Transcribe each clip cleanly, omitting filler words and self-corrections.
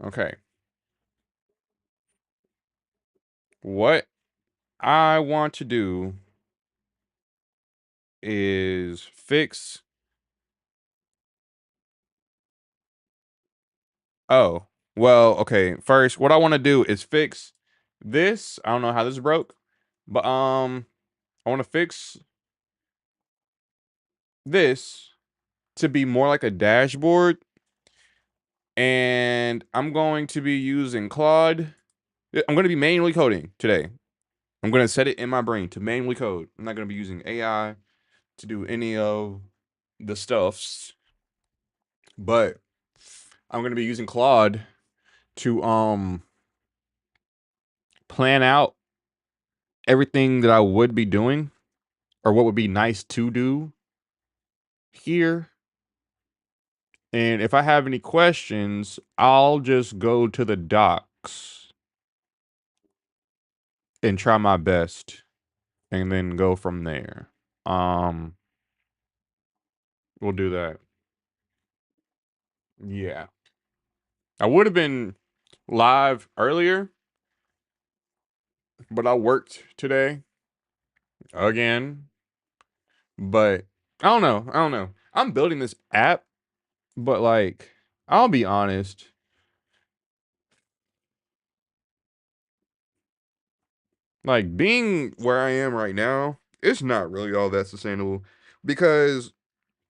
Okay. What I want to do is fix. Oh, well, okay. First, what I want to do is fix this. I don't know how this broke, but I want to fix this to be more like a dashboard, and I'm going to be using Claude. I'm going to be manually coding today. I'm going to set it in my brain to manually code. I'm not going to be using AI to do any of the stuffs, but I'm going to be using Claude to plan out everything that I would be doing or what would be nice to do here. And if I have any questions, I'll just go to the docs and try my best and then go from there. Um we'll do that. Yeah. I would have been live earlier, but I worked today again. But I don't know. I don't know. I'm building this app, but like I'll be honest. Like being where I am right now, it's not really all that sustainable because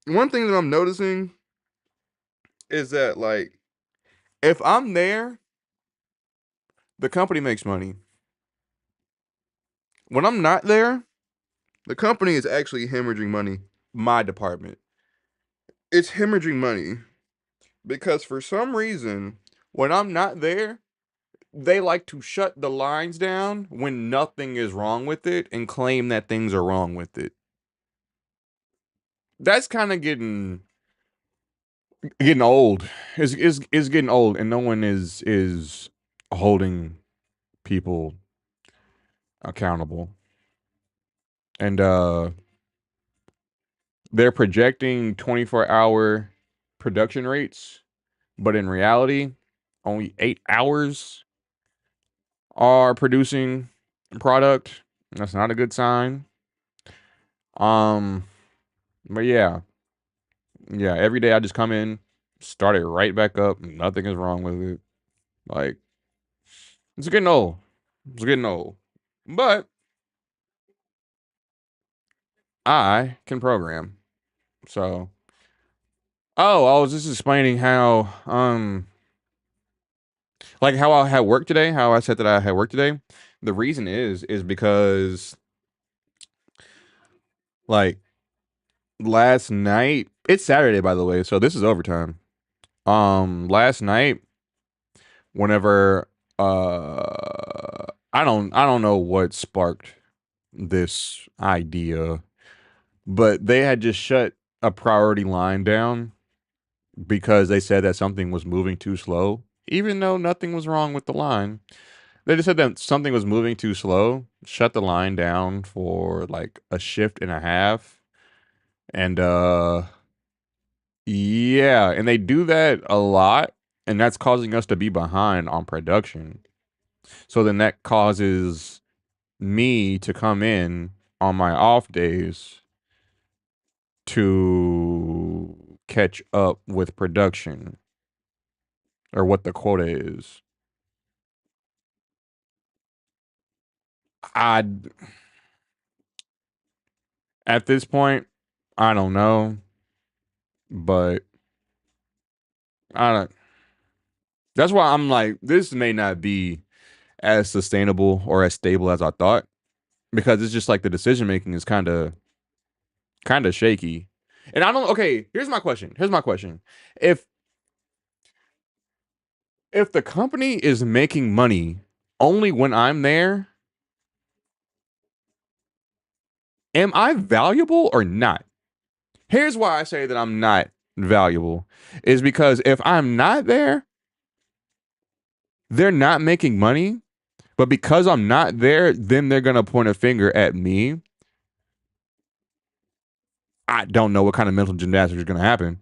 one thing that I'm noticing is that like if I'm there, the company makes money. When I'm not there, the company is actually hemorrhaging money. My department, it's hemorrhaging money because for some reason, when I'm not there, they like to shut the lines down when nothing is wrong with it and claim that things are wrong with it. That's kind of getting old. Is getting old, and no one is holding people accountable. And they're projecting 24-hour production rates, but in reality, only 8 hours are producing product. That's not a good sign. Um, but yeah, yeah. Every day I just come in, start it right back up. Nothing is wrong with it. Like it's getting old. It's getting old. But I can program. So, oh, I was just explaining how, like how I had work today, how I said that I had work today. The reason is because, like, last night, it's Saturday, by the way, so this is overtime. Last night, whenever, I don't know what sparked this idea, but they had just shut a priority line down because they said that something was moving too slow, even though nothing was wrong with the line. They just said that something was moving too slow, shut the line down for like a shift and a half. And yeah, and they do that a lot, and that's causing us to be behind on production. So then that causes me to come in on my off days to catch up with production or what the quota is. I At this point, I don't know, but I don't. That's why I'm like, this may not be as sustainable or as stable as I thought because it's just like the decision making is kind of shaky. And I don't. Okay, here's my question. Here's my question. If if the company is making money only when I'm there, am I valuable or not? Here's why I say that I'm not valuable is because if I'm not there, they're not making money. But because I'm not there, then they're gonna point a finger at me. I don't know what kind of mental gymnastics is gonna happen,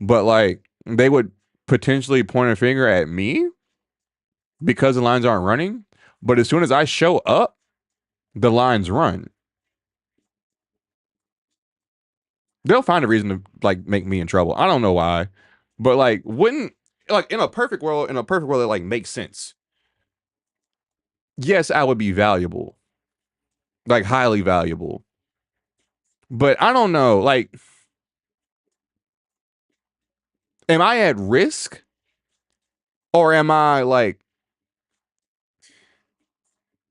but like they would potentially point a finger at me. because the lines aren't running. But as soon as I show up, the lines run. They'll find a reason to like make me in trouble. I don't know why, but like wouldn't like in a perfect world, it like makes sense. Yes, I would be valuable, like highly valuable. But I don't know. Like, am I at risk or am I like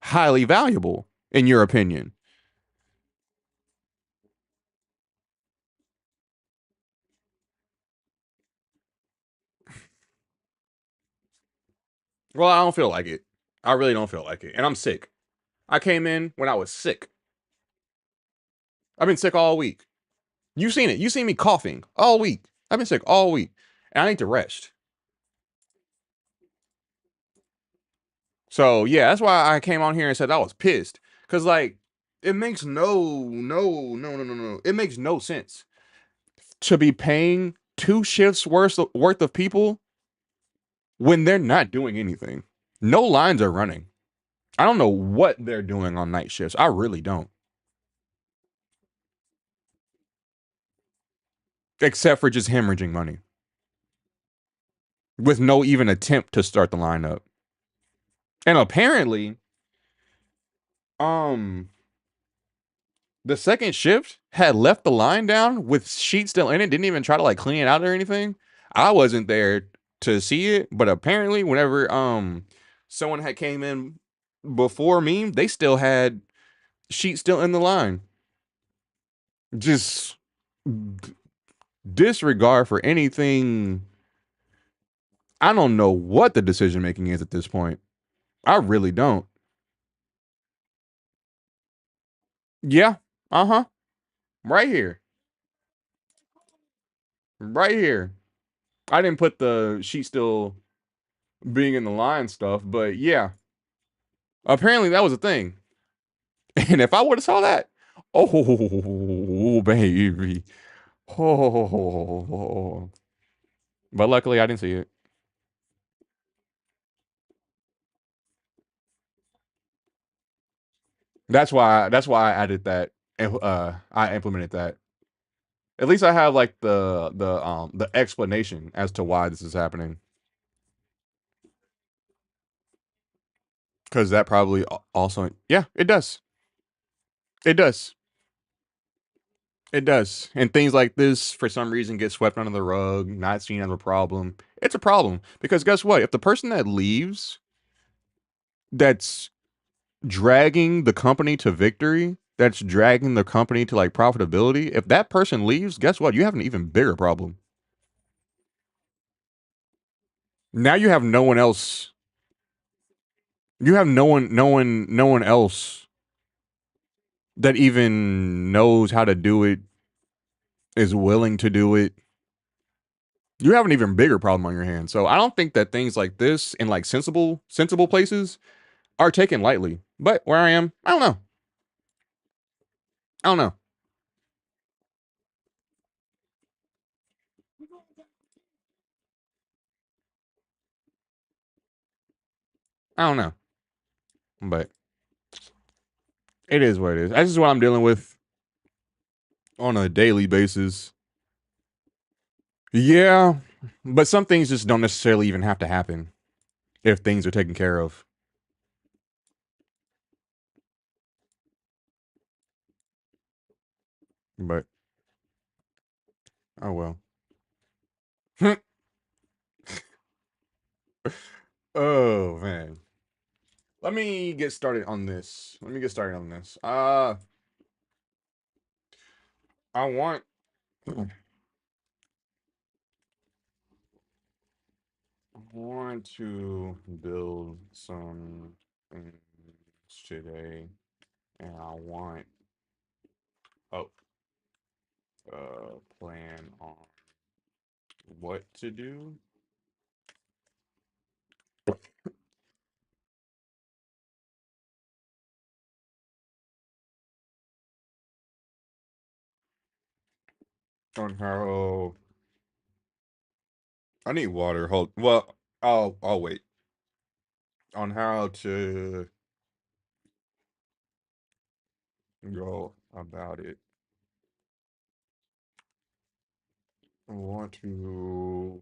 highly valuable in your opinion? Well, I don't feel like it. I really don't feel like it, and I'm sick. I came in when I was sick. I've been sick all week. You seen it. You seen me coughing all week. I've been sick all week, and I need to rest. So yeah, that's why I came on here and said I was pissed. Cause like it makes no. It makes no sense to be paying two shifts worth of people when they're not doing anything. No lines are running. I don't know what they're doing on night shifts. I really don't. Except for just hemorrhaging money with no even attempt to start the lineup. And apparently, um, the second shift had left the line down with sheets still in it, didn't even try to like clean it out or anything. I wasn't there to see it, but apparently whenever someone had came in before me, they still had sheets still in the line. Just disregard for anything. I don't know what the decision making is at this point. I really don't. Yeah. Uh-huh. Right here. Right here. I didn't put the sheet still being in the line stuff, but yeah. Apparently that was a thing. And if I would have saw that, oh baby. Oh. But luckily I didn't see it. That's why I added that. I implemented that. At least I have like the explanation as to why this is happening. Cause that probably also yeah, it does. It does. It does. And things like this, for some reason, get swept under the rug, not seen as a problem. It's a problem. Because guess what? If the person that leaves that's dragging the company to victory, that's dragging the company to like profitability, if that person leaves, guess what? You have an even bigger problem. Now you have no one else. You have no one else that even knows how to do it, is willing to do it. You have an even bigger problem on your hands. So I don't think that things like this in like sensible places are taken lightly. But where I am, I don't know. I don't know. I don't know. But it is what it is. That's just what I'm dealing with on a daily basis. Yeah. But some things just don't necessarily even have to happen if things are taken care of. But oh well. Oh man. Let me get started on this. Let me get started on this. I want to build some things today, and I want oh plan on what to do. On how I need water. Hold. Well, I'll wait. on how to go about it. I want to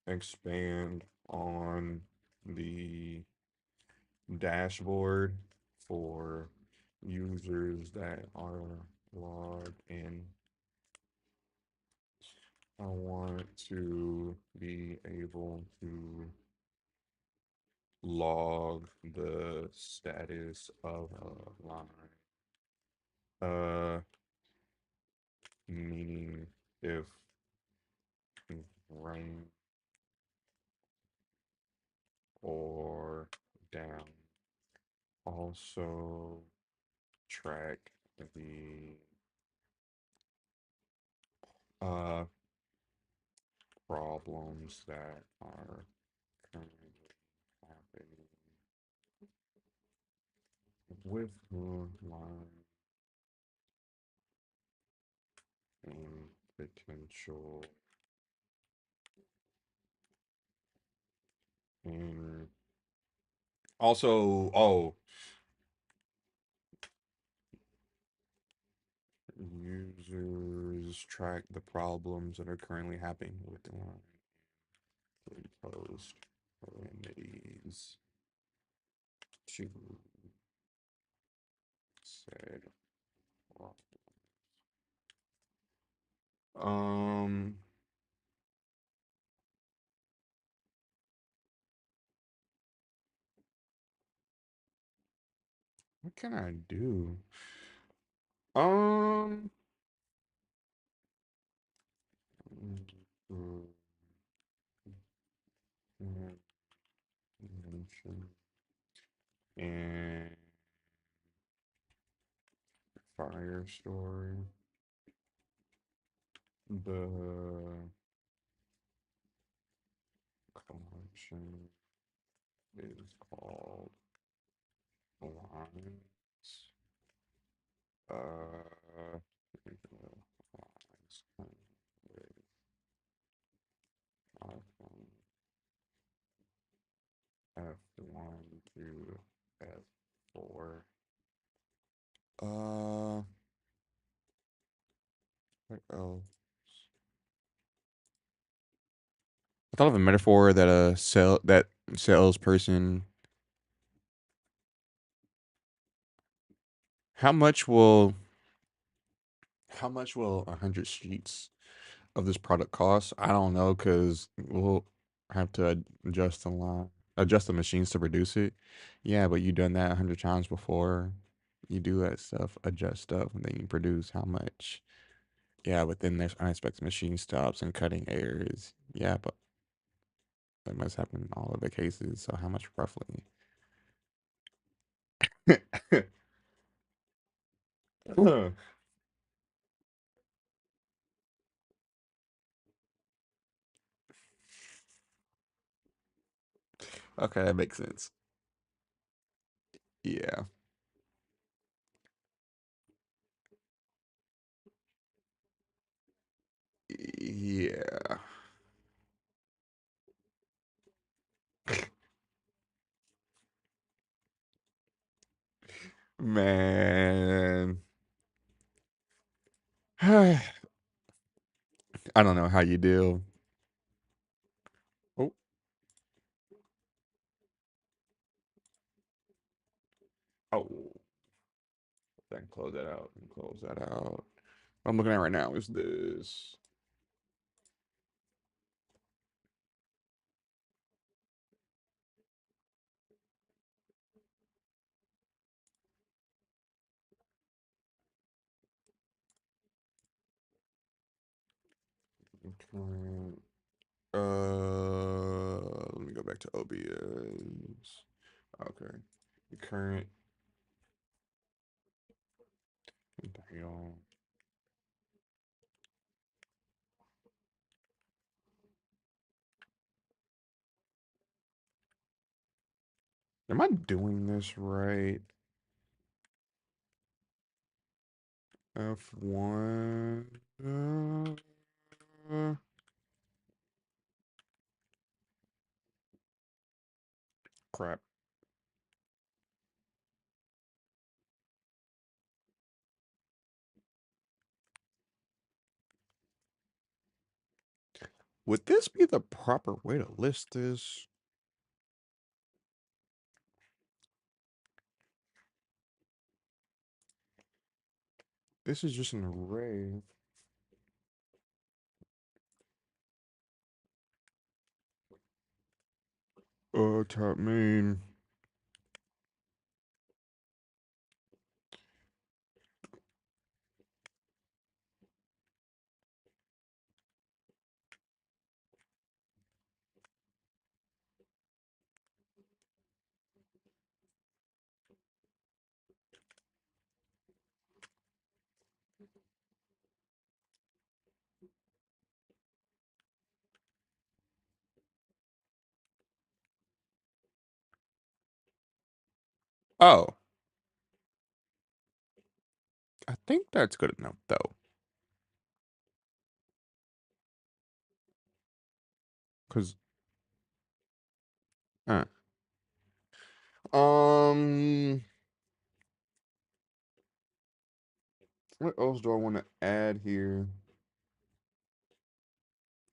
expand on the dashboard for users that are logged in. I want to be able to log the status of a line. Meaning if rain or down. Also track the uh problems that are currently happening with the line and potential and also users track the problems that are currently happening with the line. Post remedies to said problem. Um, what can I do? Um, mm, mention and fire story. The collection is called Lines. Lines with iPhone F1 to F4. What else? I thought of a metaphor that that salesperson. How much will how much will 100 sheets of this product cost? I don't know because we'll have to adjust the machines to produce it. Yeah, but you done that 100 times before. You do that stuff, adjust stuff, and then you produce how much. Yeah, but then there's unexpected machine stops and cutting errors. Yeah, but that must happen in all of the cases. So how much roughly? Okay, that makes sense. Yeah. Yeah. Man. I don't know how you deal. Oh, oh. Then close that out. And close that out. What I'm looking at right now is this. Current. Let me go back to OBS. Okay. The current. Damn. Am I doing this right? F1. Crap. Would this be the proper way to list this? This is just an array. Top main. Oh, I think that's good enough though. Cause uh, um what else do I want to add here?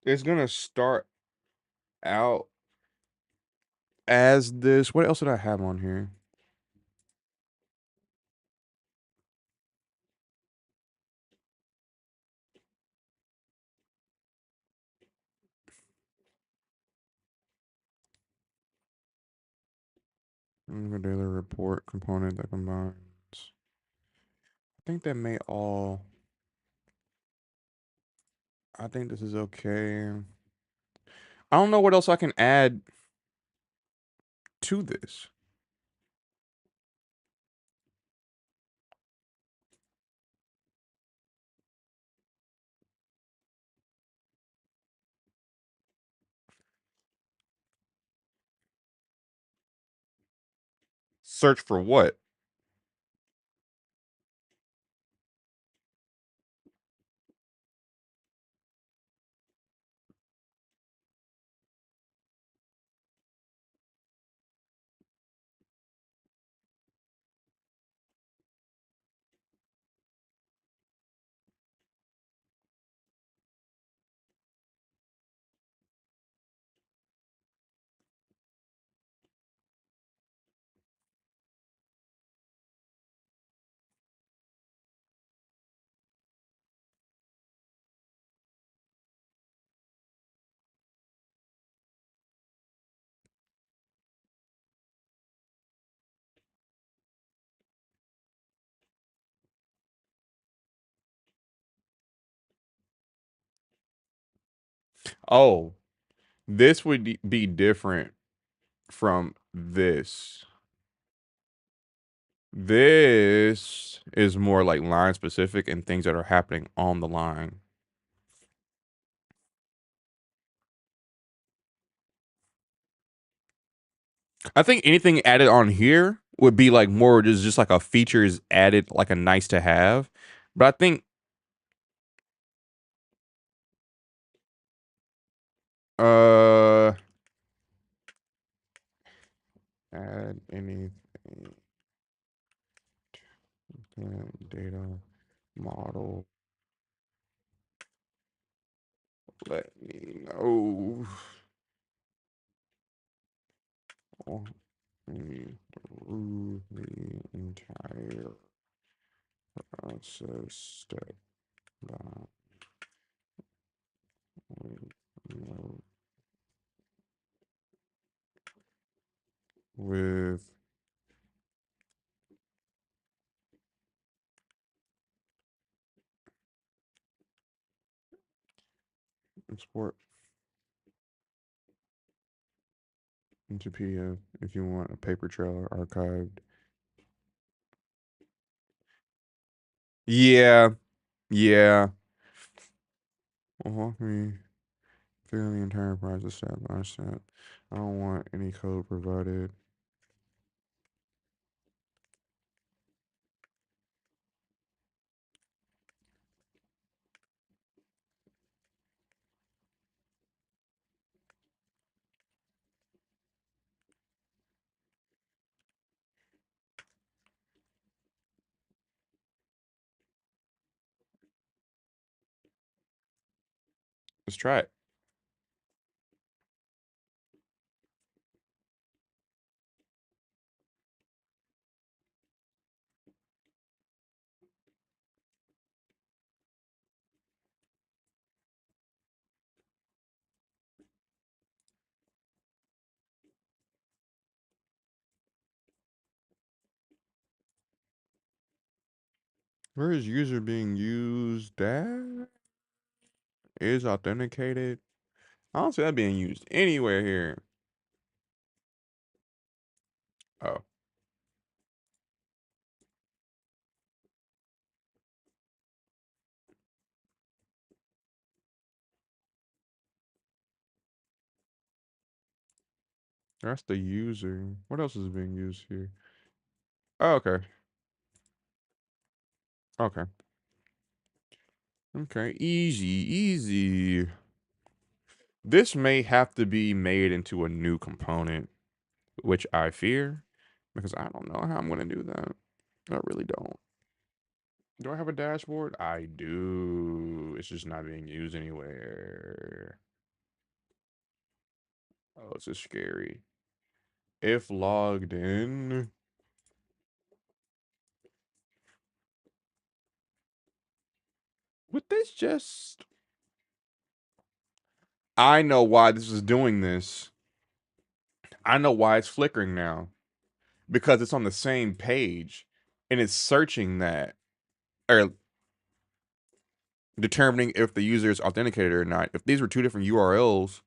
It's gonna start out as this. What else did I have on here? A daily report component that combines. I think that may all. I think this is okay. I don't know what else I can add to this. Search for what? Oh, this would be different from this. This is more like line specific and things that are happening on the line. I think anything added on here would be like more just like a features added, like a nice to have. But I think uh add anything to data model. Let me know. Walk me through the entire process step by note with export into PDF if you want a paper trail or archived. Yeah, yeah. Walk me through the entire process step by step. I don't want any code provided. Let's try it. Where is user being used? That is authenticated. I don't see that being used anywhere here. Oh, that's the user. What else is being used here? Oh, okay. Okay. Okay. Easy, easy. This may have to be made into a new component, which I fear because I don't know how I'm going to do that. I really don't. Do I have a dashboard? I do. It's just not being used anywhere. Oh, it's just scary. If logged in. Would this just. I know why this is doing this. I know why it's flickering now. Because it's on the same page and it's searching that or determining if the user is authenticated or not. If these were two different URLs,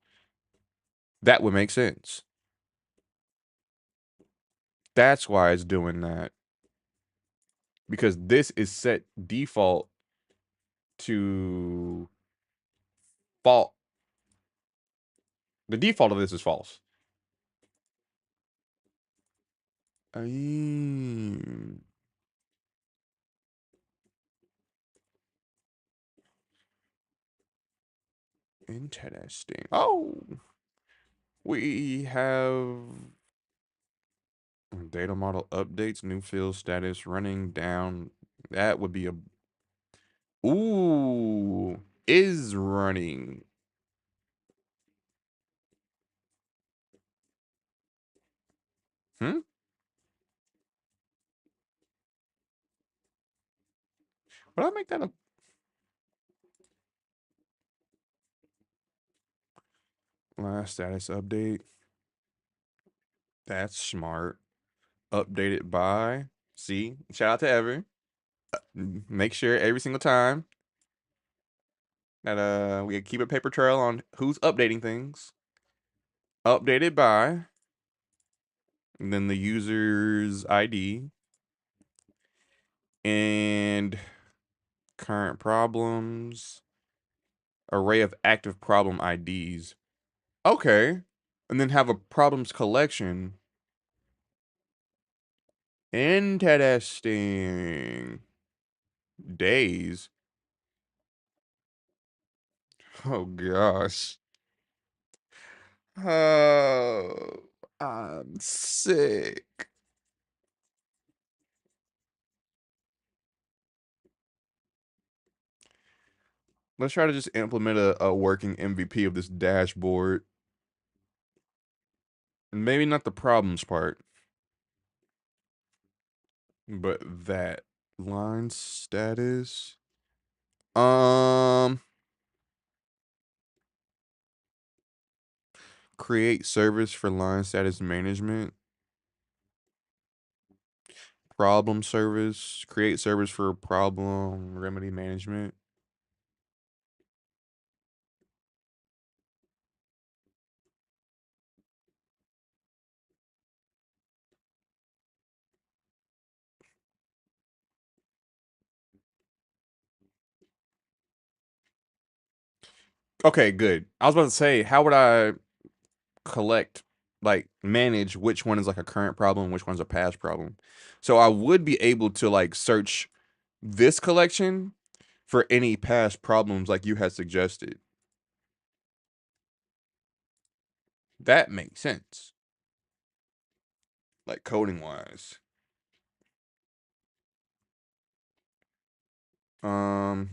that would make sense. That's why it's doing that. Because this is set default to fault. The default of this is false. Interesting. Oh, we have data model updates, new field status running down. That would be a. Ooh, is running. Hmm? Would I make that a last status update? That's smart. Updated by. See, shout out to Ever. Make sure every single time that we keep a paper trail on who's updating things. Updated by, and then the user's ID and current problems, array of active problem IDs. Okay. And then have a problems collection. Interesting. Days. Oh gosh. Oh, I'm sick. Let's try to just implement a working MVP of this dashboard. And maybe not the problems part, but that line status. Um, create service for line status management. Problem service. Create service for problem remedy management. Okay, good. I was about to say, how would I collect, like, manage which one is like a current problem, which one's a past problem? So I would be able to like search this collection for any past problems like you had suggested. That makes sense, like coding wise. Um,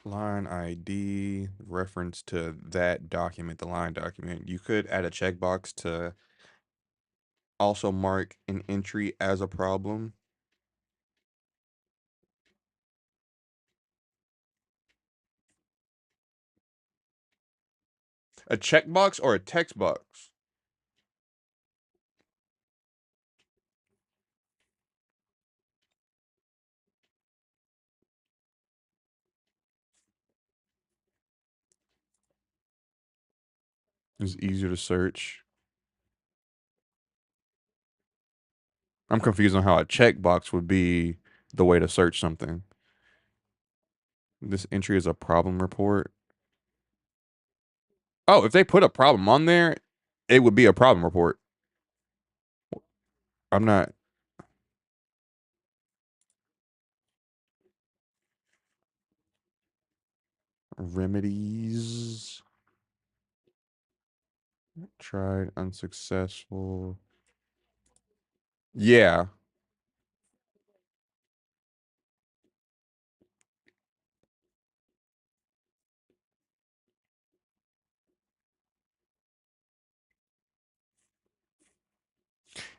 Line ID, reference to that document, the line document. You could add a checkbox to also mark an entry as a problem. A checkbox or a text box? It's easier to search. I'm confused on how a checkbox would be the way to search something. This entry is a problem report. Oh, if they put a problem on there, it would be a problem report. I'm not remedies. Tried unsuccessful. Yeah.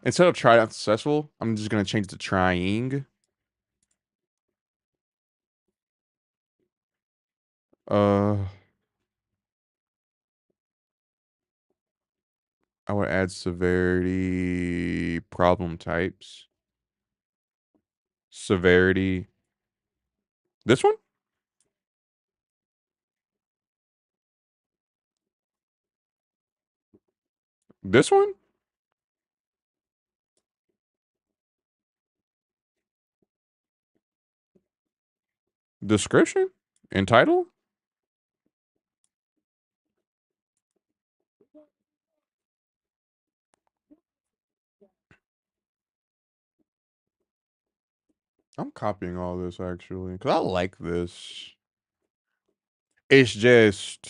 Instead of tried unsuccessful, I'm just gonna change to trying. Uh I would add severity problem types. Severity. This one? This one? Description? And title? I'm copying all this actually because I like this. It's just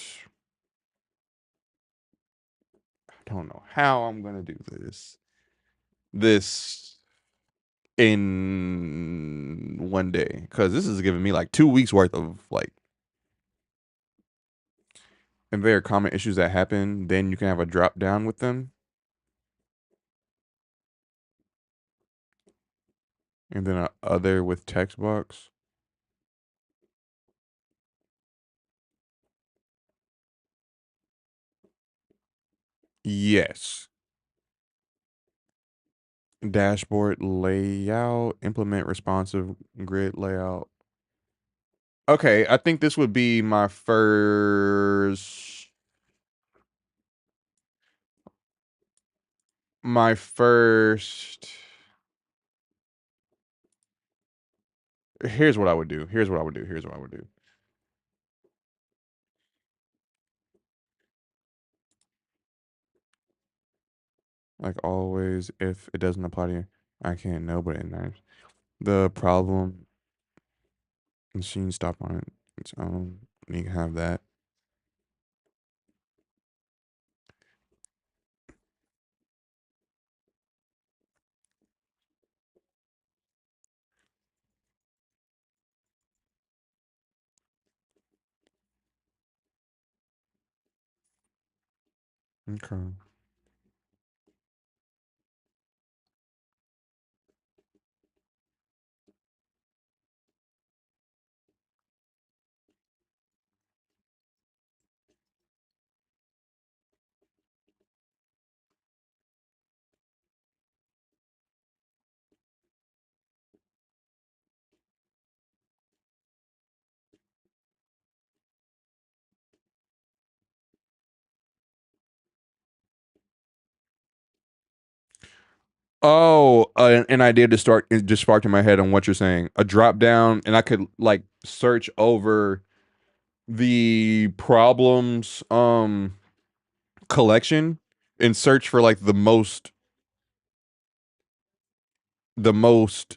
I don't know how I'm gonna do this. This in one day because this is giving me like 2 weeks worth of like and very common issues that happen. Then you can have a drop down with them, and then a other with text box. Yes. Dashboard layout, implement responsive grid layout. Okay, I think this would be my first. Here's what I would do. Here's what I would do. Like always, if it doesn't apply to you, I can't know, but it matters. The problem machine stop on it. Its own. You can have that. Okay. Oh, an idea to start it just sparked in my head on what you're saying. A drop down, and I could like search over the problems collection and search for like the most the most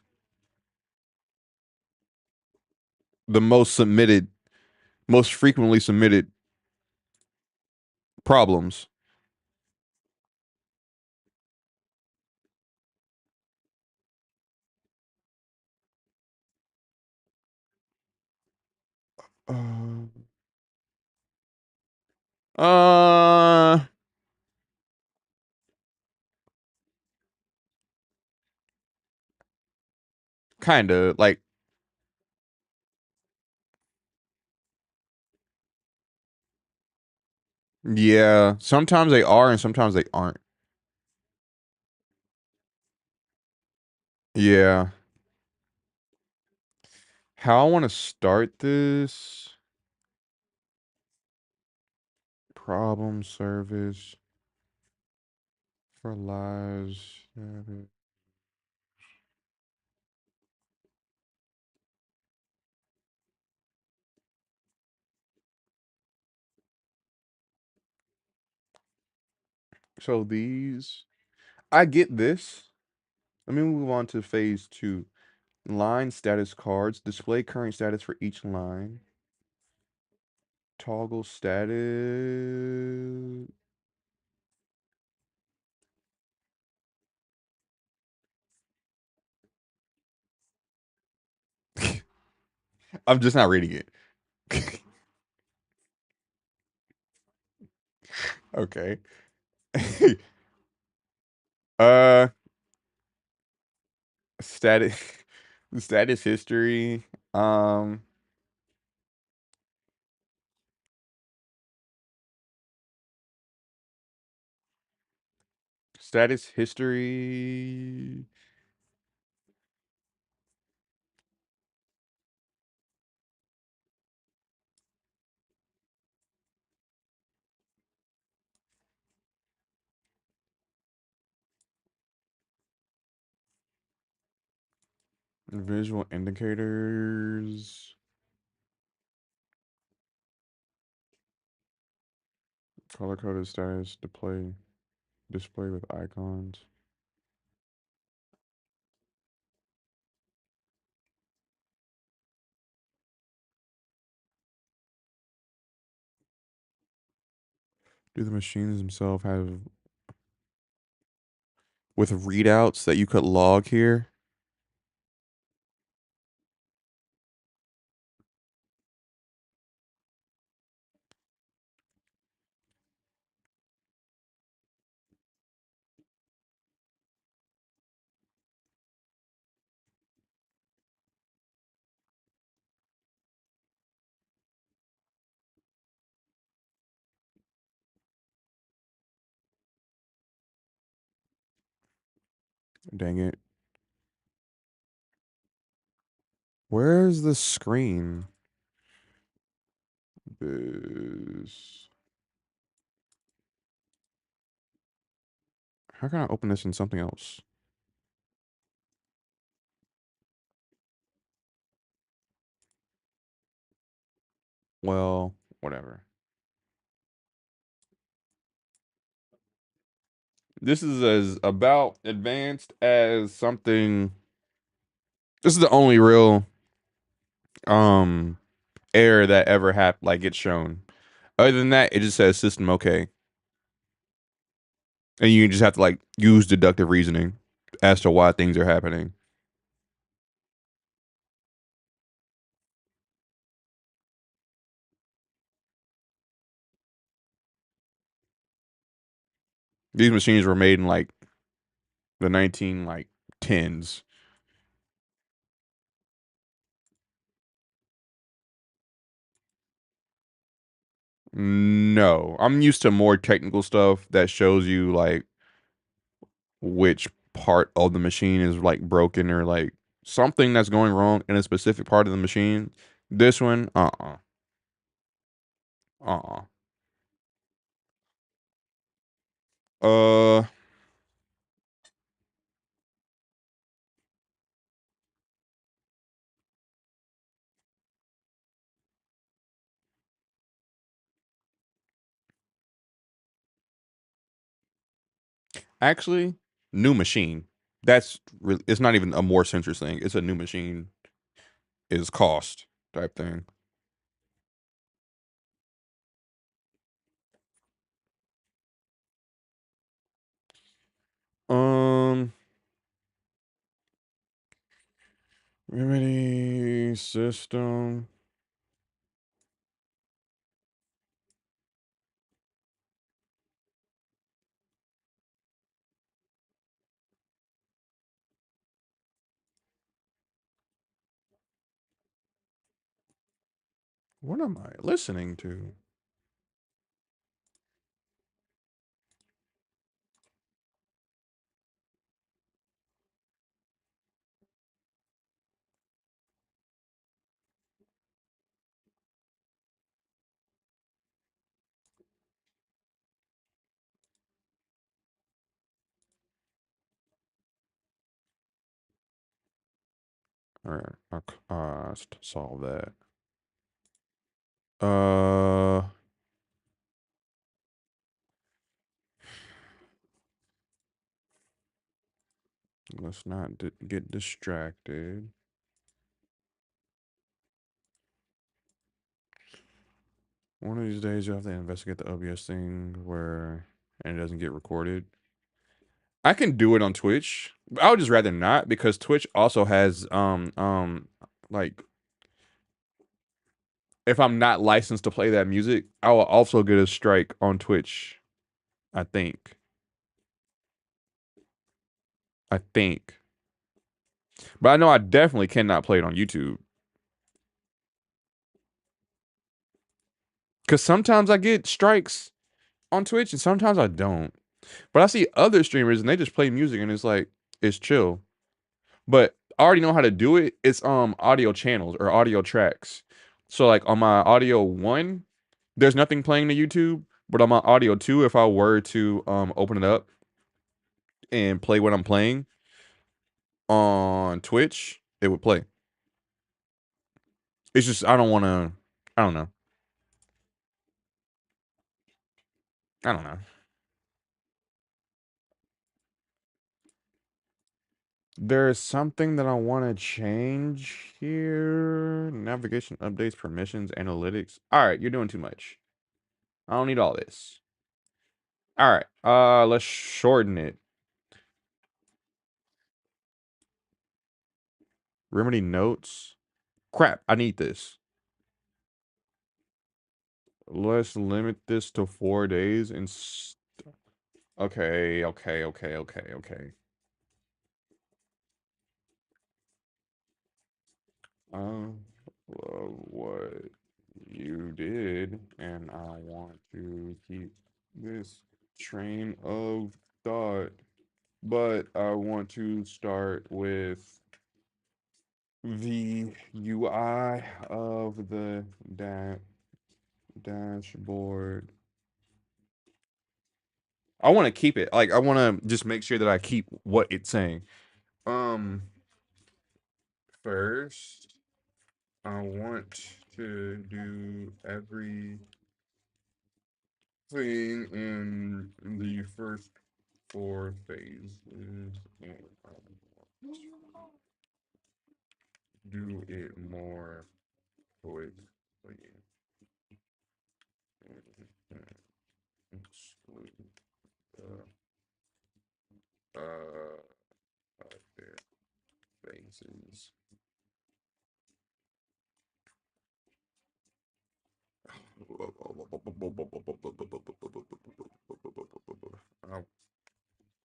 submitted most frequently submitted problems. Uh, kind of like yeah. Sometimes they are, and sometimes they aren't. Yeah. How I want to start this problem service for lives. So these, I get this. Let me move on to phase two. Line status cards. Display current status for each line. Toggle status. I'm just not reading it. Okay. uh status status history. Um status history. Visual indicators. Color coded status display with icons. Do the machines themselves have with readouts that you could log here? Dang it. Where's the screen? This. How can I open this in something else? Well, whatever. This is as about advanced as something. This is the only real um error that ever happened, like it's shown. Other than that, it just says system okay, and you just have to like use deductive reasoning as to why things are happening. These machines were made in like the 19 like tens. No, I'm used to more technical stuff that shows you like which part of the machine is like broken or like something that's going wrong in a specific part of the machine. This one, uh. Uh, actually, new machine. That's really, it's not even a more centrist thing. It's a new machine is cost type thing. Um, remedy system. What am I listening to? All right, solve that. Uh, let's not get distracted. One of these days you have to investigate the obvious thing where and it doesn't get recorded. I can do it on Twitch. I would just rather not because Twitch also has like if I'm not licensed to play that music, I will also get a strike on Twitch. I think. I think. But I know I definitely cannot play it on YouTube. Cause sometimes I get strikes on Twitch and sometimes I don't. But I see other streamers and they just play music and it's like it's chill. But I already know how to do it. It's audio channels or audio tracks. So like on my audio 1, there's nothing playing to YouTube, but on my audio 2, if I were to open it up and play what I'm playing on Twitch, it would play. It's just I don't want to I don't know. I don't know. There's something that I want to change here. Navigation updates, permissions, analytics. All right, you're doing too much. I don't need all this. All right. Let's shorten it. Remedy notes. Crap, I need this. Let's limit this to 4 days and okay, okay, okay, okay, okay. Love what you did, and I want to keep this train of thought, but I want to start with the UI of the dashboard. I want to keep it. Like I want to just make sure that I keep what it's saying. Um, First, I want to do everything in the first 4 phases, and I want to do it more quickly. Exclude the other phases.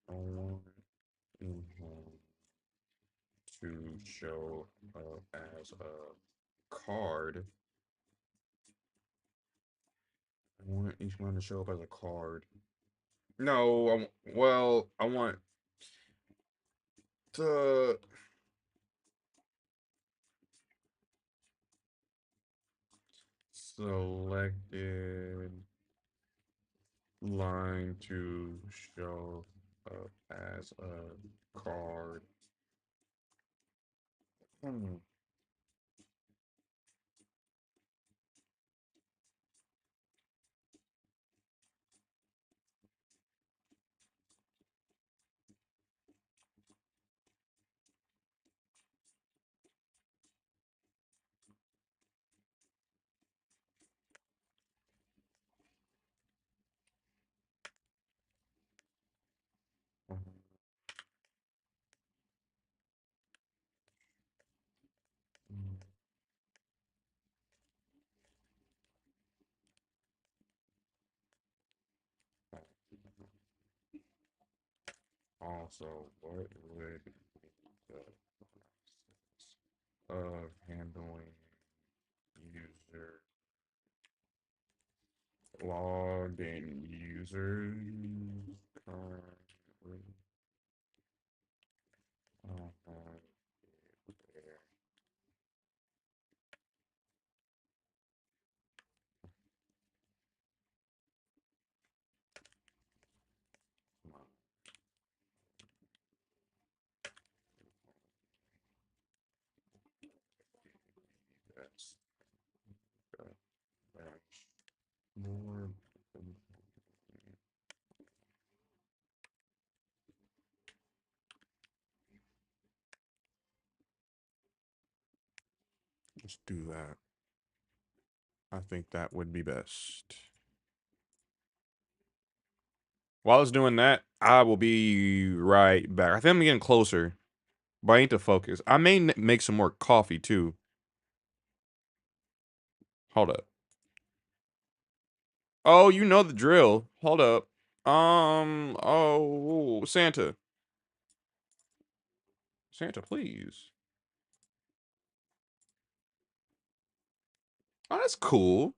I want to show as a card. I want each one to show up as a card. No, well, I want to selected line to show up as a card. Hmm. Also, what would the process of handling user Login users currently there. That's more. Let's do that. I think that would be best. While I was doing that, I will be right back. I think I'm getting closer, but I need to focus. I may make some more coffee too. Hold up. Oh, you know the drill. Hold up. Oh, Santa. Santa, please. Oh, that's cool.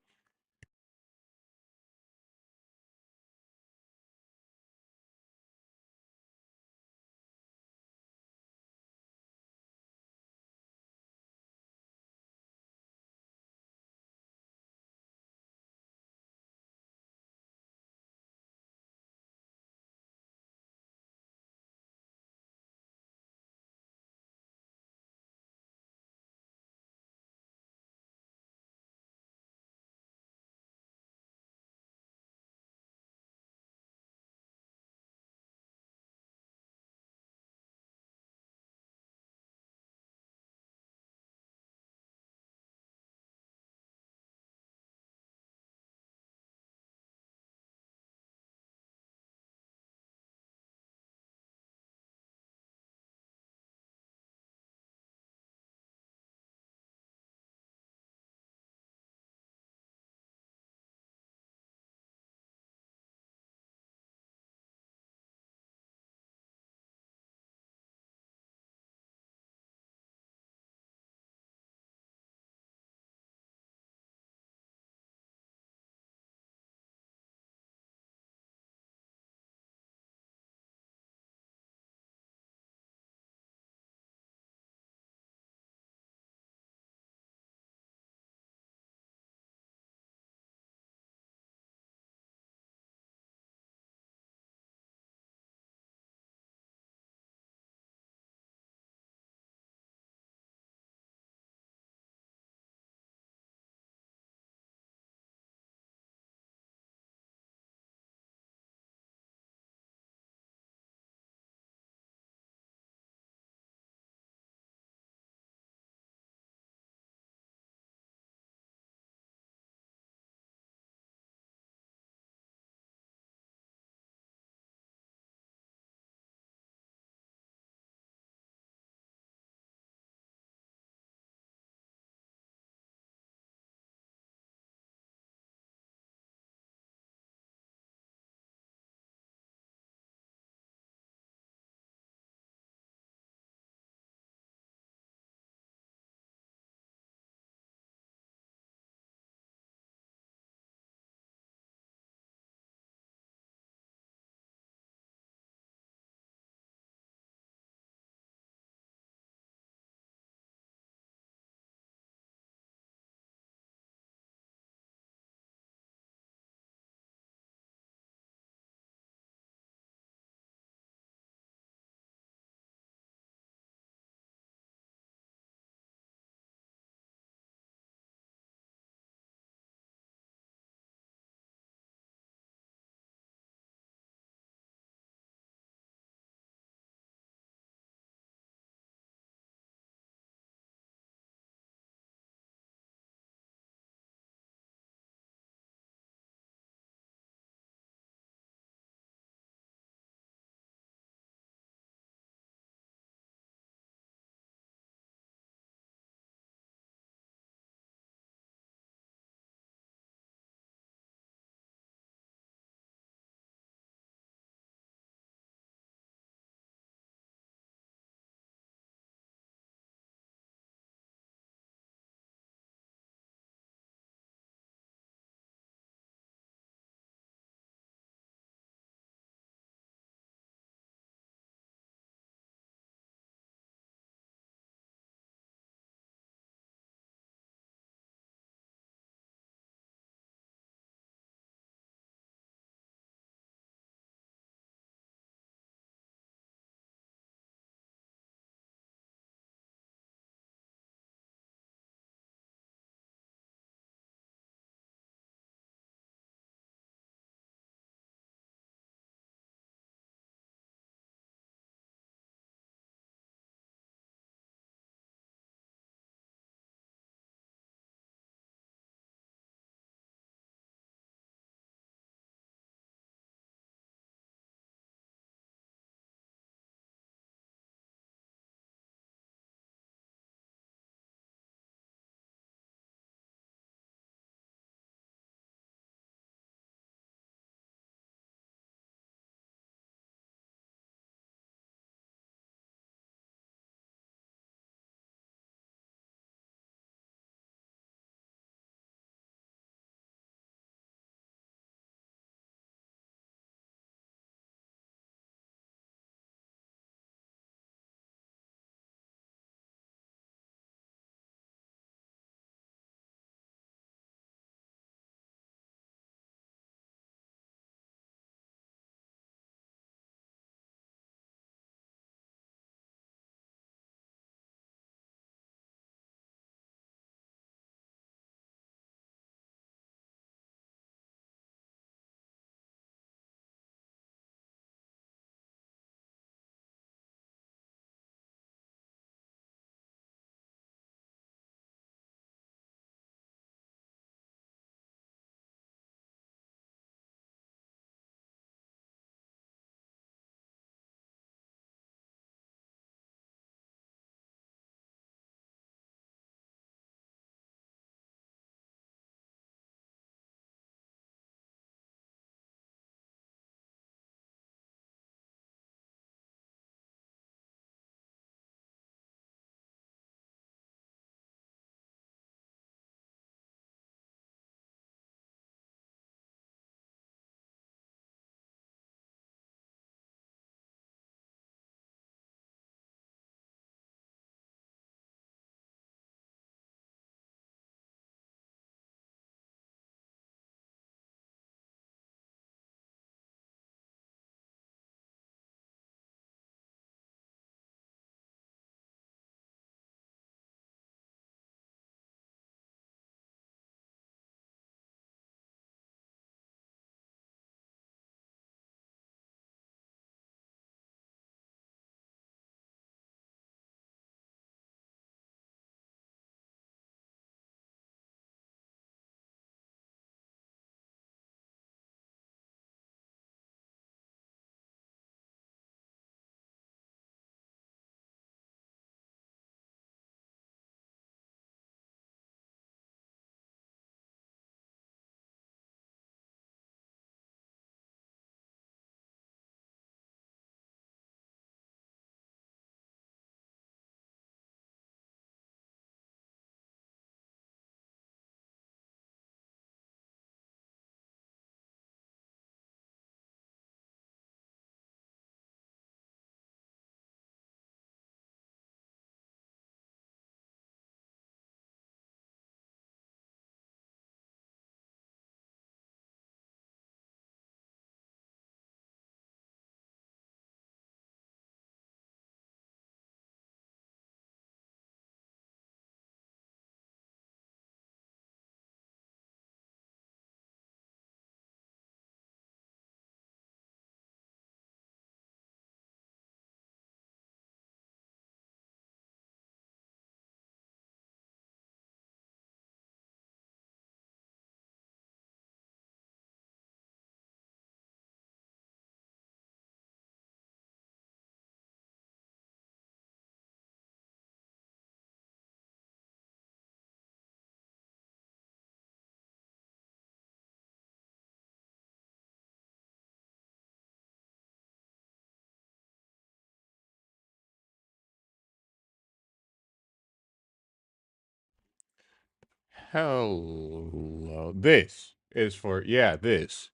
Hello. This is for, yeah, this.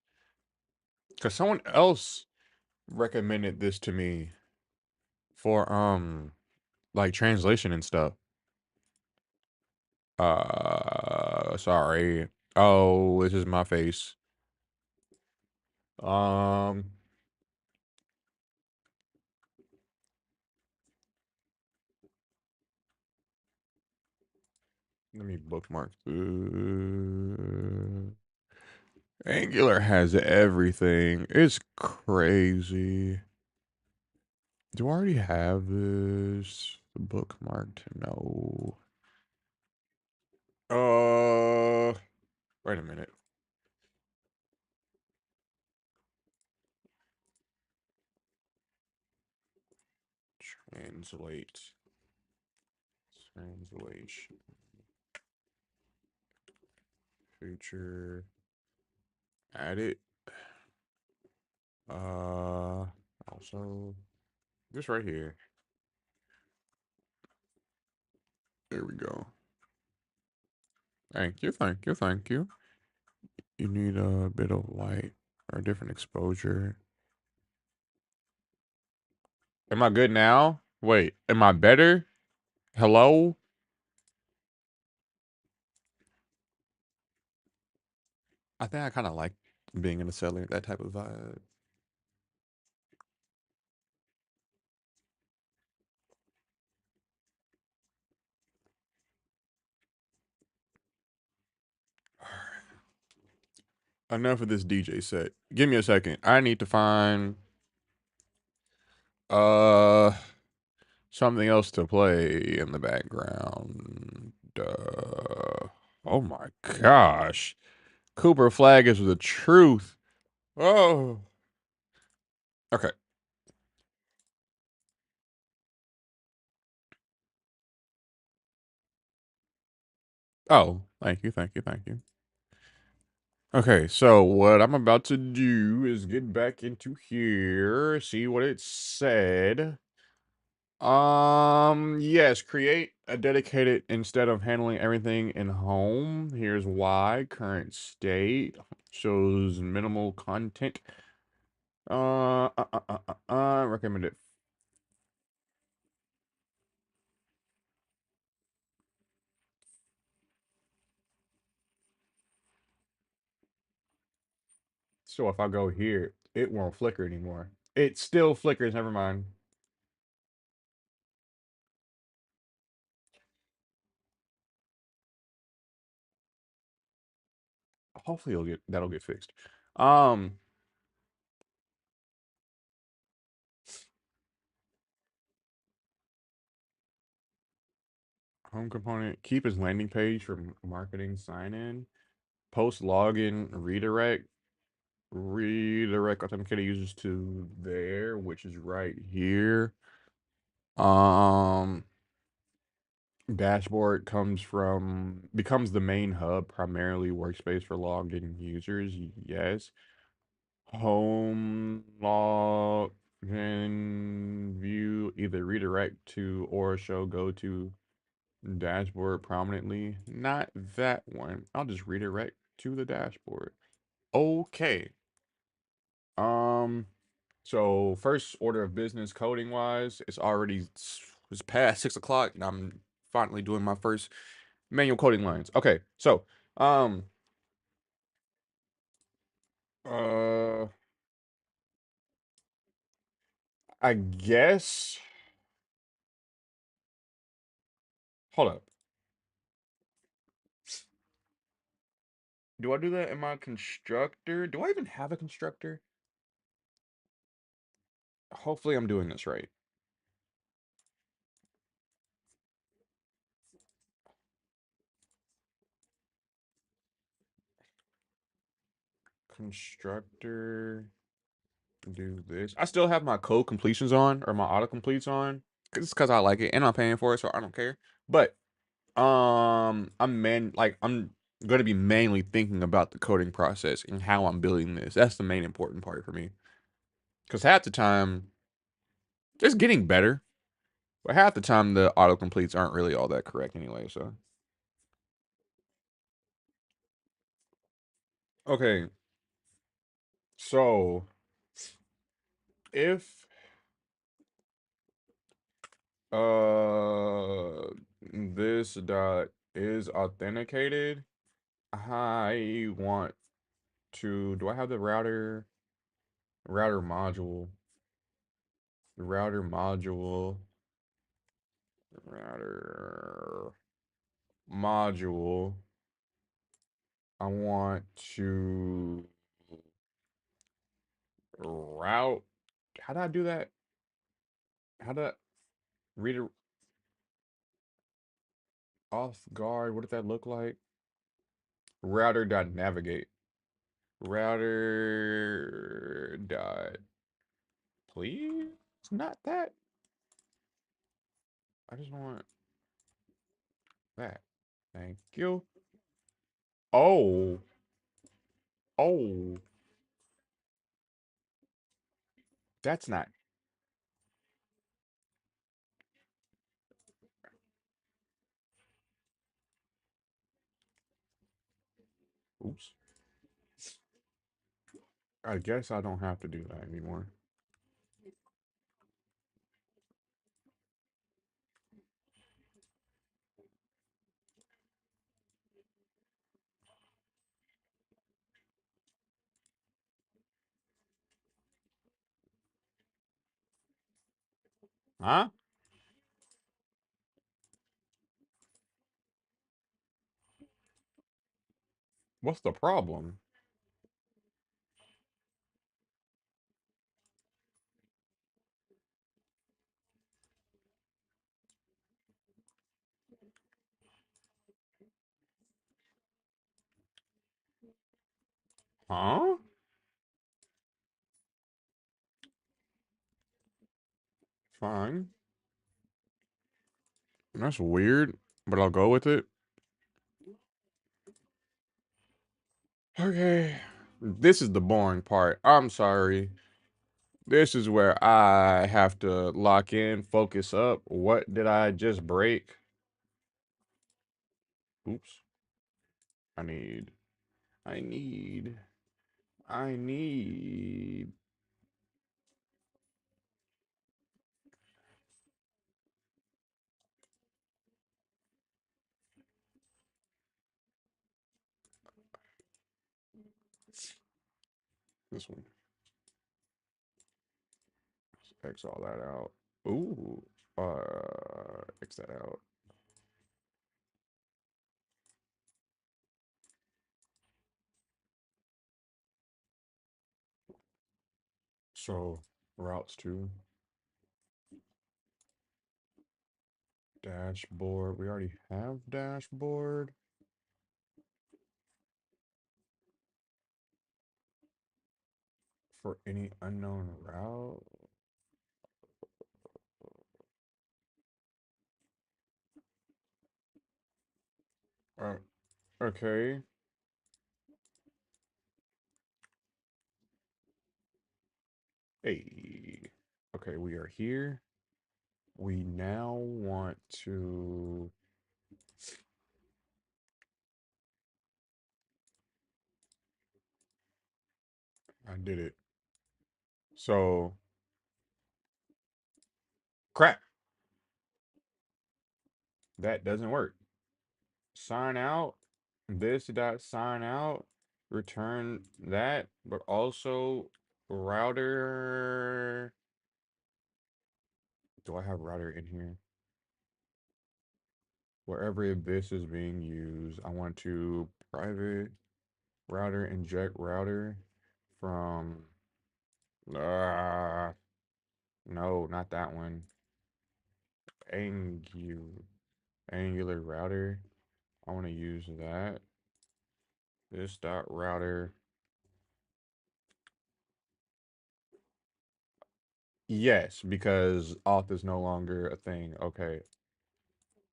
Because someone else recommended this to me for, like translation and stuff. Sorry. Oh, this is my face. Um, Let me bookmark. Angular has everything. It's crazy. Do I already have this bookmarked? No. Wait a minute. Translate. Translation. Feature. Add it. Also, this right here. There we go. Thank you, thank you, thank you. You need a bit of light or a different exposure. Am I good now? Wait, am I better? Hello? I think I kind of like being in the cellar, that type of vibe. Enough of this DJ set. Give me a second. I need to find uh something else to play in the background. Oh my gosh. Cooper Flag is the truth. Oh. Okay. Oh, thank you, thank you, thank you. Okay, so what I'm about to do is get back into here, see what it said. Yes, create a dedicated instead of handling everything in home. Here's why. Current state shows minimal content. Recommended. So if I go here, it won't flicker anymore. It still flickers, never mind. Hopefully that'll get fixed. Um, Home component, keep his landing page for marketing sign in. Post login redirect. Redirect authenticated users to there, which is right here. Um, Dashboard becomes the main hub, primarily workspace for logged in users. Yes. Home login view either redirect to or show go to dashboard prominently. Not that one. I'll just redirect to the dashboard. Okay. Um, so first order of business coding wise, it's past 6 o'clock and I'm finally doing my first manual coding lines. Okay, so um uh I guess hold up. Do I do that in my constructor? Do I even have a constructor? Hopefully I'm doing this right. Constructor do this. I still have my code completions on or my auto completes on. It's because I like it and I'm paying for it, so I don't care. But I'm gonna be mainly thinking about the coding process and how I'm building this. That's the main important part for me. Because half the time it's getting better, but half the time the autocompletes aren't really all that correct anyway. So Okay, so if this dot is authenticated, I want to, do I have the router module? Router module, router module. I want to route. How do I do that? How do I read it off guard? What did that look like? Router dot navigate. Router dot, please? It's not that. I just want that. Thank you. Oh, oh, that's not. Oops. I guess I don't have to do that anymore. Huh? What's the problem? Huh? Fine. That's weird, but I'll go with it. Okay. This is the boring part. I'm sorry. This is where I have to lock in, focus up. What did I just break? Oops. I need, I need, I need this one. X all that out. Ooh. X that out. So routes to dashboard. We already have dashboard for any unknown route. Uh, okay. Hey. Okay, we are here. We now want to. I did it. So, crap. That doesn't work. Sign out. This dot sign out. Return that, but also router. Do I have router in here? Wherever this is being used, I want to private router inject router from. Uh, no, not that one. Angular. Angular router. I want to use that. This dot router. Yes, because auth is no longer a thing. Okay.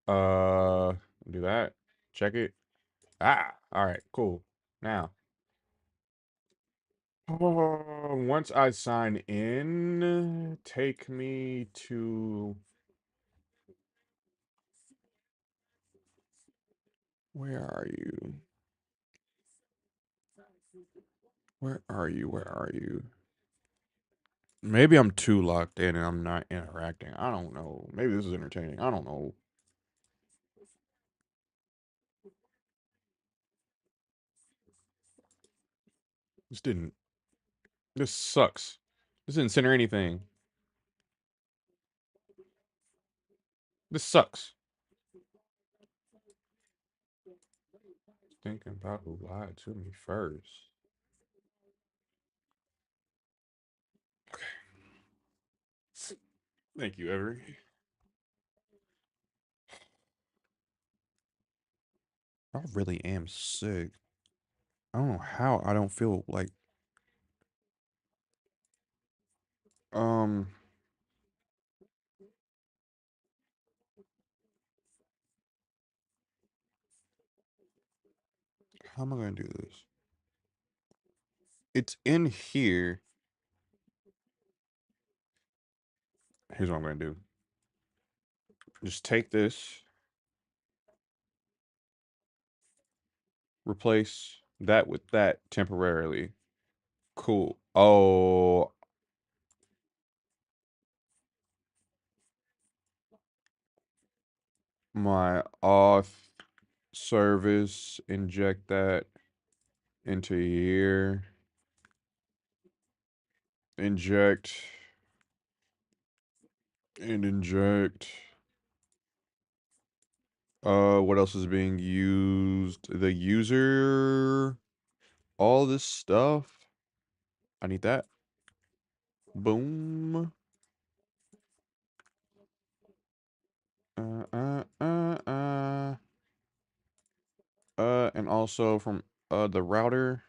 Uh, do that. Check it. Ah, all right, cool. Now, once I sign in, take me to, where are you? Where are you? Where are you? Maybe I'm too locked in and I'm not interacting. I don't know. Maybe this is entertaining. I don't know. This didn't. This sucks. This didn't center anything. This sucks. Thinking about who lied to me first. Thank you, Avery. I really am sick. I don't know how I don't feel like um how am I gonna do this? It's in here. Here's what I'm gonna do. Just take this, replace that with that temporarily. Cool. Oh, my auth service. Inject that into here. Inject and inject. What else is being used? The user, all this stuff. I need that. Boom. Uh, uh, uh, uh. And also from the router,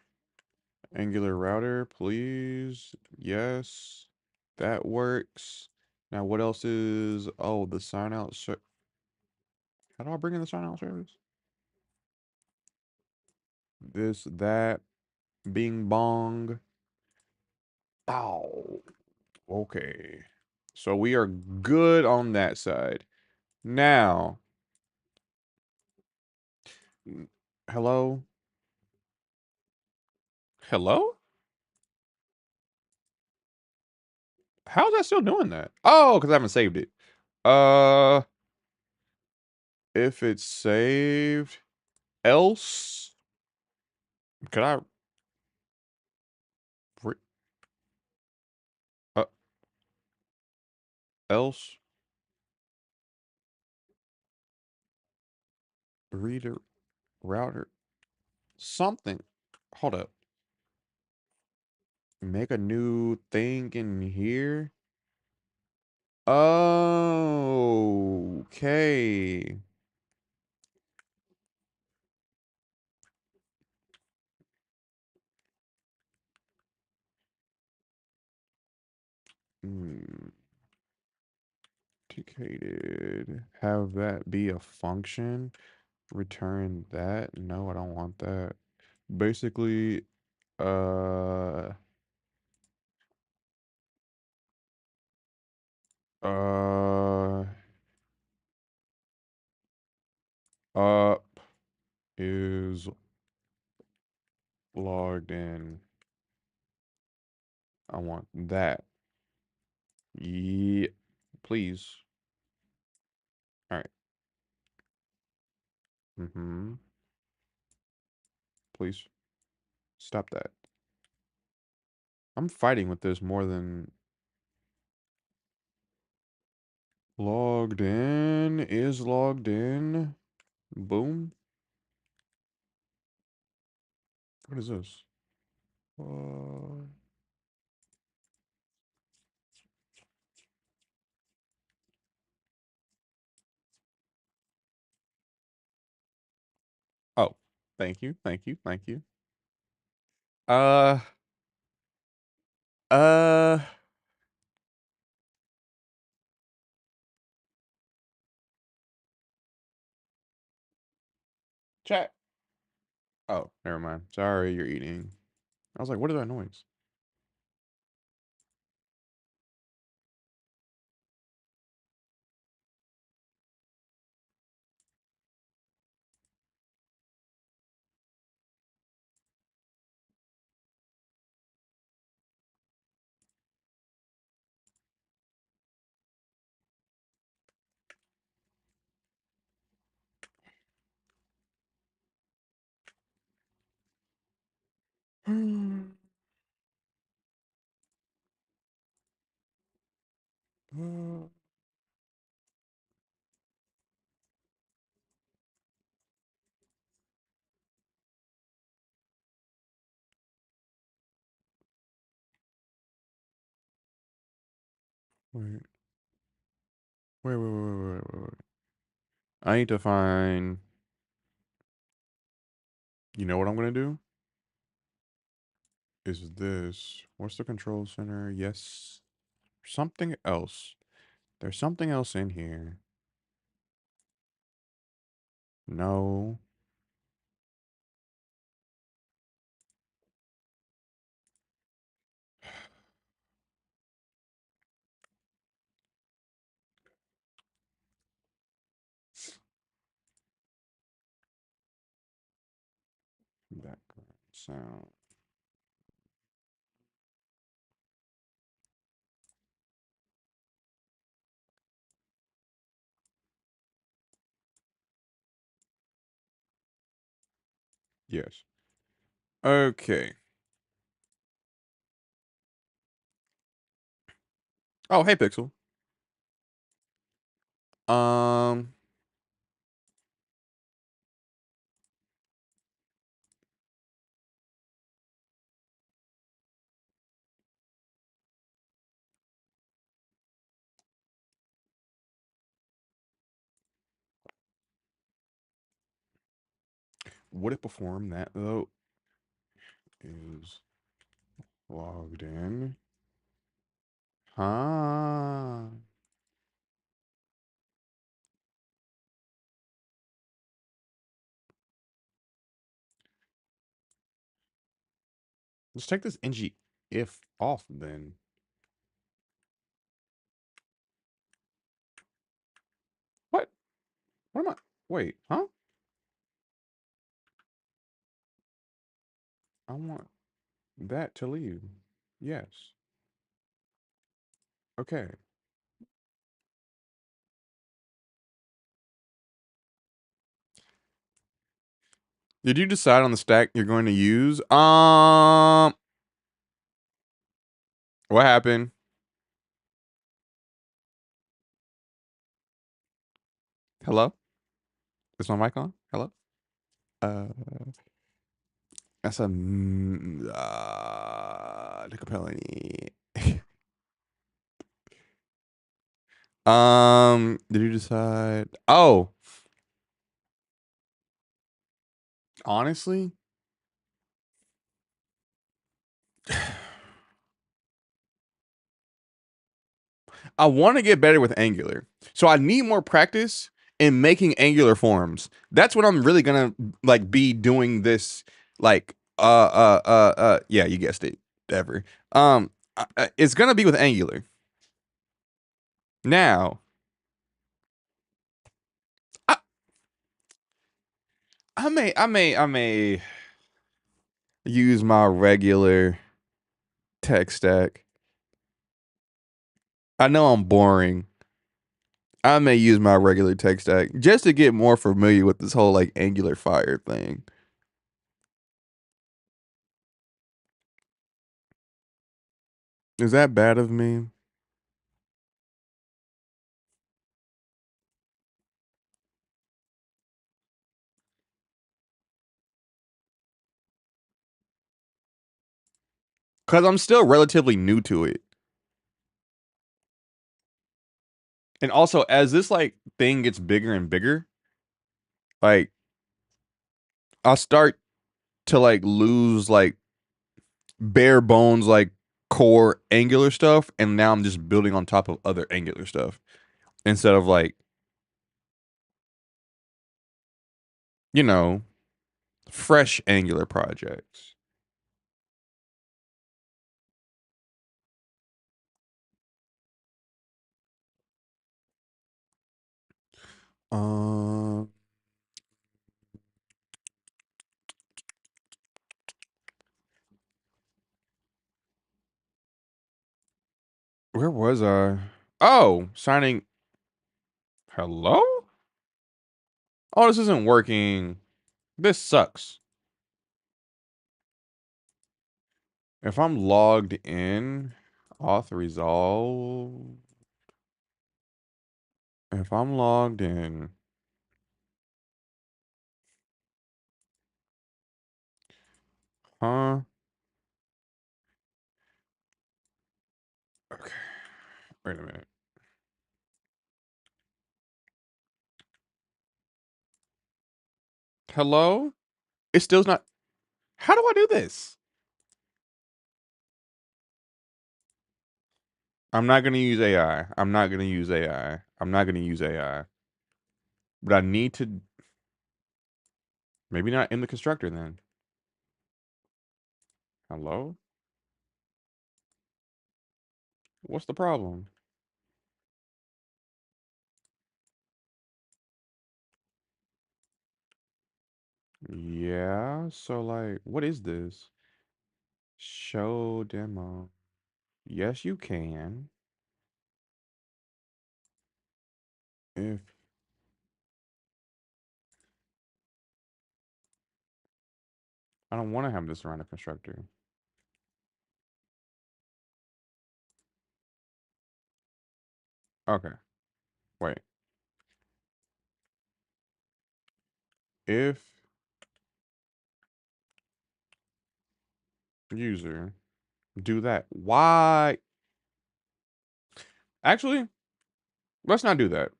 Angular router, please. Yes, that works. Now what else is? Oh, the sign out. How do I bring in the sign out service? This, that, bing bong. Ow. Okay. So we are good on that side. Now, hello? Hello? How's that still doing that? Oh, because I haven't saved it. Uh, if it's saved, else, could I, uh, else, reader, router, something. Hold up. Make a new thing in here. Okay. Hmm. Indicated. Have that be a function. Return that. No, I don't want that. Basically, uh, uh, up is logged in. I want that. Yeah, please. All right. Mm-hmm. Please stop that. I'm fighting with this more than logged in is logged in. Boom. What is this? Uh, oh, thank you, thank you, thank you. Uh, uh, chat. Oh, never mind. Sorry, you're eating. I was like, what is that noise? Wait, wait. I need to find. You know what I'm gonna do? Is this? What's the control center? Yes. Something else. There's something else in here. No. Background sound. Yes. Okay. Oh, hey, Pixel. Um, would it perform that though? Is logged in. Huh. Let's take this ng if off then. What? What am I? Wait, huh? I want that to leave. Yes. Okay. Did you decide on the stack you're going to use? What happened? Hello? Is my mic on? Hello? Uh, that's a Nicopelli. Did you decide? Oh, honestly, I want to get better with Angular. So I need more practice in making Angular forms. That's what I'm really gonna like be doing this like yeah, you guessed it. Ever. It's gonna be with Angular. Now, I, I may use my regular tech stack. I know I'm boring. I may use my regular tech stack just to get more familiar with this whole like Angular Fire thing. Is that bad of me? Because I'm still relatively new to it. And also, as this like thing gets bigger and bigger, like I'll start to like lose like bare bones like core Angular stuff, and now I'm just building on top of other Angular stuff instead of like you know fresh Angular projects. Um, where was I? Oh, signing. Hello? Oh, this isn't working. This sucks. If I'm logged in, auth resolve. If I'm logged in, huh? Okay. Wait a minute. Hello? It still's not. How do I do this? I'm not gonna use AI. I'm not gonna use AI. I'm not gonna use AI. But I need to. Maybe not in the constructor then. Hello? What's the problem? Yeah. So like, what is this? Show demo. Yes, you can. If I don't want to have this around a constructor. Okay. Wait. If user do that. Why? Actually, let's not do that.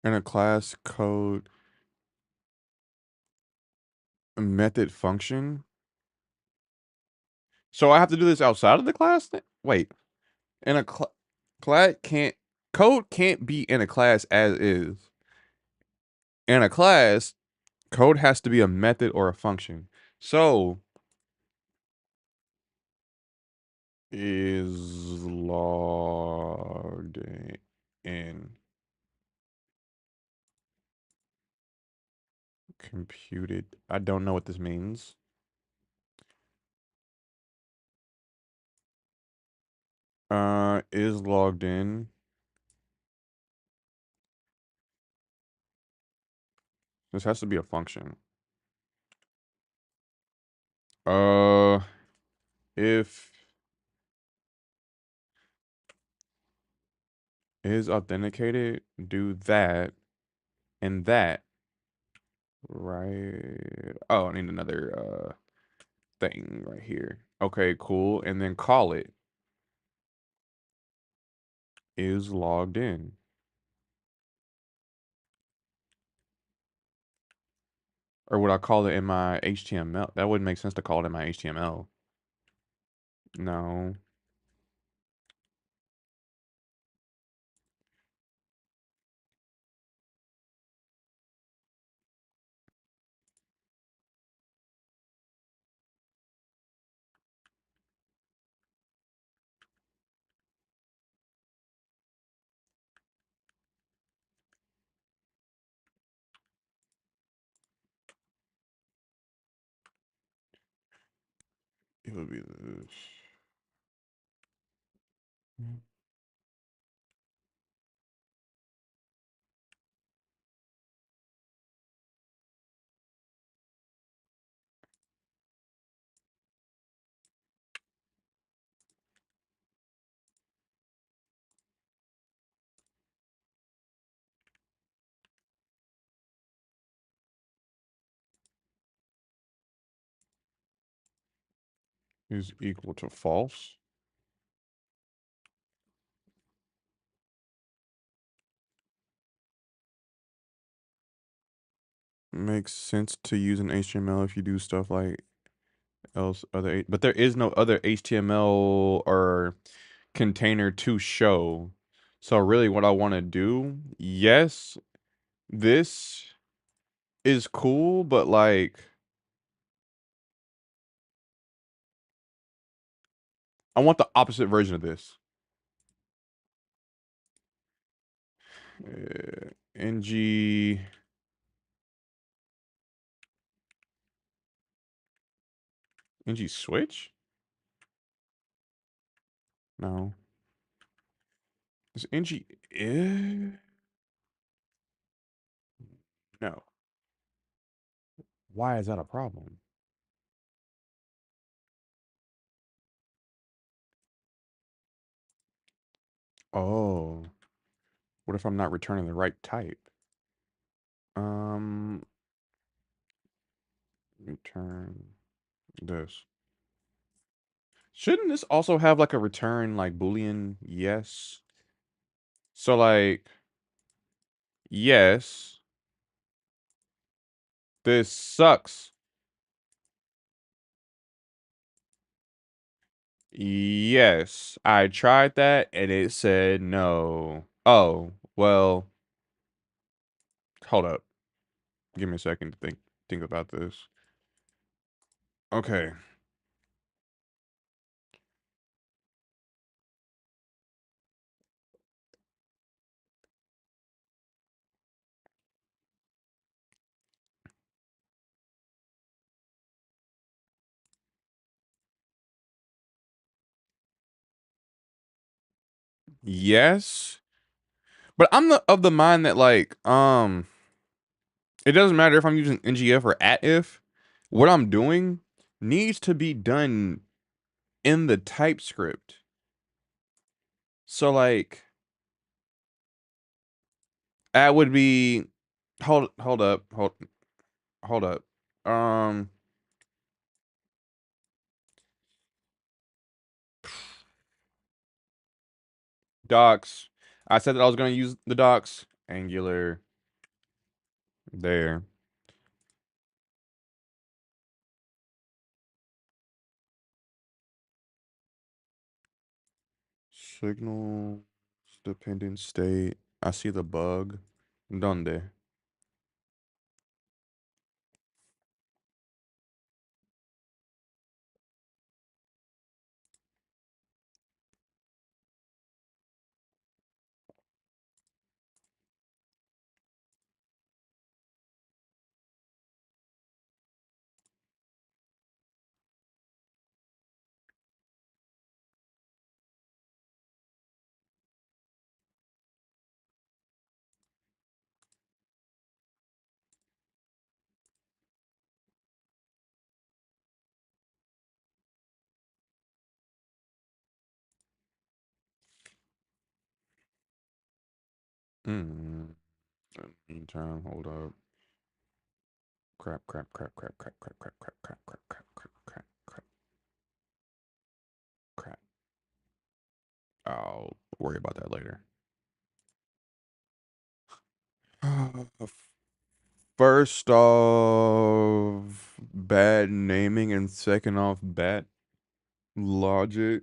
In a class code method function. So I have to do this outside of the class? Wait. In a class can't code can't be in a class as is. In a class, code has to be a method or a function. So is logged in computed. I don't know what this means. Is logged in. This has to be a function. Uh, if is authenticated, do that and that. Right. Oh, I need another thing right here. Okay, cool. And then call it is logged in. Or would I call it in my HTML? That wouldn't make sense to call it in my HTML. No. It would be this. Is equal to false. Makes sense to use an HTML if you do stuff like else other, but there is no other HTML or container to show. So really what I want to do, yes, this is cool, but like I want the opposite version of this. NG NG switch? No. Is NG no. Why is that a problem? Oh, what if I'm not returning the right type? Um, return this. Shouldn't this also have like a return like Boolean yes? So like yes, this sucks. Yes, I tried that and it said no. Oh, well, hold up. Give me a second to think about this. Okay. Yes. But I'm of the mind that like it doesn't matter if I'm using ngf or atif. What I'm doing needs to be done in the TypeScript. So like that would be hold up. Um docs. I said that I was gonna use the docs. Angular there. Signal dependent state. I see the bug. Donde? Hmm. Meantime, hold up. Crap. Crap. I'll worry about that later. First off, bad naming, and second off, bad logic.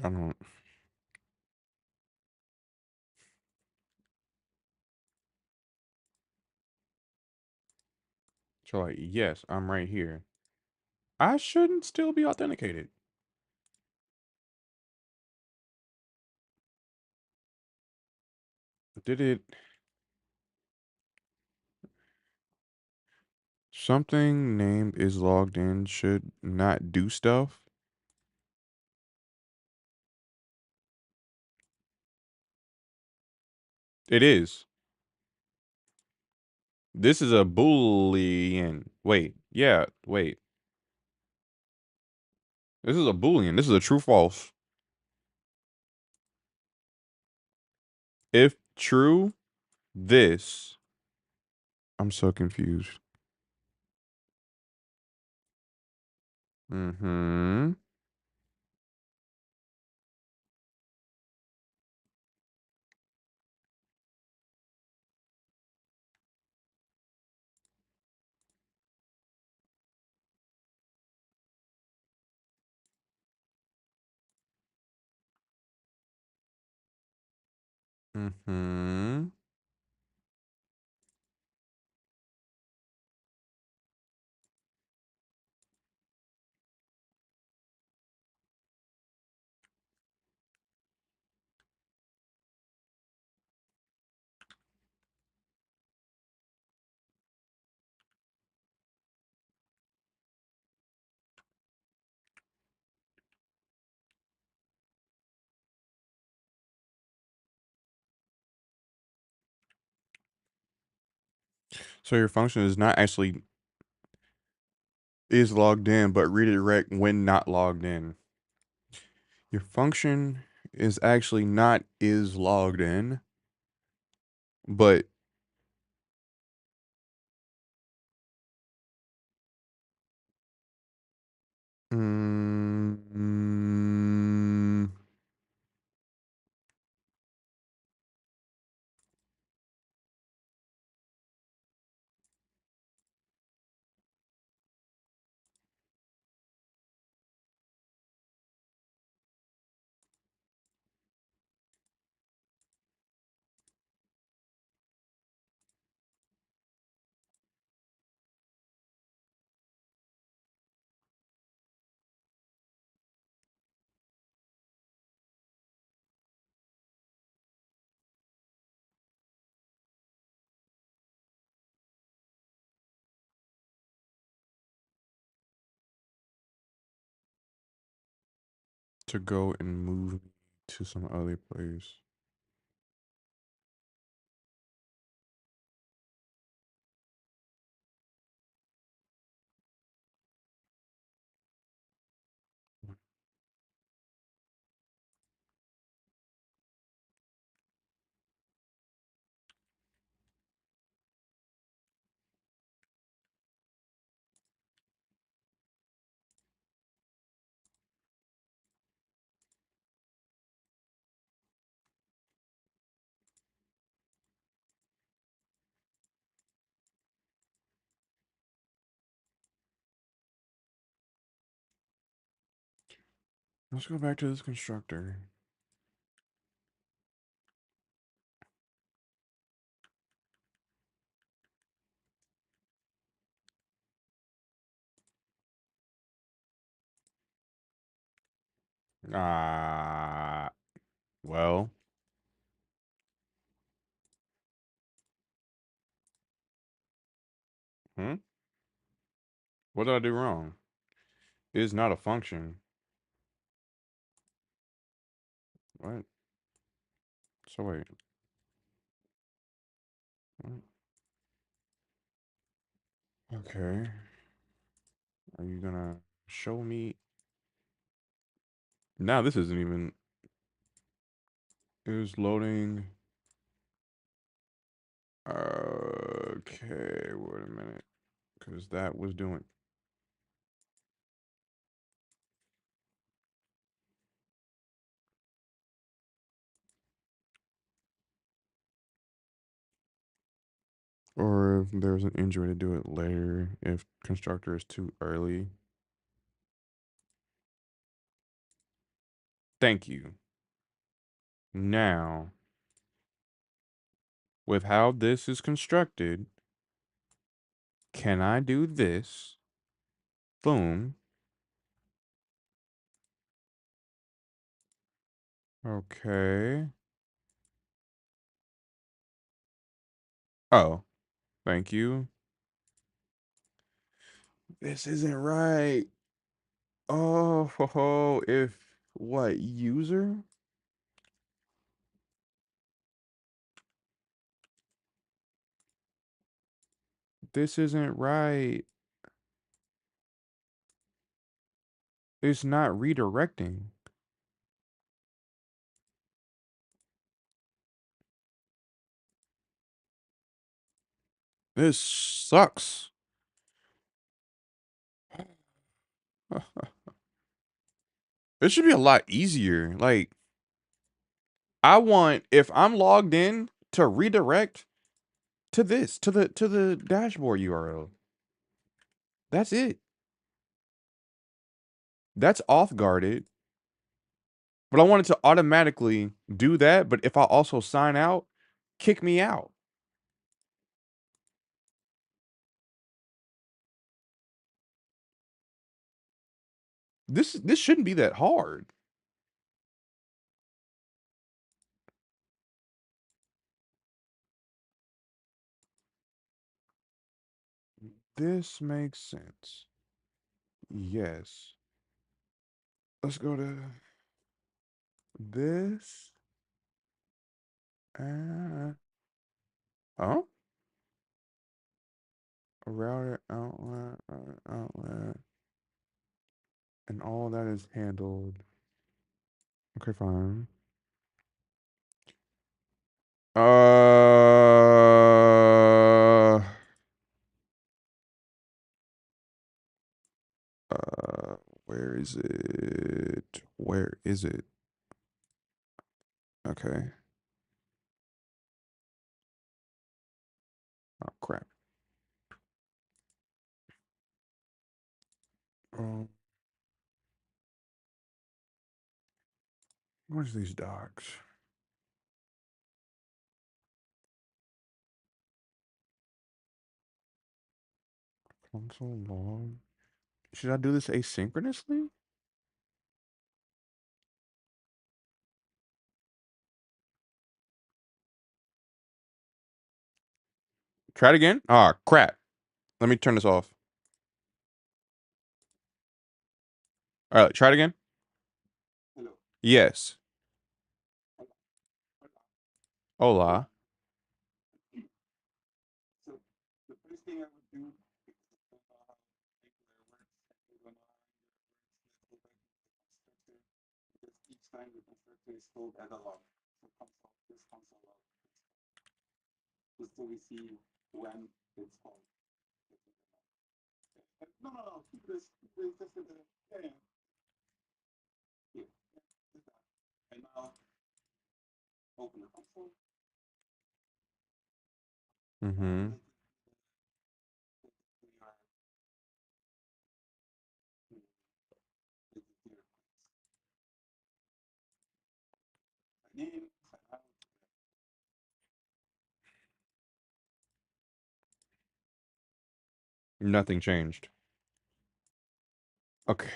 I don't. So like, yes, I'm right here. I shouldn't still be authenticated. Did it? Something named is logged in should not do stuff. It is. This is a boolean. Wait, yeah, wait. This is a boolean. This is a true false. If true, this. I'm so confused. Mm-hmm. Mm-hmm. So your function is not actually is logged in, but redirect when not logged in. Your function is actually not is logged in, but mm, to go and move to some other place. Let's go back to this constructor. Ah, well, hmm? What did I do wrong? It is not a function. What? So wait. What? Okay. Are you gonna show me? Now this isn't even. It was loading. Okay, wait a minute. Because that was doing. Or if there's an injury to do it later, if constructor is too early. Thank you. Now, with how this is constructed, can I do this? Boom. Okay. Oh, thank you. This isn't right. Oh, ho, ho, if what user? This isn't right. It's not redirecting. This sucks. It should be a lot easier. Like, I want if I'm logged in to redirect to this to the dashboard URL. That's it. That's off guarded. But I wanted to automatically do that. But if I also sign out, kick me out. This shouldn't be that hard. This makes sense. Yes. Let's go to this. Uh, huh? A router outlet, and all that is handled. Okay, fine. Uh, where is it? Where is it? Okay. Oh crap. Um, where's these docs? Console log. Should I do this asynchronously? Try it again. Ah, crap. Let me turn this off. All right, try it again. Yes. Hola. Mm-hmm. Nothing changed. Okay.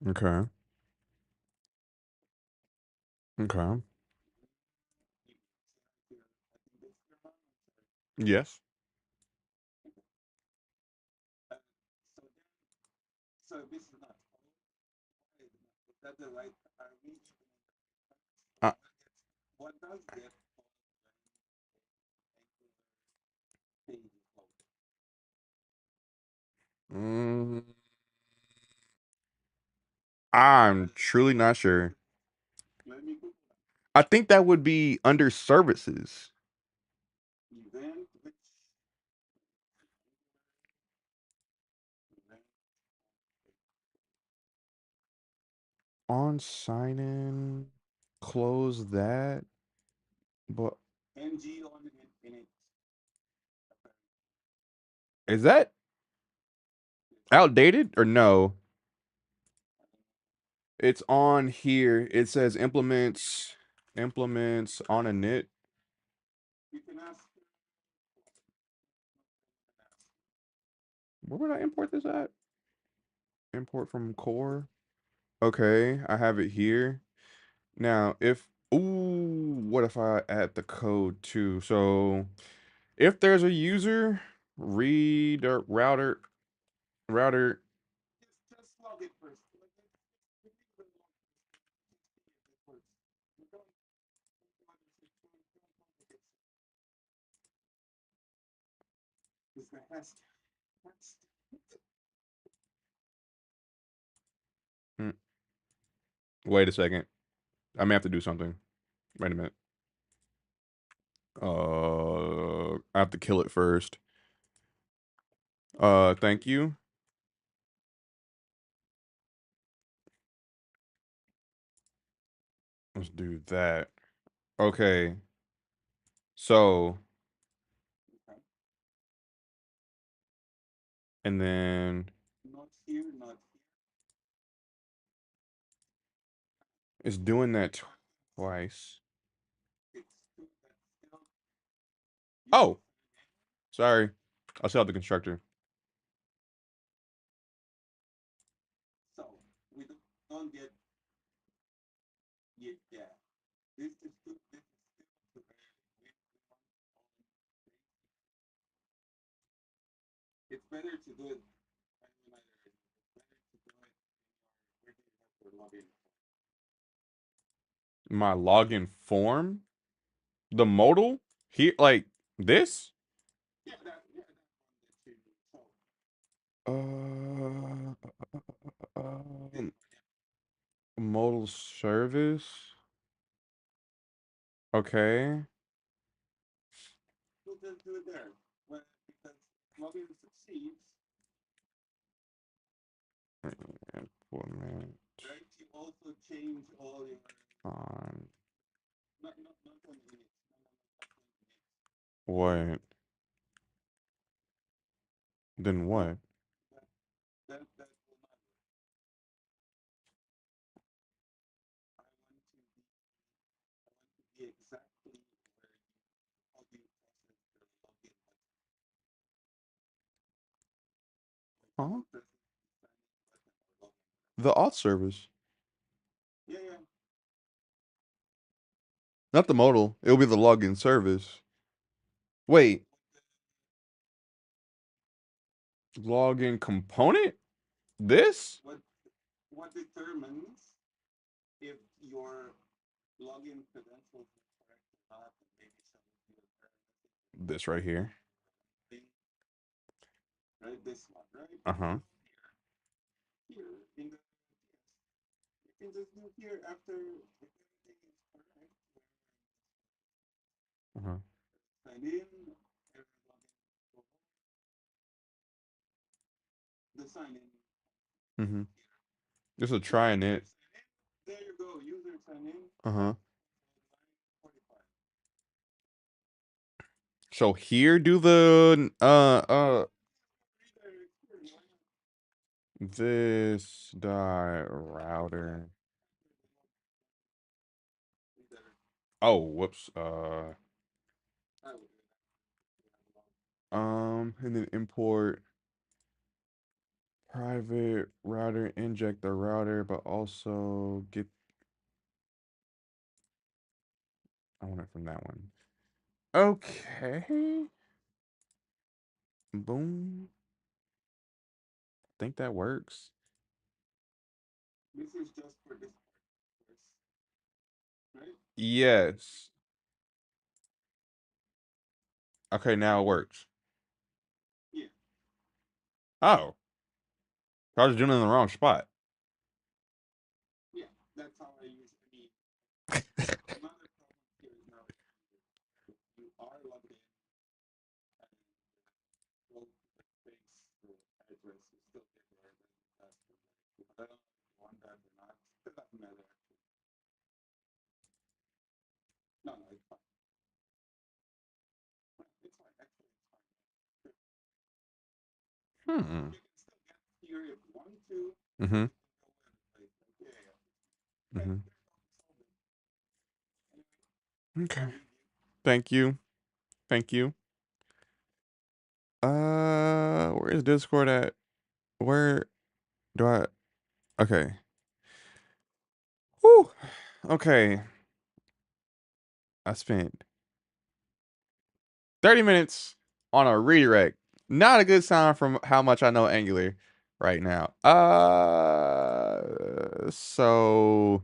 Okay. Okay. Yes. Uh, mm, I'm truly not sure. I think that would be under services. On sign in, close that. But is that outdated or no? It's on here. It says implements on a knit. Where would I import this at? Import from core. Okay, I have it here. Now, if what if I add the code too? So if there's a user, read or router. Hmm, wait a second. I may have to do something. Wait a minute. I have to kill it first. Thank you. Let's do that. Okay. So, and then it's doing that twice. Oh, sorry. I'll still have the constructor. My login form, the modal here, like this. Um, modal service. Okay. Implement on what? Then what? Huh? The auth service, not the modal. It'll be the login service. Wait, login component? This? This right here. Uh-huh. Uh-huh. Mm-hmm. This is trying it. Uh-huh. So here do the this dot router. Oh, whoops. And then import private router, inject the router, but also get. I want it from that one. Okay. Boom. Think that works. Yes. Okay, now it works. Oh, I was doing it in the wrong spot. Hmm. Mm-hmm. Mm-hmm. Okay. Thank you. Thank you. Where is Discord at? Where do I? Okay. Whew. Okay. I spent 30 minutes on a redirect. Not a good sign from how much I know Angular right now. So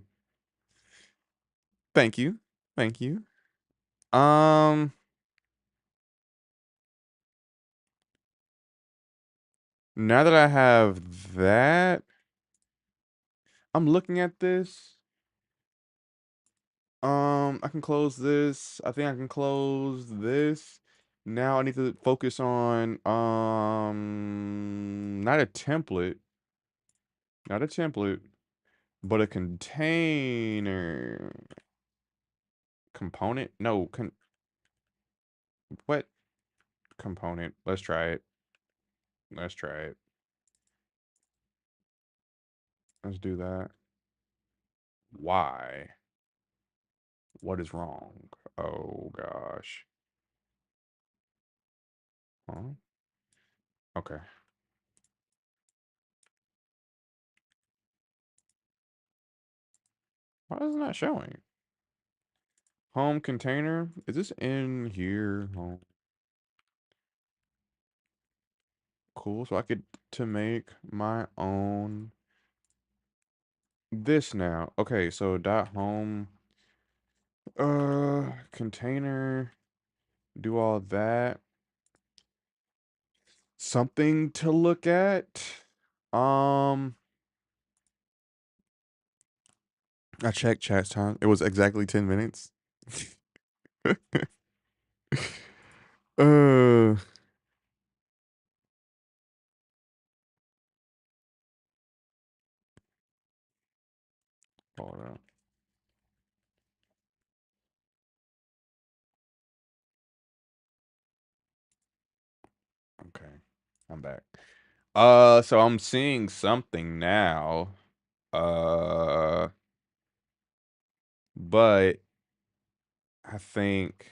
thank you. Thank you. Um, now that I have that, I'm looking at this. I can close this. I think I can close this. Now I need to focus on not a template, not a template, but a container component. No, what component? Let's try it. Let's try it. Let's do that. Why? What is wrong? Oh gosh. Huh? Okay. Why isn't that showing? Home container. Is this in here? Home. Cool. So I could to make my own this now. Okay, so dot home container, do all that. Something to look at. Um I checked chat time. It was exactly 10 minutes. uh hold on. Okay. I'm back. So I'm seeing something now. Uh but I think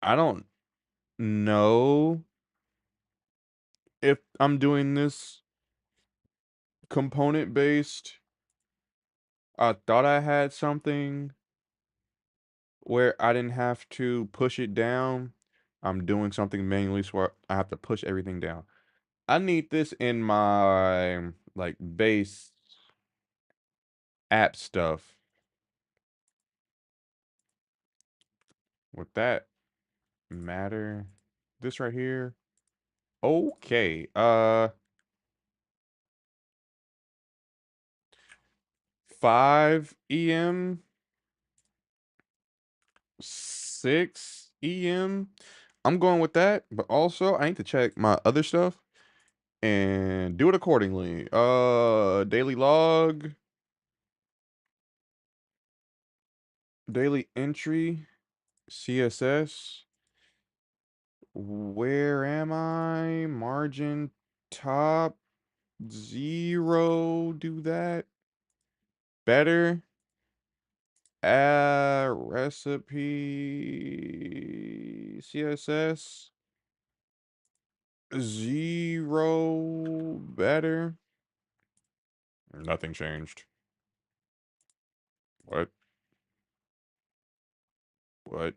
I don't know if I'm doing this component based. I thought I had something where I didn't have to push it down. I'm doing something manually, so I have to push everything down. I need this in my like base app stuff. Would that matter? This right here. Okay. 5 EM, 6 EM. I'm going with that, but also I need to check my other stuff and do it accordingly. Daily log, daily entry, CSS. Where am I? Margin top 0. Do that. Better. Recipe CSS 0. Better. Nothing changed. What? What?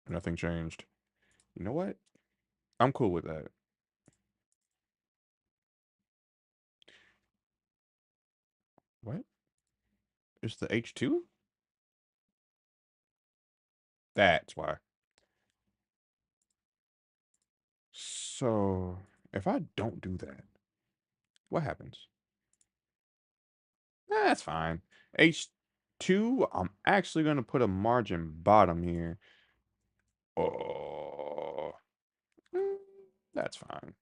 Nothing changed. You know what? I'm cool with that. What? It's the H2? That's why. So, if I don't do that, what happens? That's fine. H2, I'm actually going to put a margin bottom here. Oh, mm, that's fine.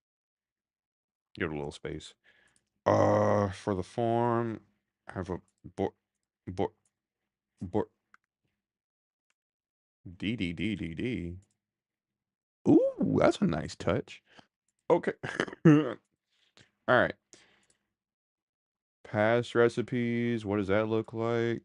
Give it a little space. For the form, I have a bo bo bo D. Ooh, that's a nice touch. Okay. All right. Past recipes. What does that look like?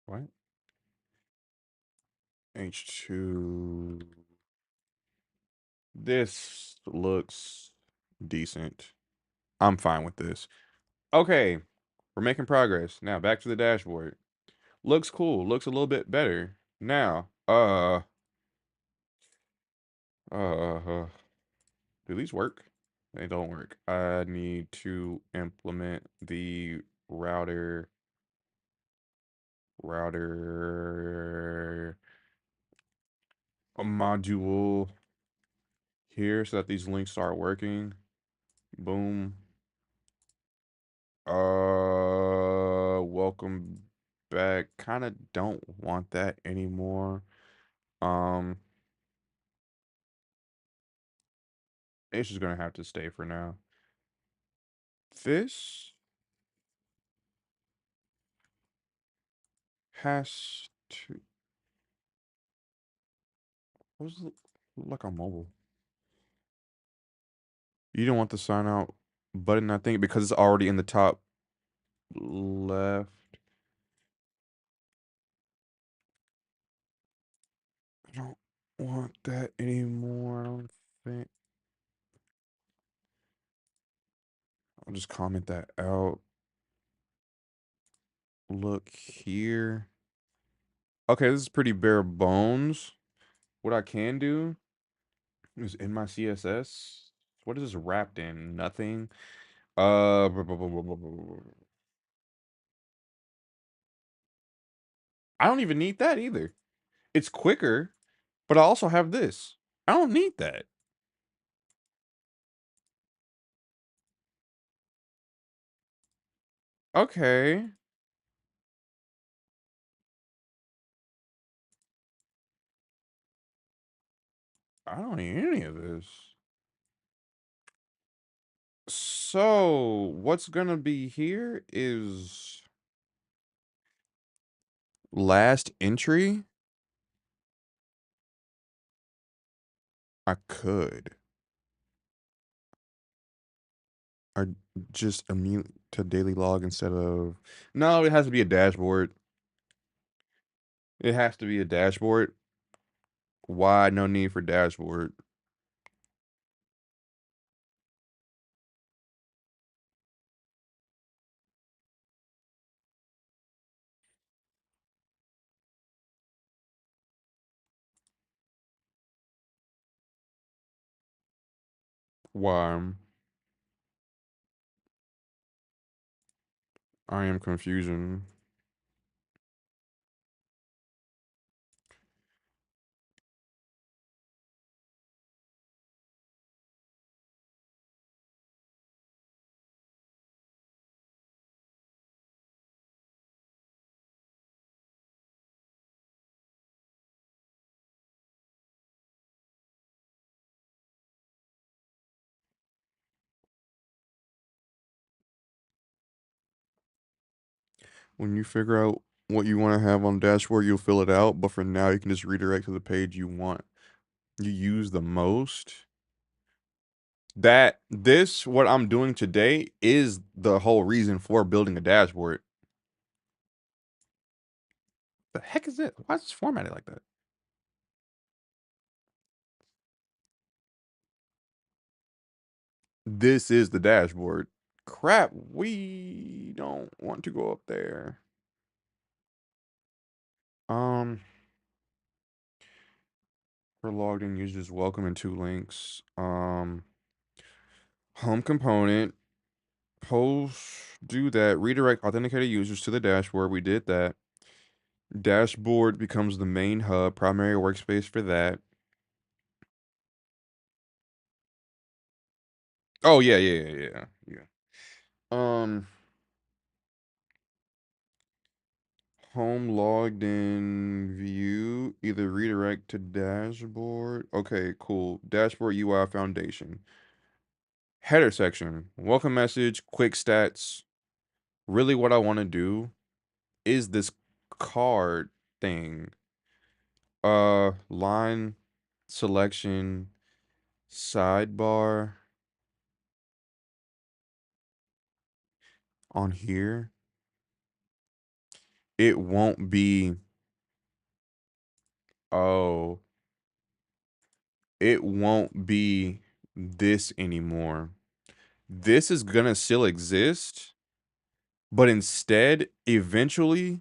What? H2. This looks decent. I'm fine with this. Okay. We're making progress. Now back to the dashboard. Looks cool. Looks a little bit better. Now, uh, do these work? They don't work. I need to implement the router router module here so that these links start working. Boom. Welcome back. Kind of don't want that anymore. Um, it's just gonna have to stay for now. This has to. What was it like on mobile? You don't want the sign out button, I think, because it's already in the top left. I don't want that anymore, I don't think. I'll just comment that out. Look here. Okay, this is pretty bare bones. What I can do is in my CSS. What is this wrapped in? Nothing. I don't even need that either. It's quicker, but I also have this. I don't need that. Okay. I don't need any of this. So, what's gonna be here is last entry. I could. I just immune to daily log instead of. No, it has to be a dashboard. It has to be a dashboard. Why no need for dashboard? Why? I am confusion. When you figure out what you want to have on dashboard, you'll fill it out. But for now, you can just redirect to the page you want. You use the most. What I'm doing today is the whole reason for building a dashboard. The heck is it? Why is this formatted like that? This is the dashboard. Crap, we don't want to go up there. Um, for logged in users, welcome in 2 links. Home component, post, do that. Redirect authenticated users to the dashboard. We did that. Dashboard becomes the main hub, primary workspace for that. Oh yeah. Um, home logged in view, either redirect to dashboard. Okay, cool. Dashboard UI foundation. Header section, welcome message, quick stats. Really, what I want to do is this card thing. Line selection, sidebar on here. It won't be. Oh, it won't be this anymore. This is gonna still exist, but instead, eventually,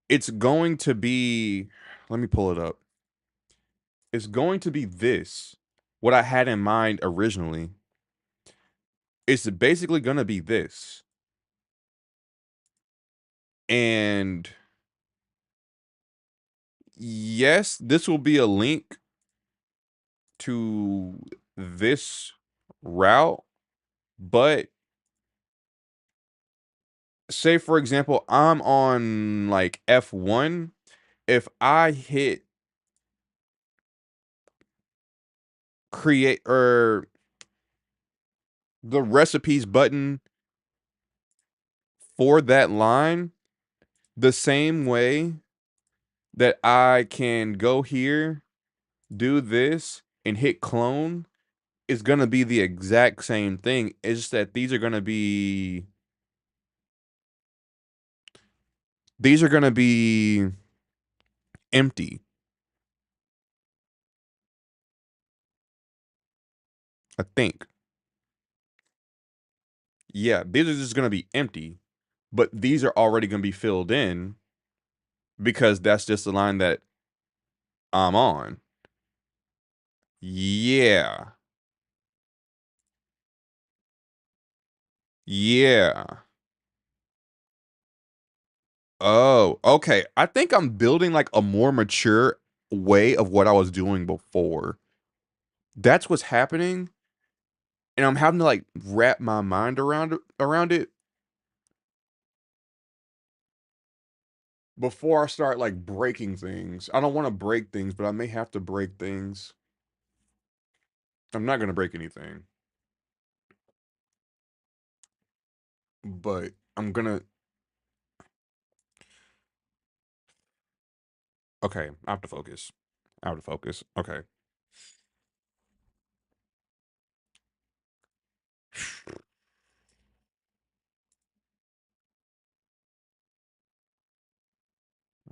it's going to be. Let me pull it up. It's going to be this. What I had in mind originally. It's basically gonna be this. And yes, this will be a link to this route, but say for example, I'm on like F1. If I hit create or the recipes button for that line, the same way that I can go here, do this, and hit clone, is gonna be the exact same thing. It's just that these are gonna be empty. I think. Yeah, these are just gonna be empty, but these are already gonna be filled in because that's just the line that I'm on. Yeah. Yeah. Oh, okay. I think I'm building like a more mature way of what I was doing before. That's what's happening, and I'm having to like wrap my mind around it before I start like breaking things. I don't want to break things, but I may have to break things. I'm not gonna break anything, but I'm gonna. Okay, I have to focus. I have to focus. Okay.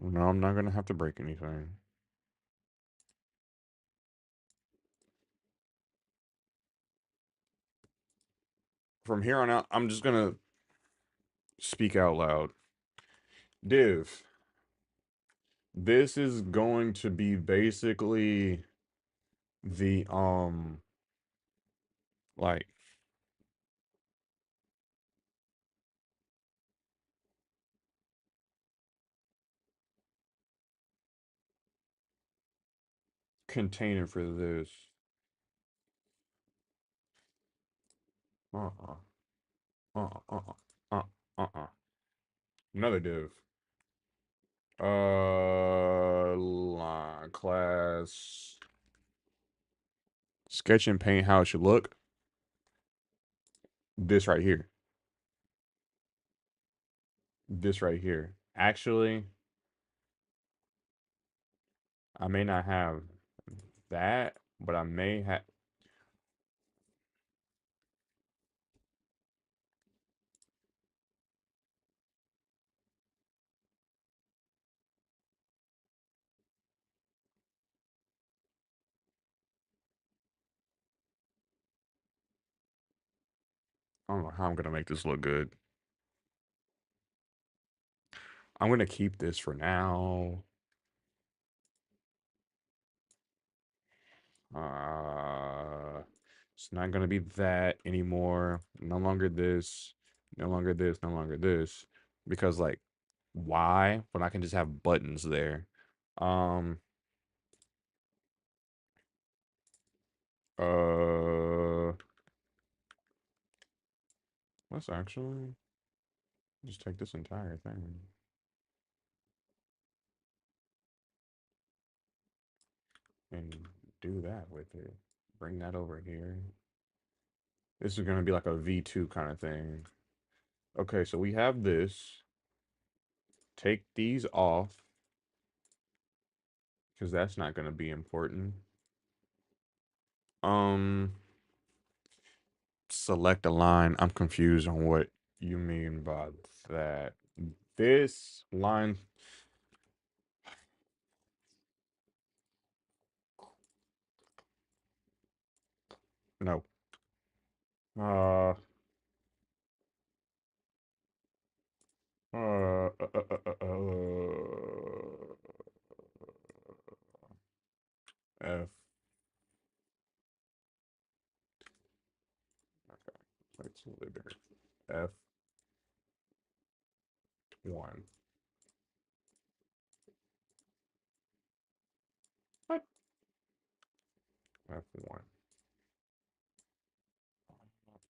No, I'm not gonna have to break anything. From here on out, I'm just gonna speak out loud. Div, this is going to be basically the like container for this. Uh-uh. Uh-uh. Uh-uh. Uh-uh. Another div. Line class. Sketch and paint how it should look. This right here. This right here. Actually, I may not have that, but I may have. I don't know how I'm gonna make this look good. I'm gonna keep this for now. Uh, it's not gonna be that anymore. No longer this. No longer this. No longer this. Because like, why? When I can just have buttons there. Um. Uh. Let's actually just take this entire thing and do that with it. Bring that over here. This is gonna be like a V2 kind of thing. Okay, so we have this. Take these off because that's not gonna be important. Um, select a line. I'm confused on what you mean by that. This line, no. Uh, uh, uh, uh, uh, uh, F. Okay, it's a little bigger. F1. What? F1.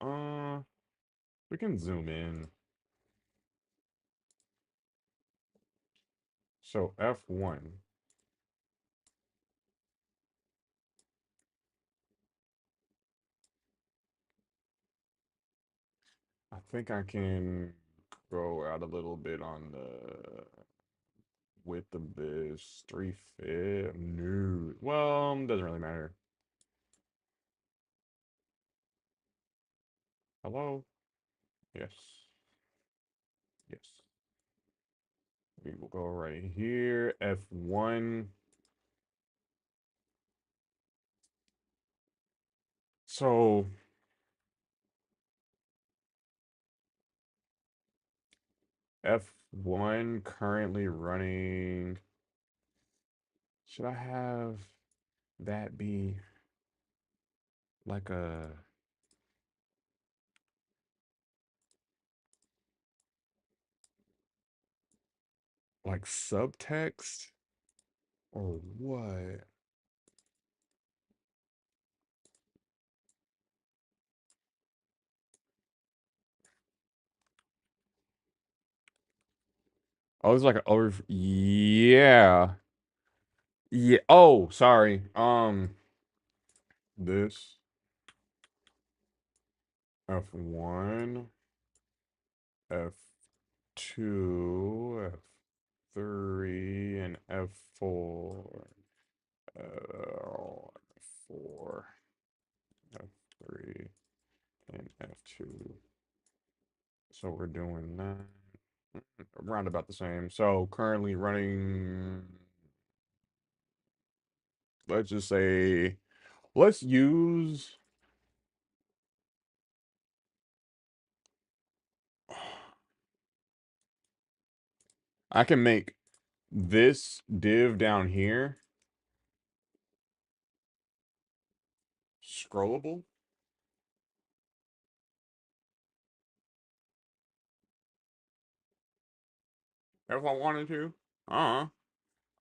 Uh, we can zoom in. So F1. I think I can go out a little bit on the width of this 3 feet. No. Well, doesn't really matter. Hello? Yes. Yes. We will go right here. F1. So F1 currently running. Should I have that be like a like subtext or what? Oh, it's like an over. Yeah. Yeah. Oh, sorry. This F1, F2, F3, and F4. F4, F3, and F2. So we're doing that around about the same. So currently running, let's just say, let's use, I can make this div down here scrollable if I wanted to.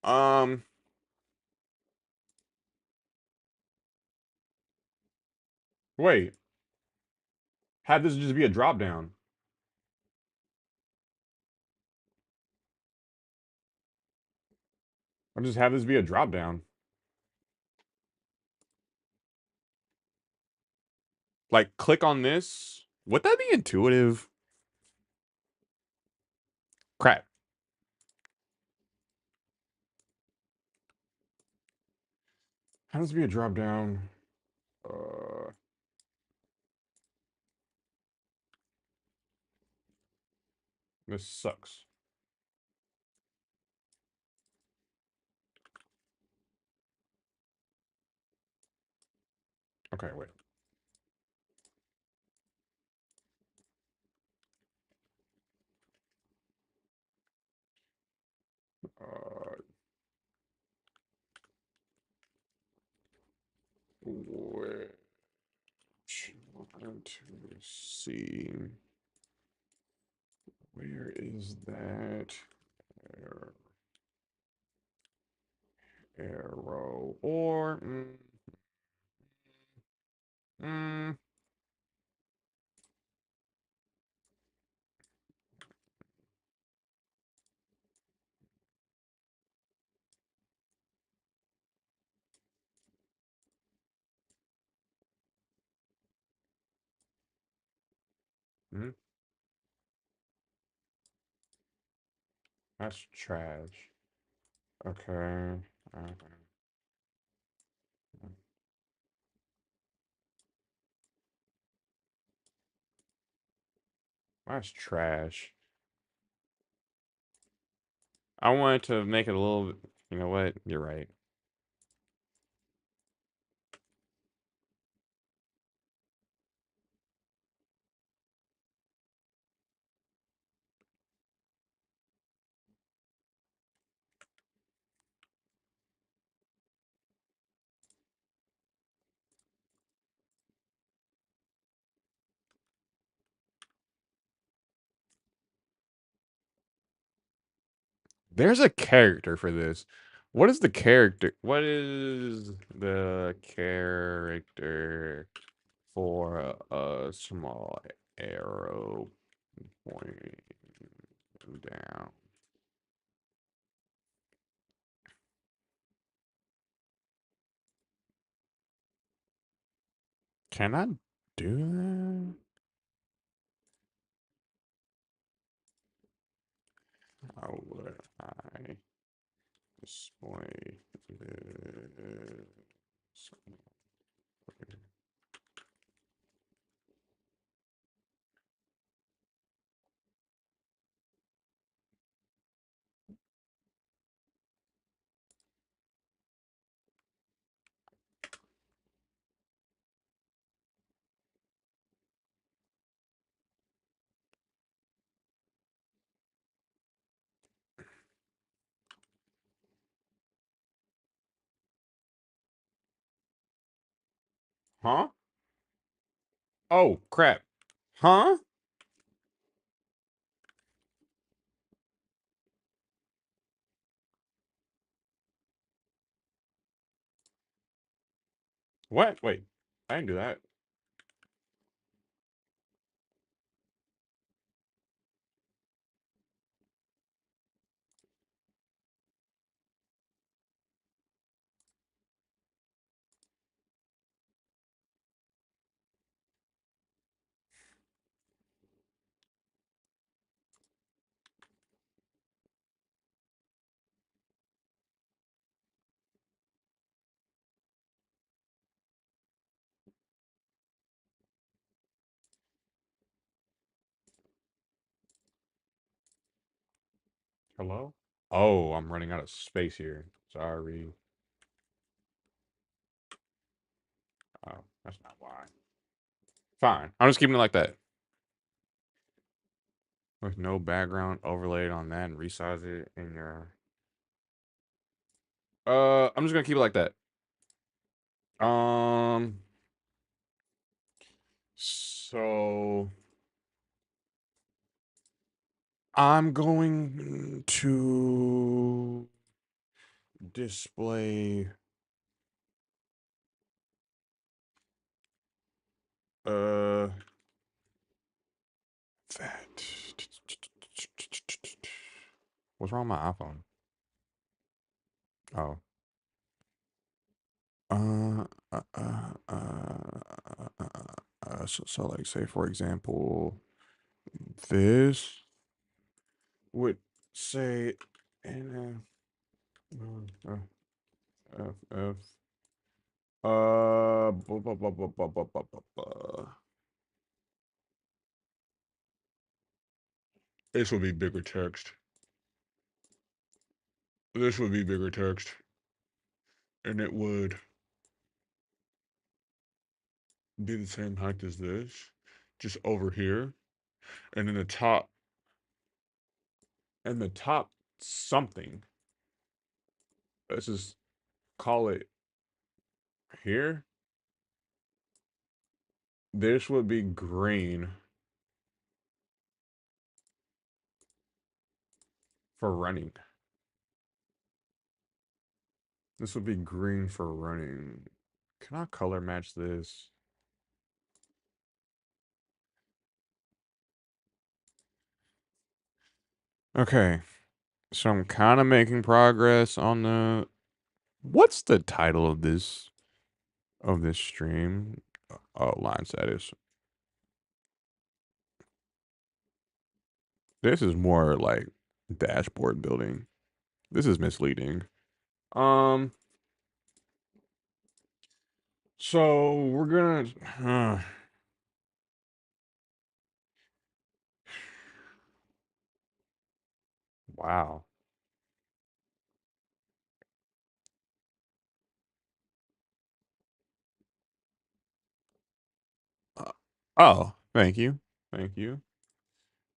Um, wait, have this just be a drop down. Or just have this be a drop down. Like, click on this. Would that be intuitive? Crap. How does it be a drop down? Uh, this sucks. Okay, wait. Uh, wait. Trying to see. Where is that arrow? Or, mm, mm, that's trash. Okay. That's trash. I wanted to make it a little. You know what? You're right. There's a character for this. What is the character? What is the character for a small arrow pointing down? Can I do that? How would I display this? Huh? Oh, crap. Huh? What? Wait. I didn't do that. Hello? Oh, I'm running out of space here. Sorry. Oh, that's not why. Fine. I'm just keeping it like that. With no background overlaid on that and resize it in your I'm just gonna keep it like that. Um so I'm going to display uh that. What's wrong with my iPhone? Oh. Uh, uh, uh, so like say for example, this would say N F F this would be bigger text. This would be bigger text, and it would be the same height as this, just over here, and then the top, and the top something. Let's just call it here. This would be green for running. This would be green for running. Can I color match this? Okay, so I'm kind of making progress on the. What's the title of this stream? Oh, line status. This is more like dashboard building. This is misleading. Um, so we're gonna. Wow. Uh, oh, thank you, thank you.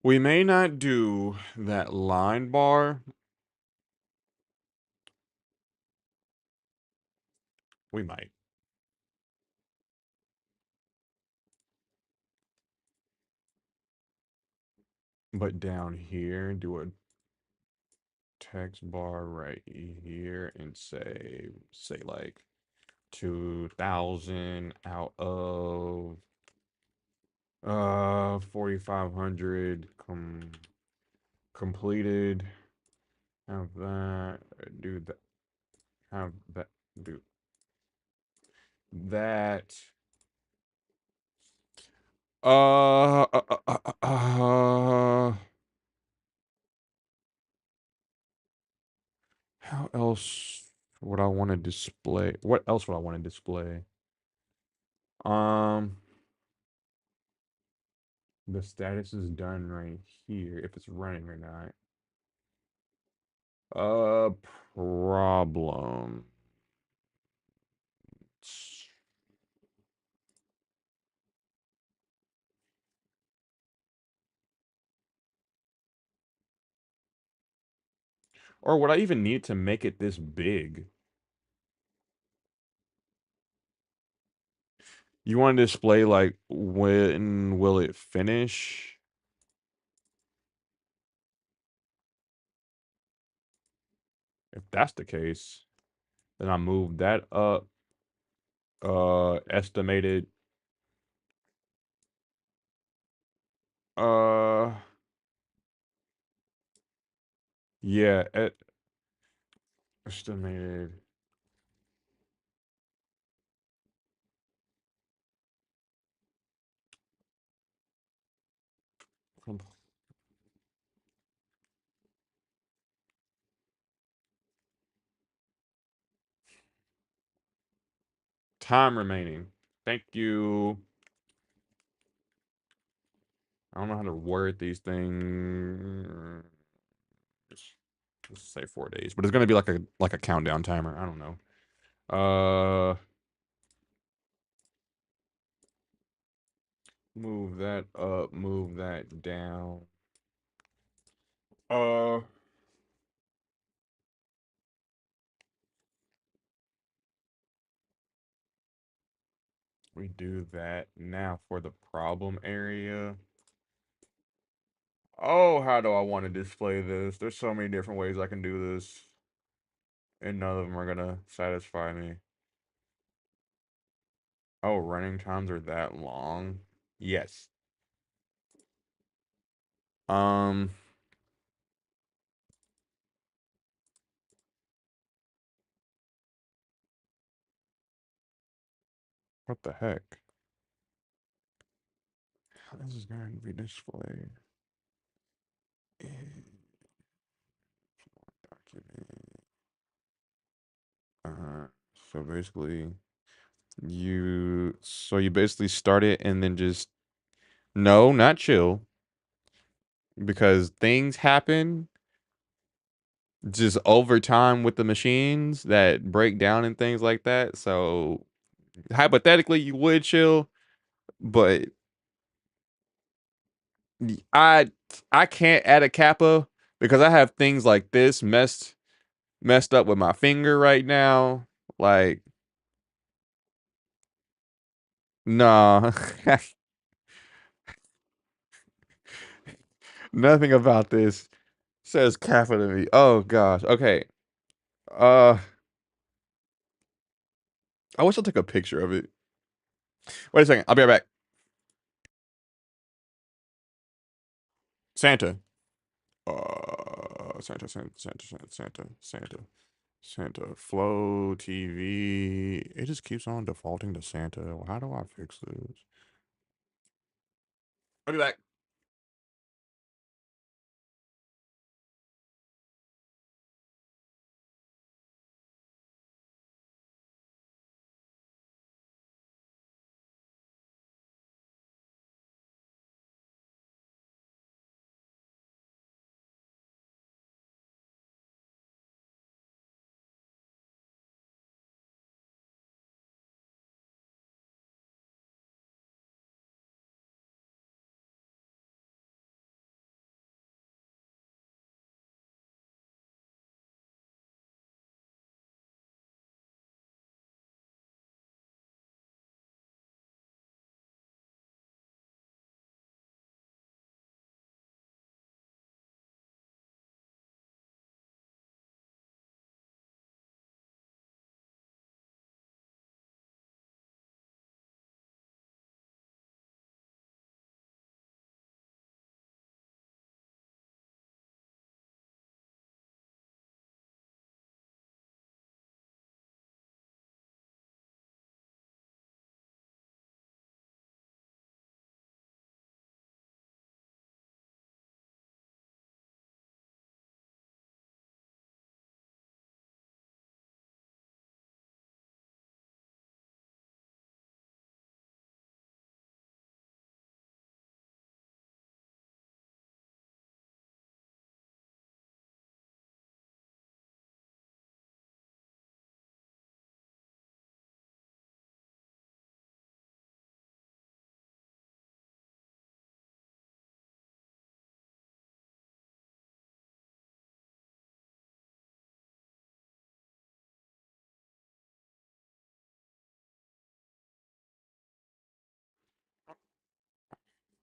We may not do that line bar. We might, but down here, do a text bar right here and say like 2,000 out of 4,500 completed. Have that do that. Have that do that. Uh, uh, uh, uh, uh, how else would I want to display? What else would I want to display? Um, the status is done right here. If it's running or not. Uh, problem. Or would I even need to make it this big? You want to display like when will it finish? If that's the case, then I move that up. Estimated. Uh, yeah, estimated. Time remaining. Thank you. I don't know how to word these things. Let's say 4 days, but it's gonna be like a countdown timer. I don't know. Move that up, move that down. Uh, we do that now for the problem area. Oh, how do I want to display this? There's so many different ways I can do this, and none of them are gonna satisfy me. Oh, running times are that long? Yes. Um, what the heck? This is going to be displayed in document. Uh, so basically, you basically start it and then just no, not chill, because things happen just over time with the machines that break down and things like that. So hypothetically, you would chill, but I I can't add a kappa because I have things like this messed up with my finger right now. Like, nah, nothing about this says kappa to me. Oh gosh. Okay. Uh, I wish I took a picture of it. Wait a second. I'll be right back. Santa. Santa. Santa. Flow TV. It just keeps on defaulting to Santa. How do I fix this? I'll be back.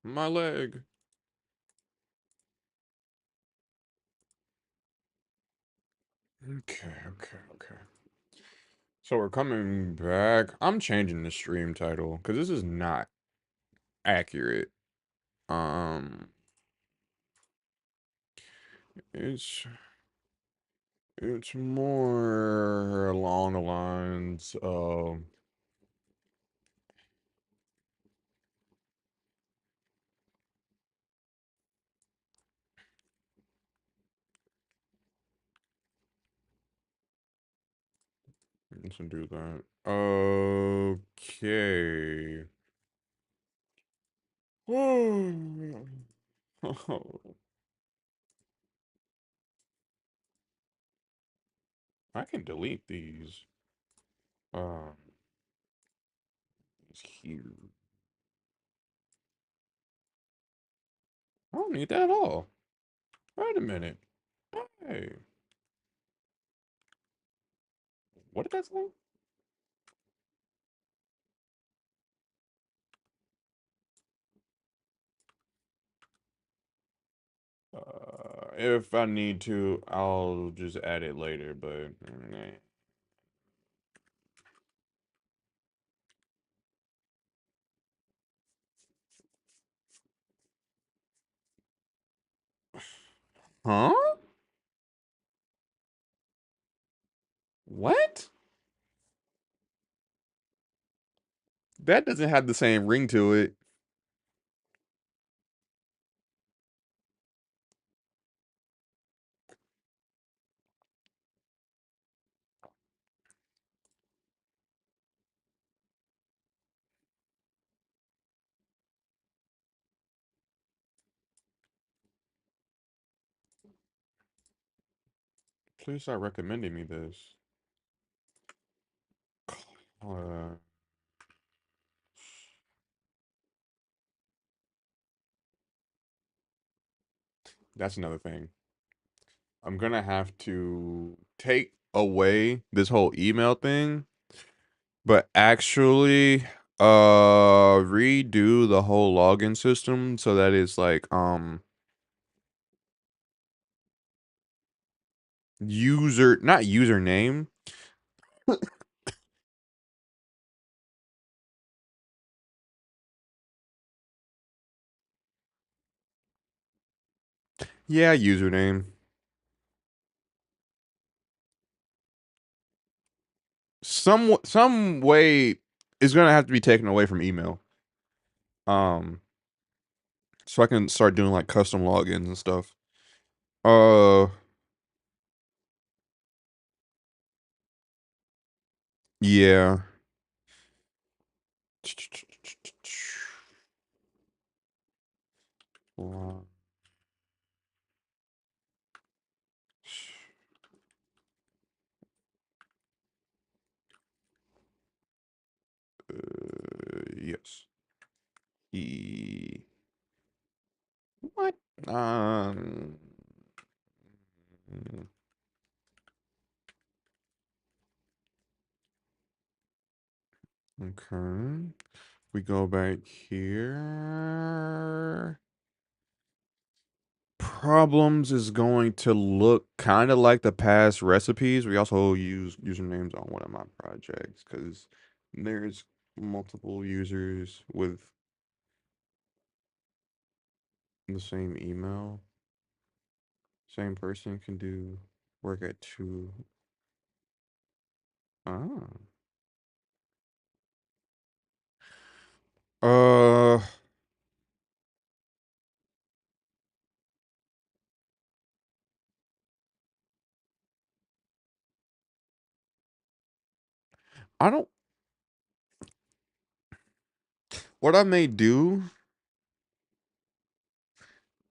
My leg. Okay, okay, okay. So we're coming back. I'm changing the stream title because this is not accurate. Um, it's it's more along the lines of let's do that. Okay. I can delete these. Um, it's here. I don't need that at all. Wait a minute. Hey, what did that say? If I need to, I'll just add it later, but huh? What? That doesn't have the same ring to it. Please start recommending me this. Uh, that's another thing. I'm gonna have to take away this whole email thing, but actually redo the whole login system so that it's like not username. Yeah, username. Some way is gonna have to be taken away from email. Um, so I can start doing like custom logins and stuff. Uh, yeah. Yes. E what? Um. Okay. We go back here. Problems is going to look kind of like the past recipes. We also use usernames on one of my projects because there's multiple users with the same email. Same person can do work at two. Ah. Uh, I don't. What I may do,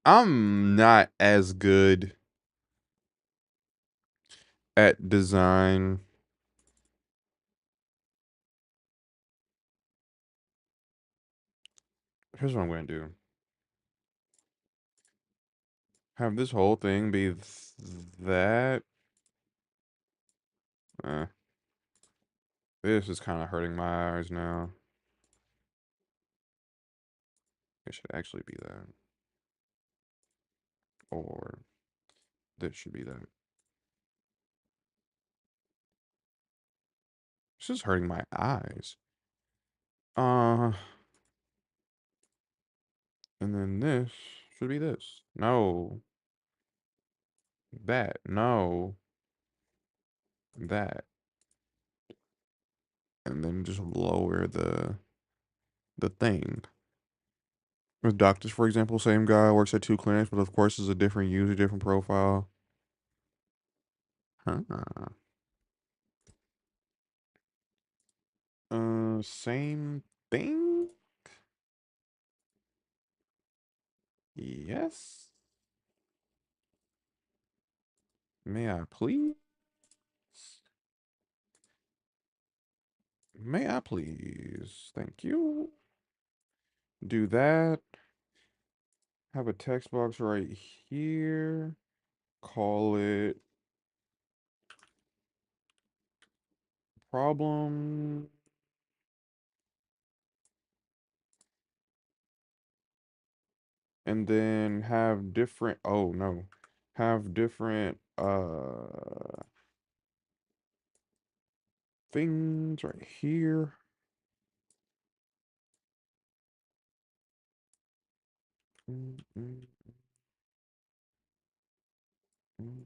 I'm not as good at design. Here's what I'm going to do. Have this whole thing be that. Uh, this is kind of hurting my eyes now. It should actually be that. Or this should be that. This is hurting my eyes. Uh, and then this should be this. No. That. No. That. And then just lower the thing. With doctors, for example, same guy works at two clinics, but of course is a different user, different profile. Huh. Same thing? Yes. May I please? May I please? Thank you. Do that. Have a text box right here. Call it problem. And then have different, oh no. Have different things right here. Mm, mm, mm.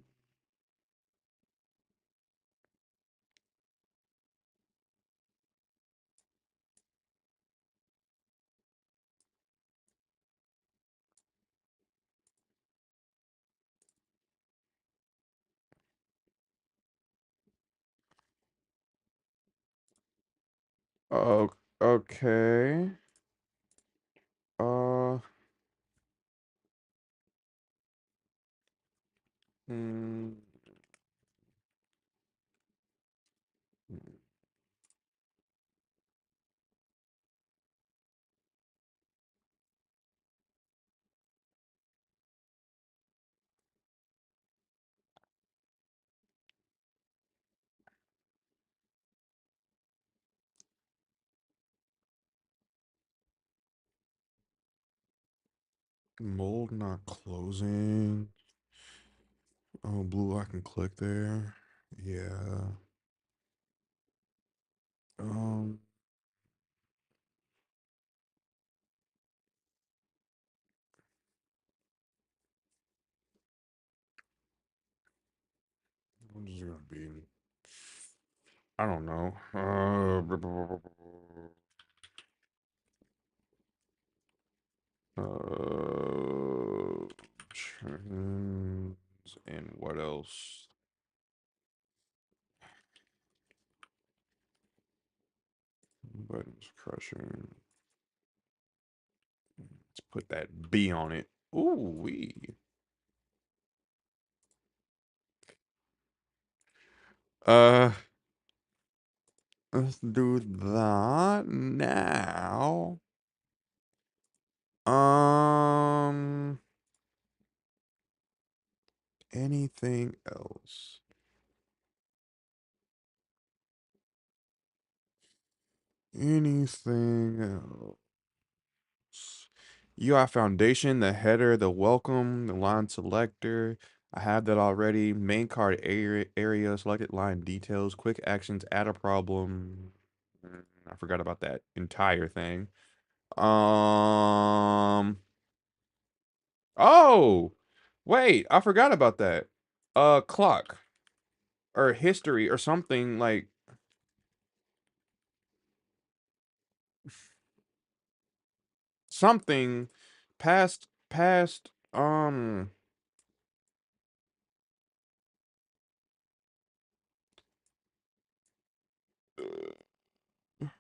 Oh, okay. Uh, mm, mold not closing. Oh, blue, I can click there. Yeah. Um, what is it gonna be? I don't know. Trends and what else? Buttons crushing. Let's put that B on it. Ooh wee. Uh, let's do that now. Um, anything else? Anything else? UI foundation, the header, the welcome, the line selector. I have that already. Main card area, selected line details, quick actions, add a problem. I forgot about that entire thing. Oh, wait, I forgot about that. Clock or history or something like something past let's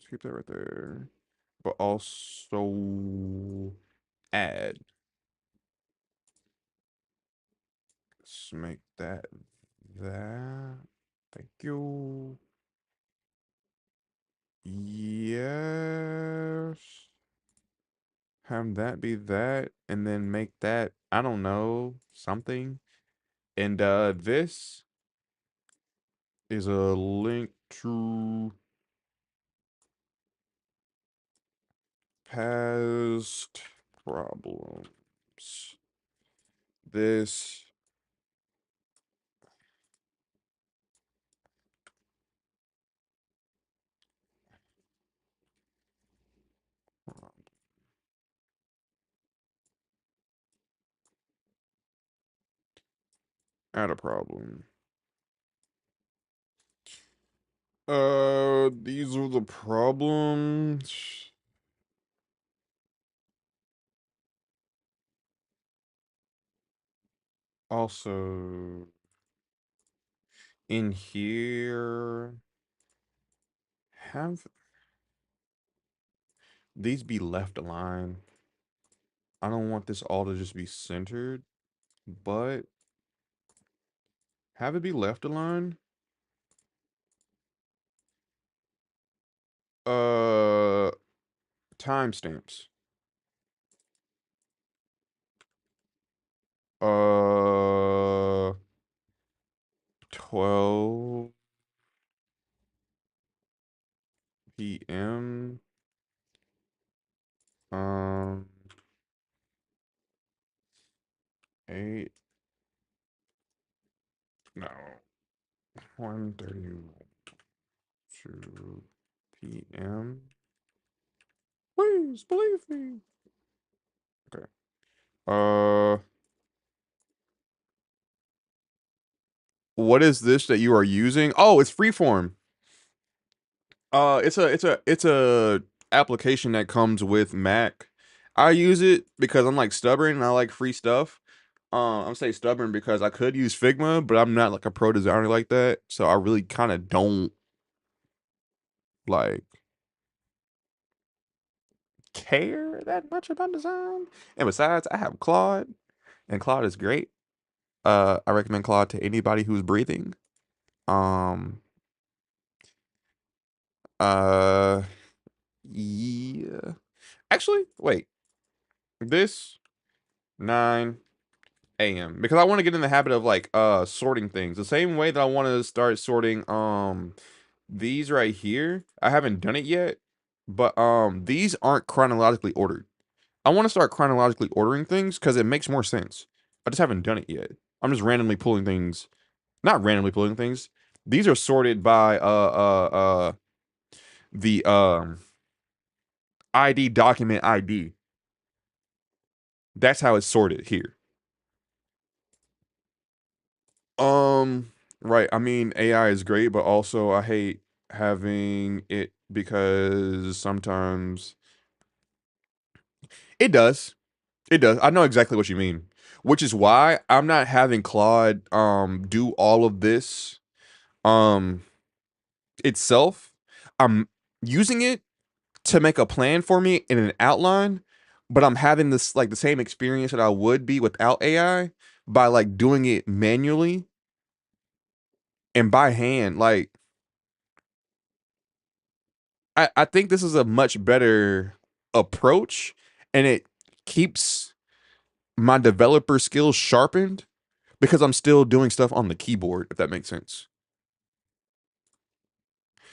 keep that right there. But also add. Let's make that that. Thank you. Yes. Have that be that and then make that, I don't know, something. And this is a link to caused problems. This had a problem. These are the problems. Also, in here, have these be left aligned. I don't want this all to just be centered, but have it be left aligned. Uh, timestamps. Uh, 12 p.m. Um, 8. No, 1:32 p.m. Please believe me. Okay. What is this that you are using? Oh, it's Freeform. It's a application that comes with Mac. I use it because I'm like stubborn and I like free stuff. I'm say stubborn because I could use Figma, but I'm not like a pro designer like that. So I really kind of don't like care that much about design. And besides, I have Claude, and Claude is great. I recommend Claude to anybody who's breathing. Um, uh, yeah. Actually, wait. This 9 a.m. because I want to get in the habit of like sorting things. The same way that I want to start sorting these right here. I haven't done it yet, but these aren't chronologically ordered. I want to start chronologically ordering things cuz it makes more sense. I just haven't done it yet. I'm just randomly pulling things, not randomly pulling things. These are sorted by the ID document ID. That's how it's sorted here. Right. I mean, AI is great, but also I hate having it because sometimes it does. It does. I know exactly what you mean, which is why I'm not having Claude do all of this um itself. I'm using it to make a plan for me in an outline, but I'm having this like the same experience that I would be without AI by like doing it manually and by hand. Like I think this is a much better approach and it keeps my developer skills sharpened because I'm still doing stuff on the keyboard, if that makes sense.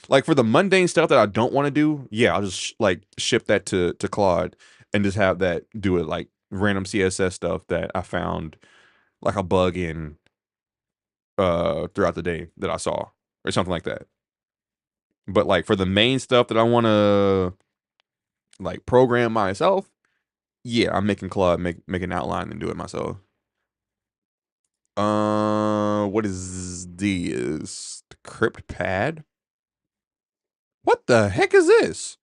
Like for the mundane stuff that I don't want to do, yeah, I'll just like ship that to Claude and just have that do it like random CSS stuff that I found like a bug in throughout the day that I saw or something like that. But like for the main stuff that I want to like program myself, yeah, I'm making Claude make an outline and do it myself. What is this? The crypt pad? What the heck is this?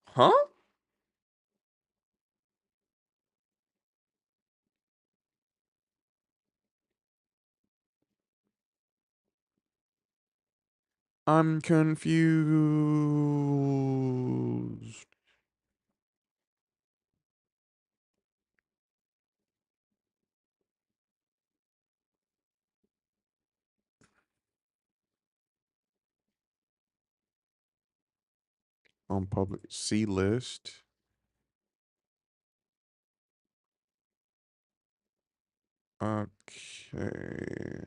Huh? I'm confused. On public C list. Okay.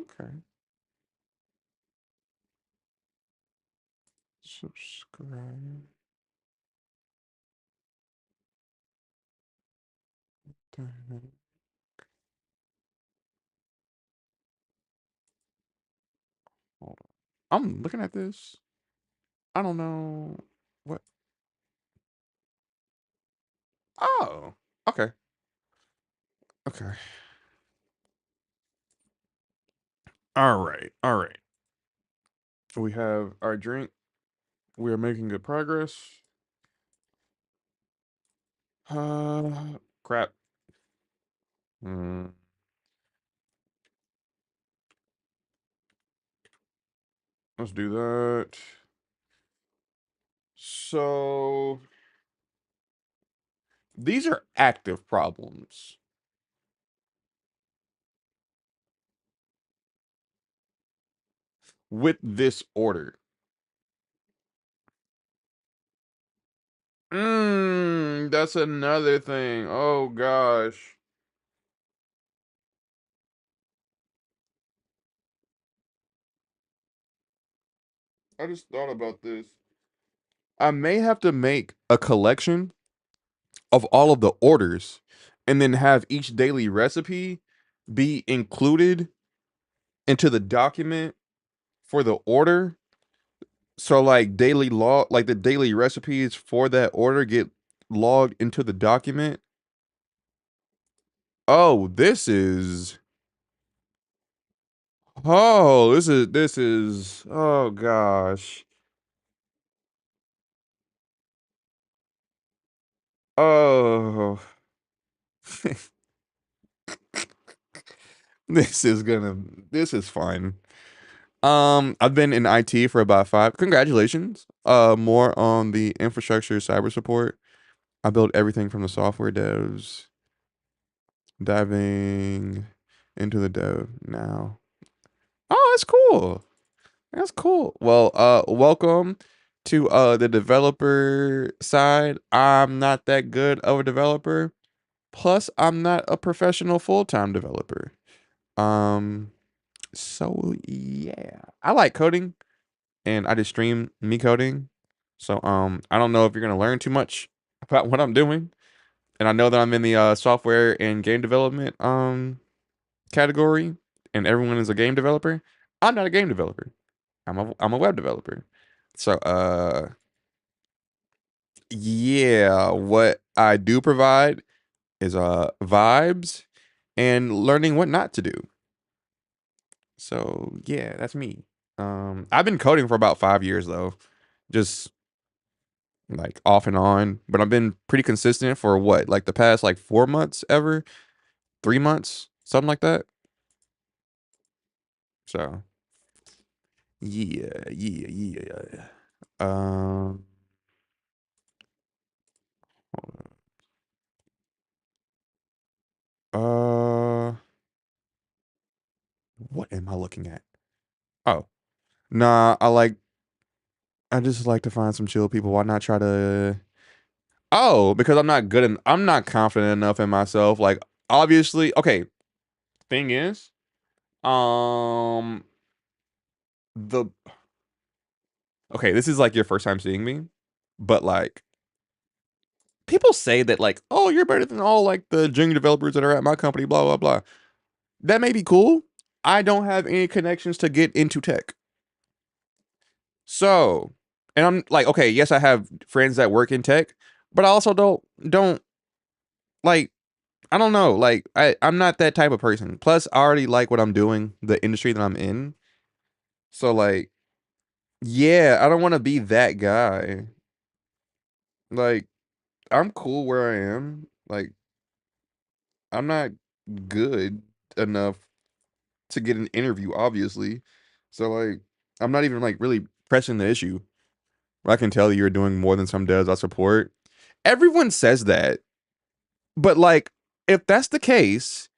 Okay. Subscribe. The heck? Hold on. I'm looking at this. I don't know what. Oh, okay. Okay. All right. All right. We have our drink. We are making good progress. Crap. Mm, let's do that. So these are active problems with this order. That's another thing. Oh gosh. I just thought about this. I may have to make a collection of all of the orders and then have each daily recipe be included into the document for the order. So like daily log, like the daily recipes for that order get logged into the document. Oh, this is oh gosh. Oh, this is fine. I've been in IT for about five. Congratulations. More on the infrastructure cyber support. I built everything from the software devs, diving into the dev now. Oh, that's cool. That's cool. Well, welcome to the developer side. I'm not that good of a developer. Plus, I'm not a professional full-time developer. Um, so yeah. I like coding and I just stream me coding. So I don't know if you're gonna learn too much about what I'm doing. And I know that I'm in the software and game development category and everyone is a game developer. I'm not a game developer. I'm a web developer. So yeah, what I do provide is vibes and learning what not to do. So yeah, that's me. I've been coding for about 5 years though. Just like off and on, but I've been pretty consistent for what, like the past like 4 months ever, 3 months, something like that. So yeah. Um, uh, what am I looking at? Oh, nah, I just like to find some chill people. Why not try to? Oh, because I'm not confident enough in myself. Like obviously, okay. Thing is, um, the okay, this is like your first time seeing me, but like people say that like, oh, you're better than all like the junior developers that are at my company, blah blah blah. That may be cool. I don't have any connections to get into tech. So, and I'm like, okay, yes, I have friends that work in tech, but I also don't like I don't know, like I'm not that type of person. Plus, I already like what I'm doing, the industry that I'm in. So like, yeah, I don't want to be that guy. Like, I'm cool where I am. Like, I'm not good enough to get an interview, obviously. So like, I'm not even like really pressing the issue. I can tell you're doing more than some devs I support. Everyone says that, but like, if that's the case,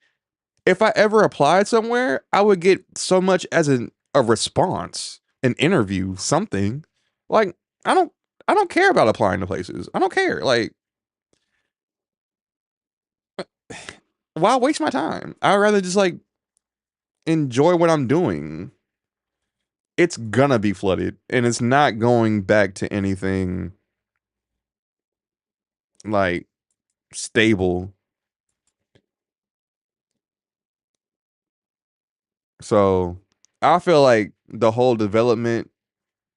if I ever applied somewhere, I would get so much as a response, an interview, something. Like, I don't I don't care about applying to places. I don't care. Like, why waste my time? I'd rather just like enjoy what I'm doing, it's gonna be flooded and it's not going back to anything like stable. So I feel like the whole development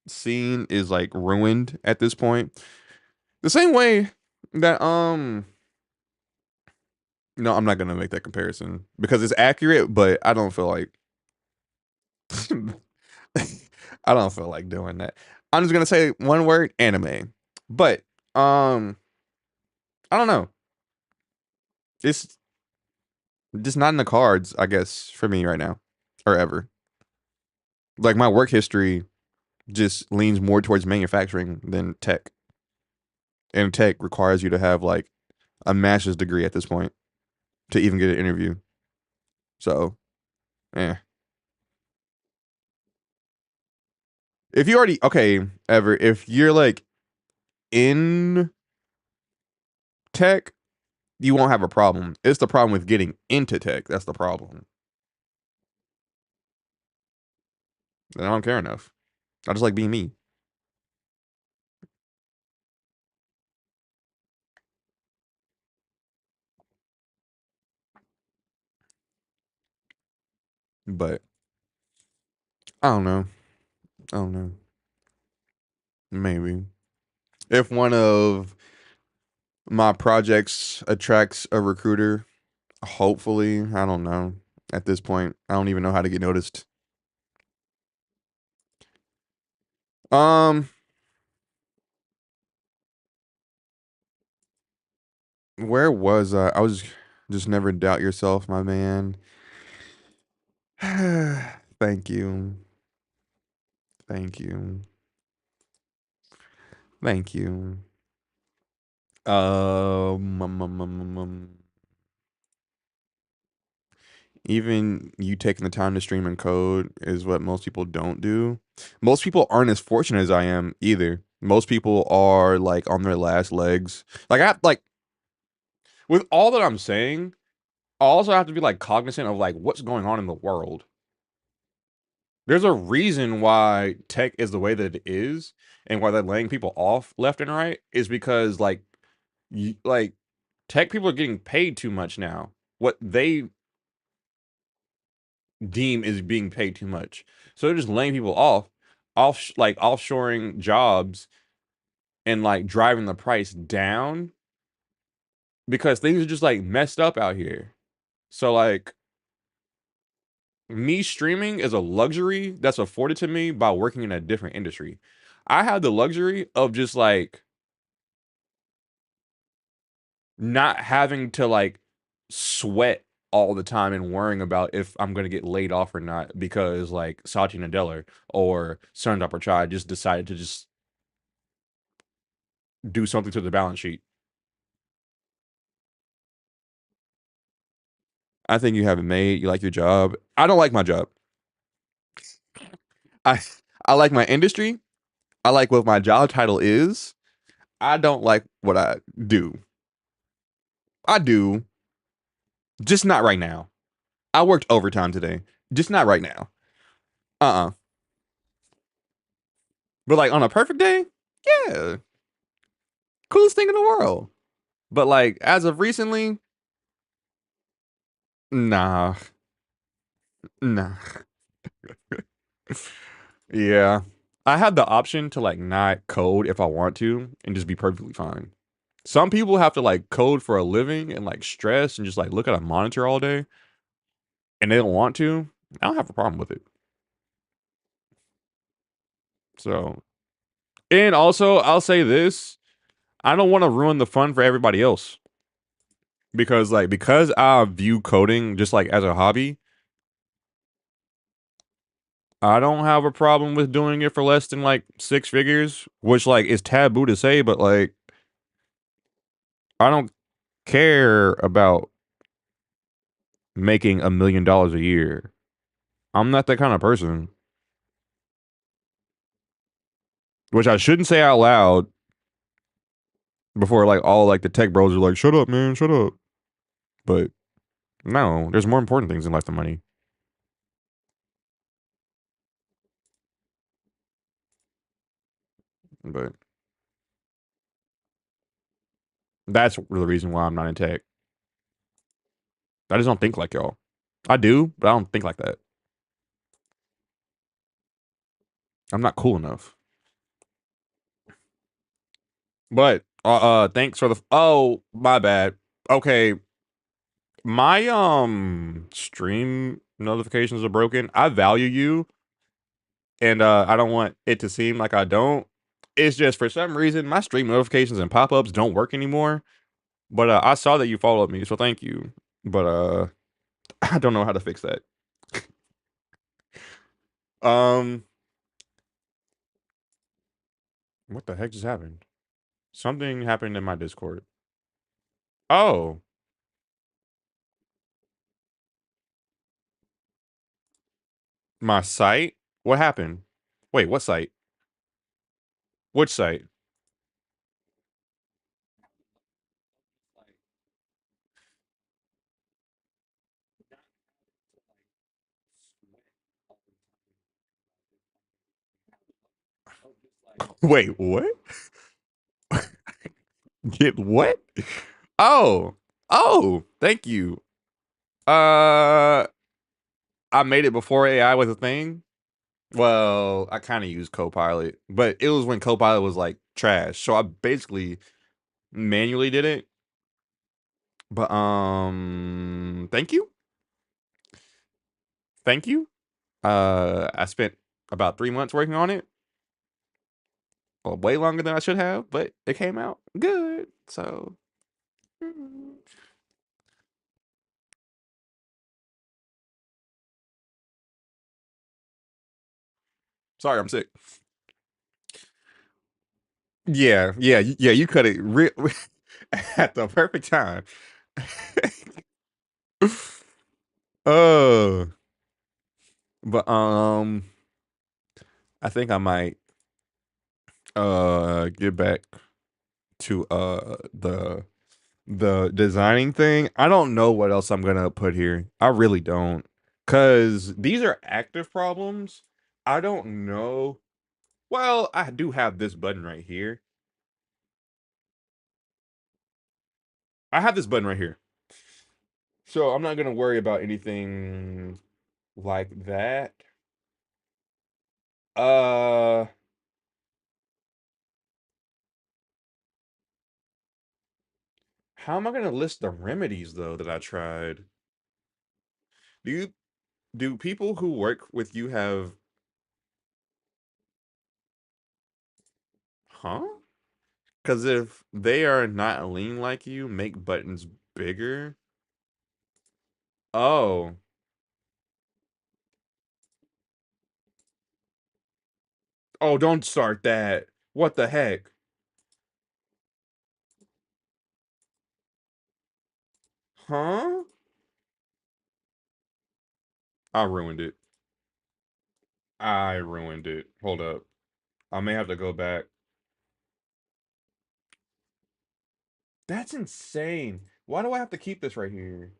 scene is like ruined at this point. The same way that no, I'm not gonna make that comparison because it's accurate, but I don't feel like I don't feel like doing that. I'm just gonna say one word, anime. But um I don't know. It's just not in the cards, I guess, for me right now. Or ever. Like my work history just leans more towards manufacturing than tech. And tech requires you to have like a master's degree at this point to even get an interview. So, eh. If you already okay, ever, if you're like in tech, you won't have a problem. It's the problem with getting into tech. That's the problem. And I don't care enough. I just like being me. But I don't know. I don't know. Maybe. If one of my projects attracts a recruiter, hopefully, I don't know. At this point, I don't even know how to get noticed. Um, where was I? I was just never doubt yourself, my man. Thank you. Thank you. Thank you. Even you taking the time to stream and code is what most people don't do. Most people aren't as fortunate as I am either. Most people are like on their last legs. Like with all that I'm saying, I also have to be like cognizant of like what's going on in the world. There's a reason why tech is the way that it is and why they're laying people off left and right is because like tech people are getting paid too much now. What they deem is being paid too much. So they're just laying people like offshoring jobs and like driving the price down because things are just like messed up out here. So like me streaming is a luxury that's afforded to me by working in a different industry. I have the luxury of just like not having to like sweat all the time and worrying about if I'm gonna get laid off or not because like Satya Nadella or Sundar Pichai just decided to just do something to the balance sheet. I think you have it made. You like your job. I don't like my job. I I like my industry. I like what my job title is. I don't like what I do. I do, just not right now. I worked overtime today. Just not right now. Uh-uh. But like on a perfect day, yeah. Coolest thing in the world. But like as of recently, nah. Nah. Yeah. I have the option to like not code if I want to and just be perfectly fine. Some people have to like code for a living and like stress and just like look at a monitor all day and they don't want to. I don't have a problem with it. So, and also I'll say this, I don't want to ruin the fun for everybody else because I view coding just like as a hobby, I don't have a problem with doing it for less than like six figures, which like is taboo to say, but like I don't care about making $1 million a year. I'm not that kind of person, which I shouldn't say out loud before like all like the tech bros are like, shut up, man, shut up. But no, there's more important things in life than money. But that's the reason why I'm not in tech. I just don't think like y'all. I do, but I don't think like that. I'm not cool enough. But thanks for the oh, my bad. Okay, my stream notifications are broken. I value you and I don't want it to seem like I don't. It's just for some reason my stream notifications and pop-ups don't work anymore. But I saw that you followed me, so thank you. But I don't know how to fix that. Um what the heck just happened? Something happened in my Discord. Oh, my site? What happened? Wait, what site? Which site? Wait, what? Get what? Oh. Oh, thank you. Uh I made it before AI was a thing. Well, I kind of used Copilot, but it was when Copilot was like trash. So I basically manually did it. But thank you. Thank you. I spent about 3 months working on it. Well, way longer than I should have, but it came out good. So sorry, I'm sick. Yeah, yeah, yeah. You cut it at the perfect time. uh, but I think I might get back to the designing thing. I don't know what else I'm gonna put here. I really don't, cause these are active problems. I don't know. Well, I do have this button right here. I have this button right here. So I'm not gonna worry about anything like that. Uh, how am I gonna list the remedies though that I tried? Do you do people who work with you have huh? Because if they are not lean like you, make buttons bigger. Oh, oh, don't start that. What the heck? Huh? I ruined it. I ruined it. Hold up. I may have to go back. That's insane. Why do I have to keep this right here?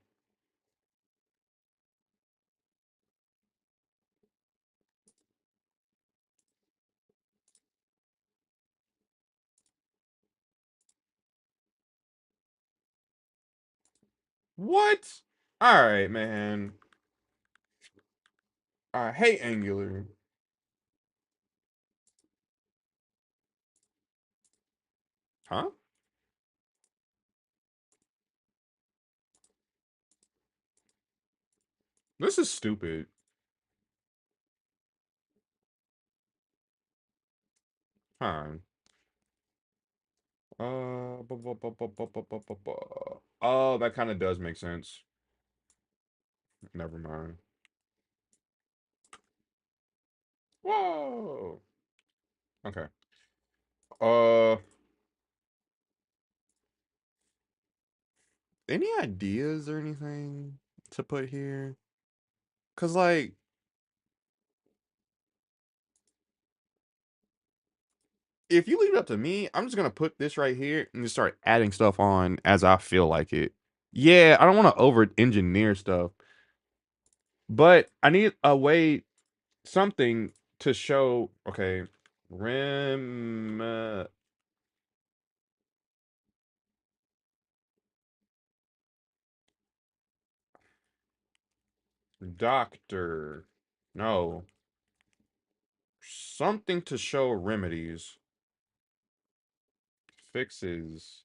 What? All right, man. I hate Angular. Huh? This is stupid. Huh. Oh, that kind of does make sense. Never mind. Whoa. Okay. Uh, any ideas or anything to put here? Cause like, if you leave it up to me, I'm just gonna put this right here and just start adding stuff on as I feel like it. Yeah, I don't want to over engineer stuff, but I need a way, something to show. Okay, Rem doctor. No. Something to show remedies. Fixes.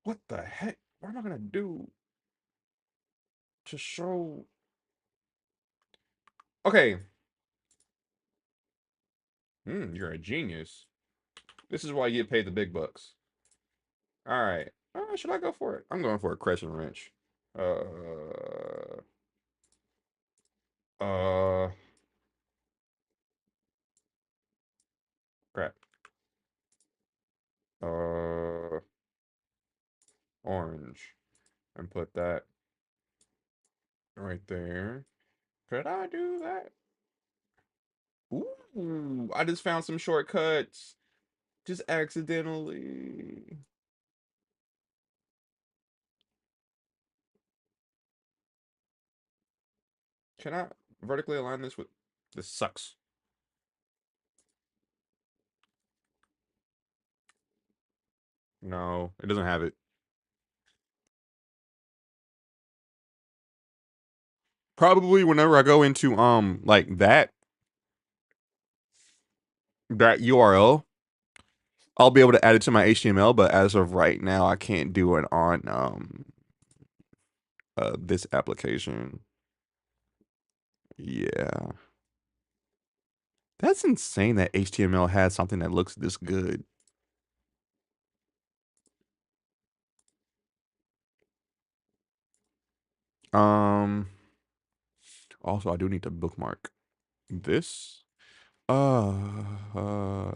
What the heck? What am I gonna do to show? Okay. You're a genius. This is why you get paid the big bucks. All right. Should I go for it? I'm going for a crescent wrench. Uh, uh, crap. Uh, orange. And put that right there. Could I do that? Ooh, I just found some shortcuts. Just accidentally. Can I vertically align this with... This sucks. No, it doesn't have it. Probably whenever I go into like that URL, I'll be able to add it to my HTML, but as of right now, I can't do it on this application. Yeah. That's insane that HTML has something that looks this good. Um Also I do need to bookmark this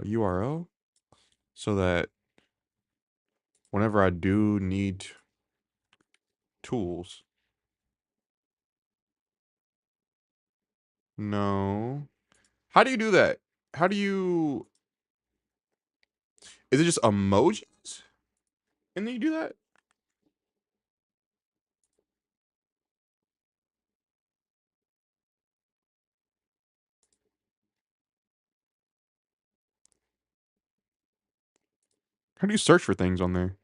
URL so that whenever I do need tools. No. How do you do that? How do you Is it just emojis? And then you do that? How do you search for things on there?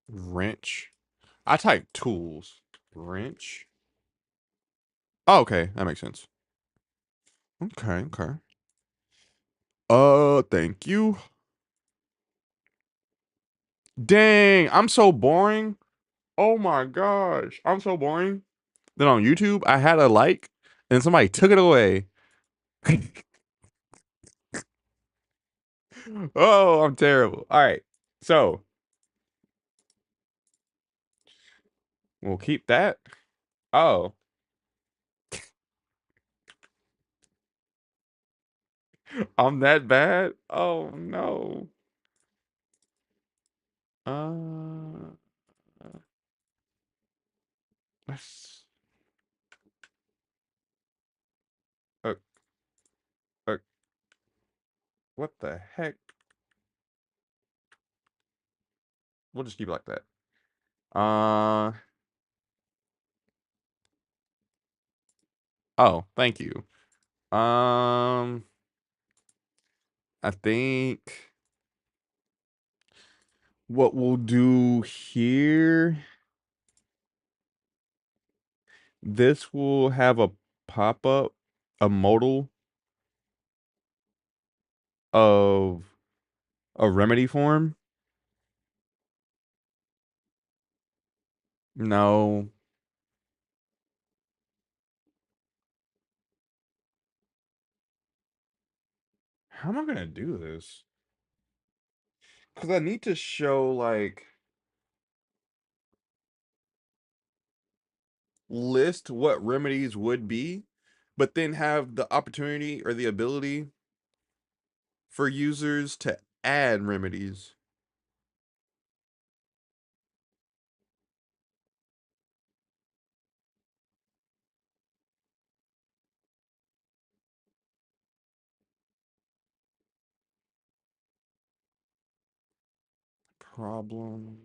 Wrench. I type tools. Wrench. Oh, okay, that makes sense. Okay, okay. Thank you. Dang, I'm so boring. Oh my gosh, I'm so boring. Then on YouTube, I had a like, and somebody took it away. Oh, I'm terrible. All right, so we'll keep that. Oh, I'm that bad. Oh no. Uh, let's. Uh, uh, what the heck? We'll just keep it like that. Uh. Oh, thank you. Um. I think what we'll do here, this will have a pop-up, a modal of a remedy form. No. How am I gonna do this? Because I need to show like list what remedies would be, but then have the opportunity or the ability for users to add remedies. Problems.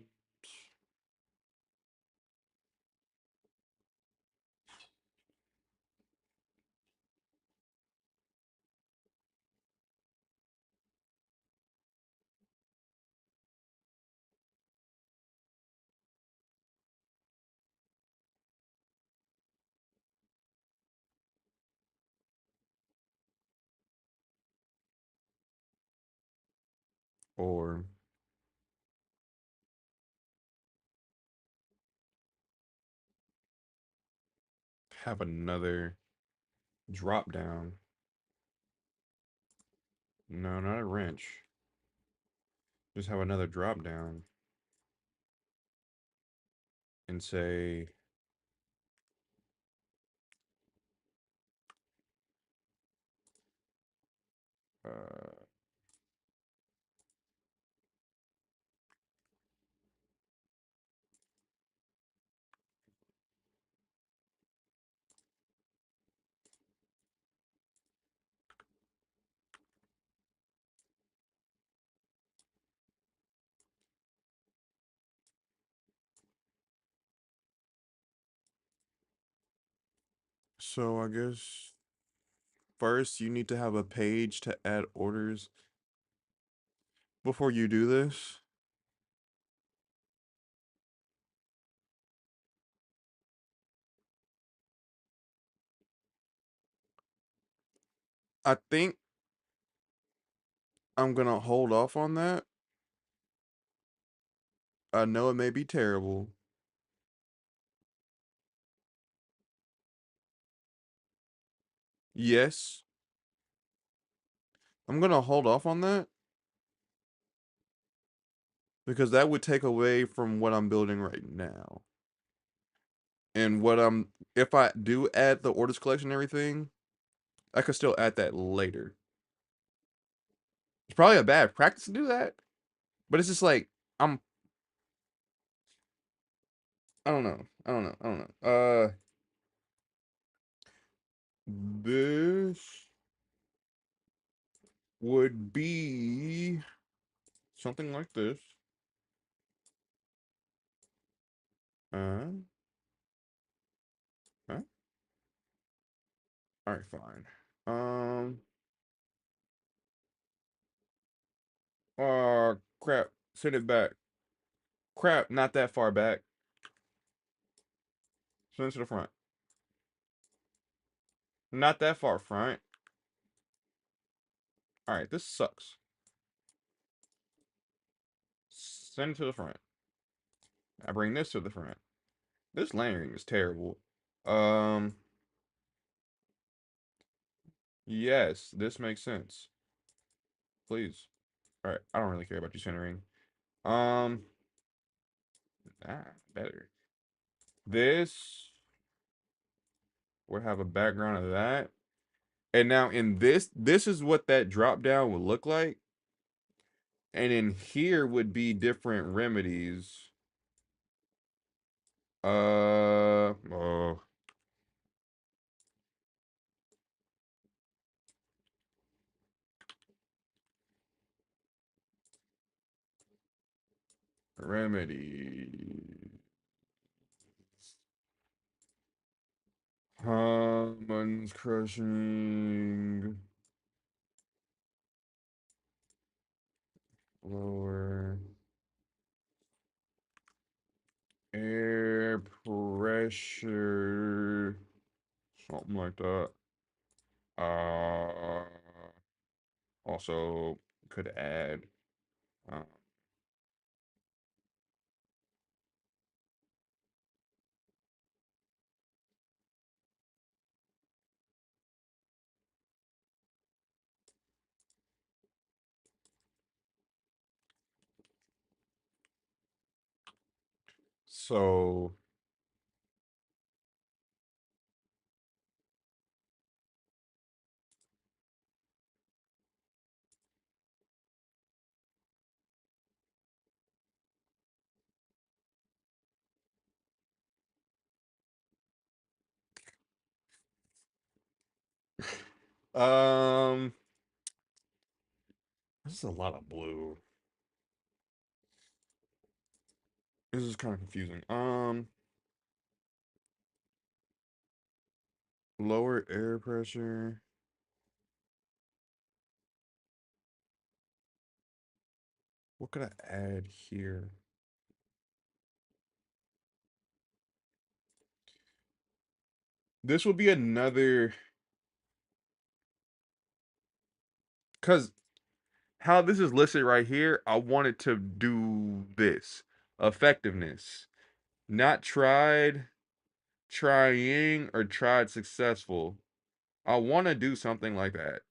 Or have another drop down. No, not a wrench. Just have another drop down and say, uh, so I guess first you need to have a page to add orders before you do this. I think I'm gonna hold off on that. I know it may be terrible. Yes, I'm gonna hold off on that because that would take away from what I'm building right now. And what I'm, if I do add the orders collection and everything, I could still add that later. It's probably a bad practice to do that, but it's just like, I'm, I don't know. I don't know. I don't know. This would be something like this. Uh, huh? All right, fine. Um, crap. Send it back. Crap, not that far back. Send it to the front. Not that far front. All right, this sucks. Send it to the front. I bring this to the front. This layering is terrible. Um, yes, this makes sense. Please. All right, I don't really care about you centering. Um, better. This would have a background of that. And now in this is what that drop down would look like. And in here would be different remedies. Oh, remedy. Commons crushing. Lower air pressure. Something like that. Uh, also could add. Uh, so um, this is a lot of blue. This is kind of confusing. Lower air pressure. What could I add here? This would be another, because how this is listed right here, I wanted to do this. Effectiveness. Not tried, trying, or tried successful. I want to do something like that.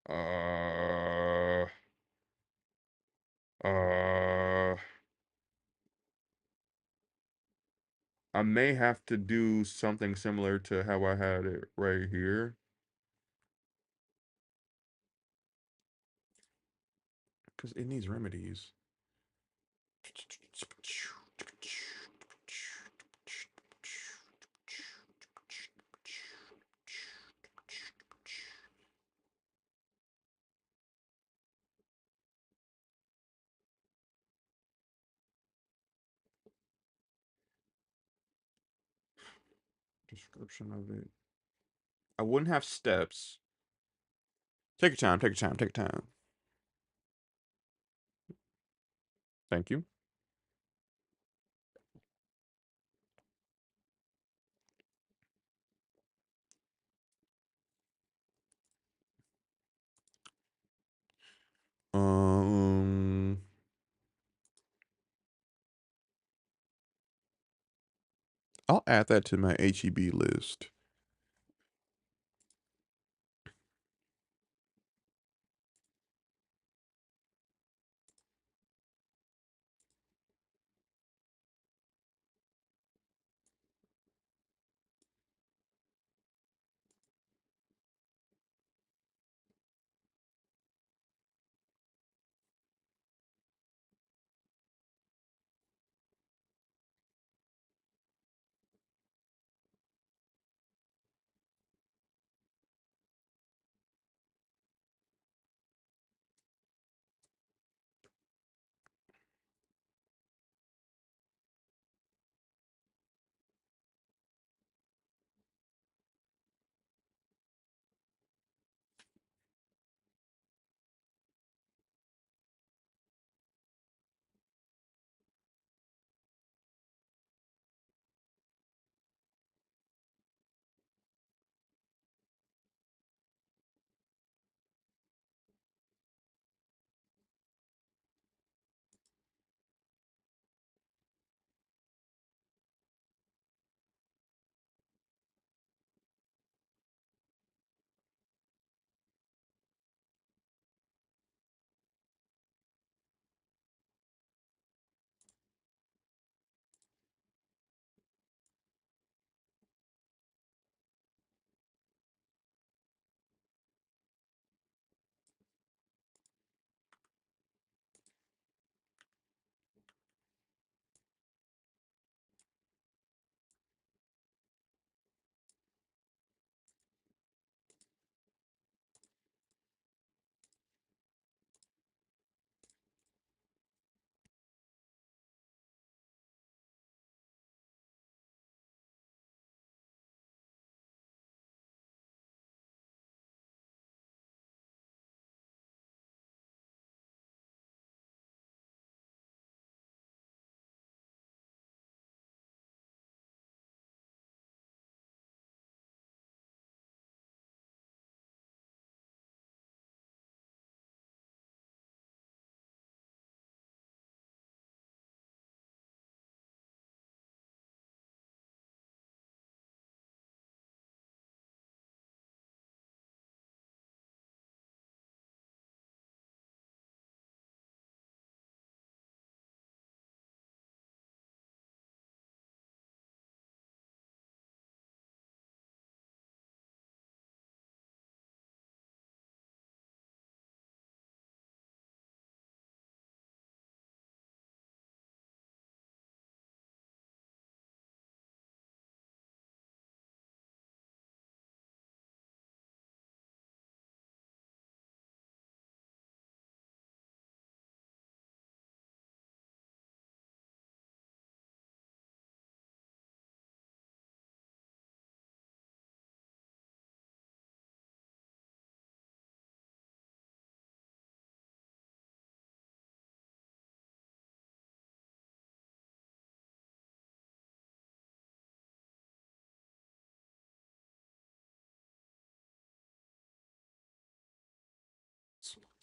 Uh, uh, I may have to do something similar to how I had it right here. Because it needs remedies. Description of it. I wouldn't have steps. Take your time, take your time, take your time. Thank you. Um, I'll add that to my HEB list.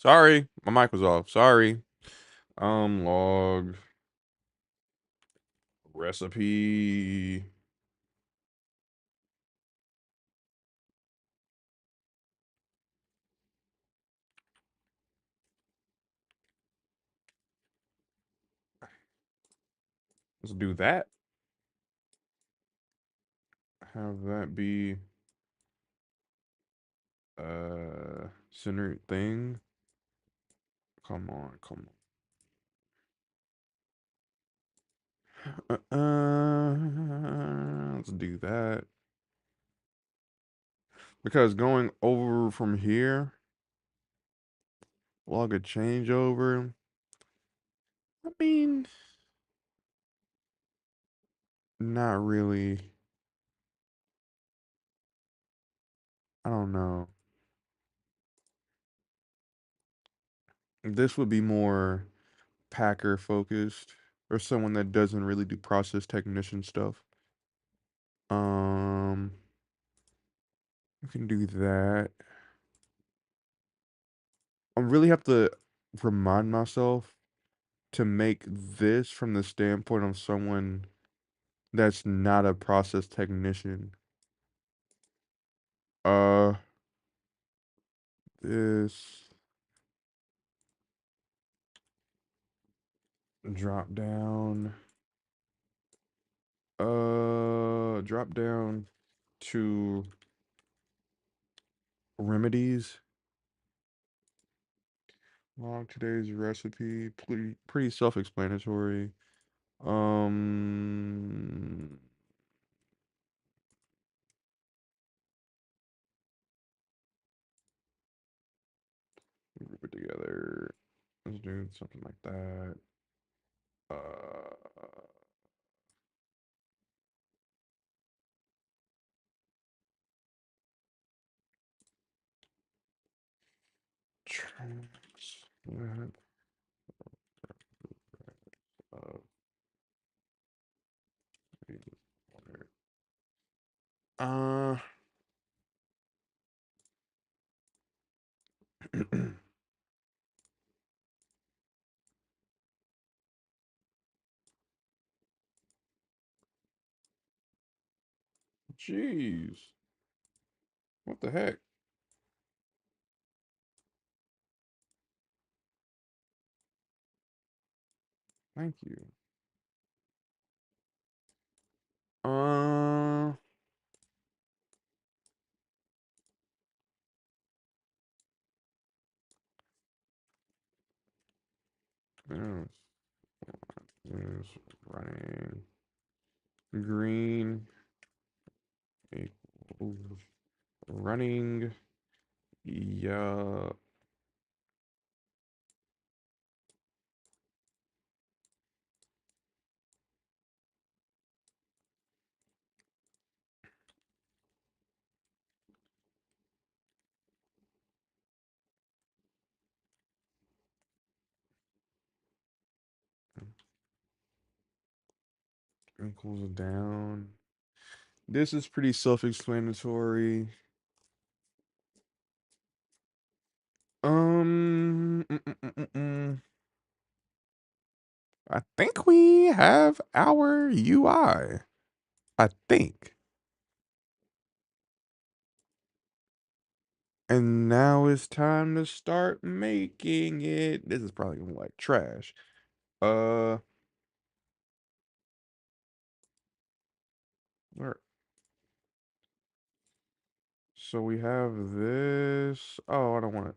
Sorry, my mic was off. Sorry. Log recipe. Let's do that. Have that be centered thing. Come on, come on. Let's do that. Because going over from here, log a changeover. I mean, not really. I don't know. This would be more Packer focused or someone that doesn't really do process technician stuff. Um, we can do that. I really have to remind myself to make this from the standpoint of someone that's not a process technician. Uh, this drop down. Drop down to remedies. Log today's recipe. Pretty self-explanatory. Um, group it together. Let's do something like that. Uh, transplant of water. Uh, jeez, what the heck? Thank you. Uh, yes, is running green equals running. Yeah, equals down. This is pretty self-explanatory. I think we have our UI. I think. And now it's time to start making it. This is probably gonna be like trash. Uh, where? So we have this. Oh, I don't want it.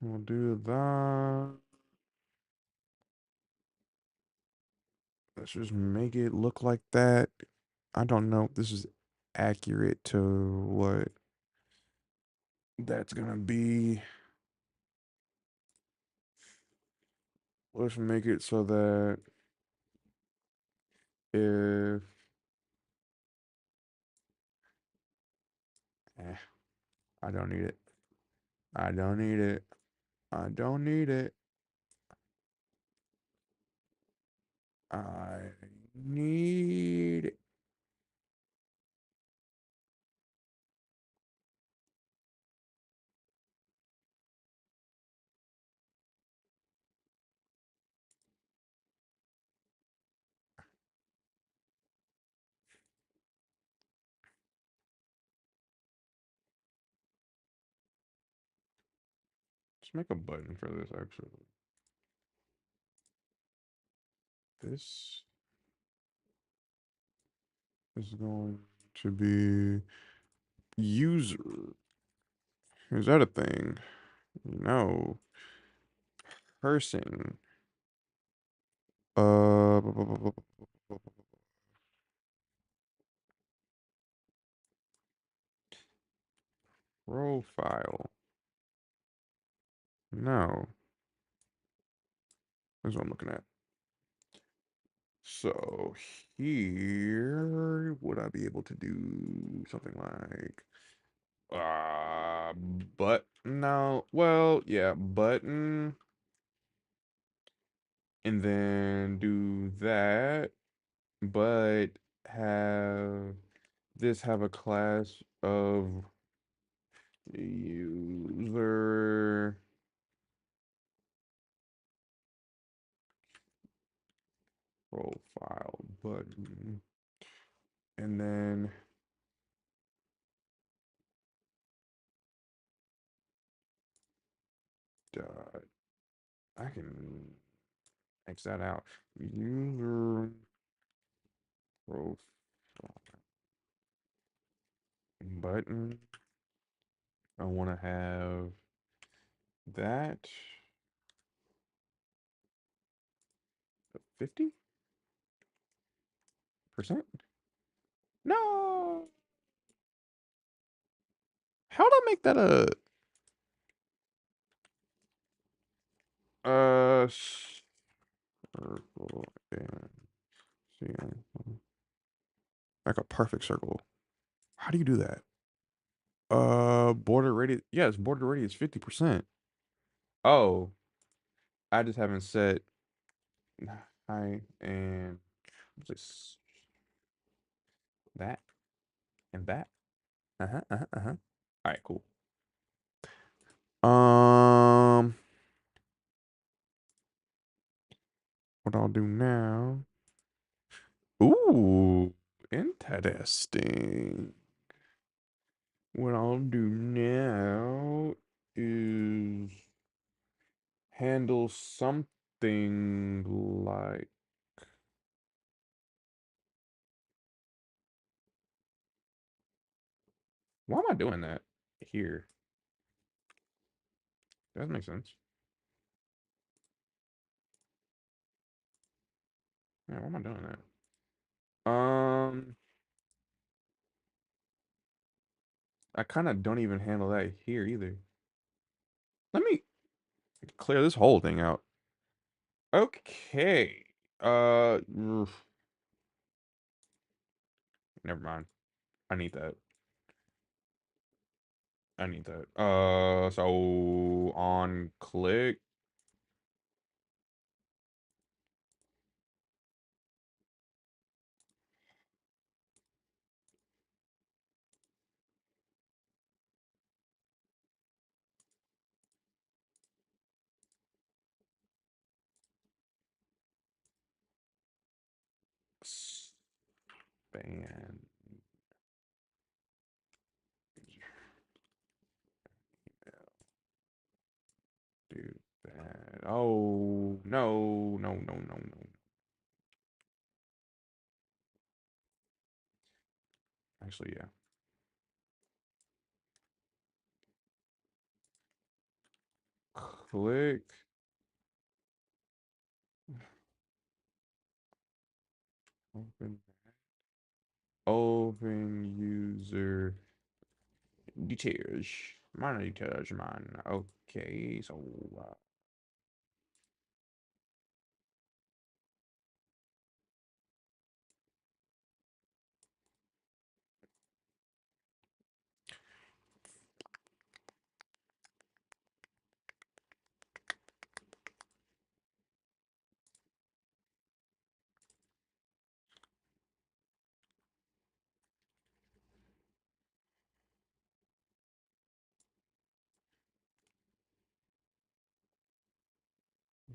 We'll do that. Let's just make it look like that. I don't know if this is accurate to what that's gonna be. Let's make it so that if eh, I don't need it. I don't need it. I don't need it. I need let's make a button for this actually. This is going to be user. Is that a thing? No. Person. Uh, profile. No. That's what I'm looking at. So here, would I be able to do something like but no, well, yeah, button, and then do that, but have this have a class of user profile button, and then dot. I can X that out. User profile button. I want to have that 50%. No. How'd I make that a circle and see like a perfect circle? How do you do that? Border radius. Yes, border radius 50%. Oh, I just haven't set height and what's this? That and that. Uh-huh, uh-huh, uh-huh. All right, cool. Um, what I'll do now. Ooh, interesting. What I'll do now is handle something like. Why am I doing that here? That makes sense. Yeah, why am I doing that? I kind of don't even handle that here either. Let me clear this whole thing out. Okay. Never mind. I need that. I need that. So on click. Span. Do that. Oh, no, no, no, no, no. Actually, yeah. Click. Open. Open user details. Minor details, man. Okay, so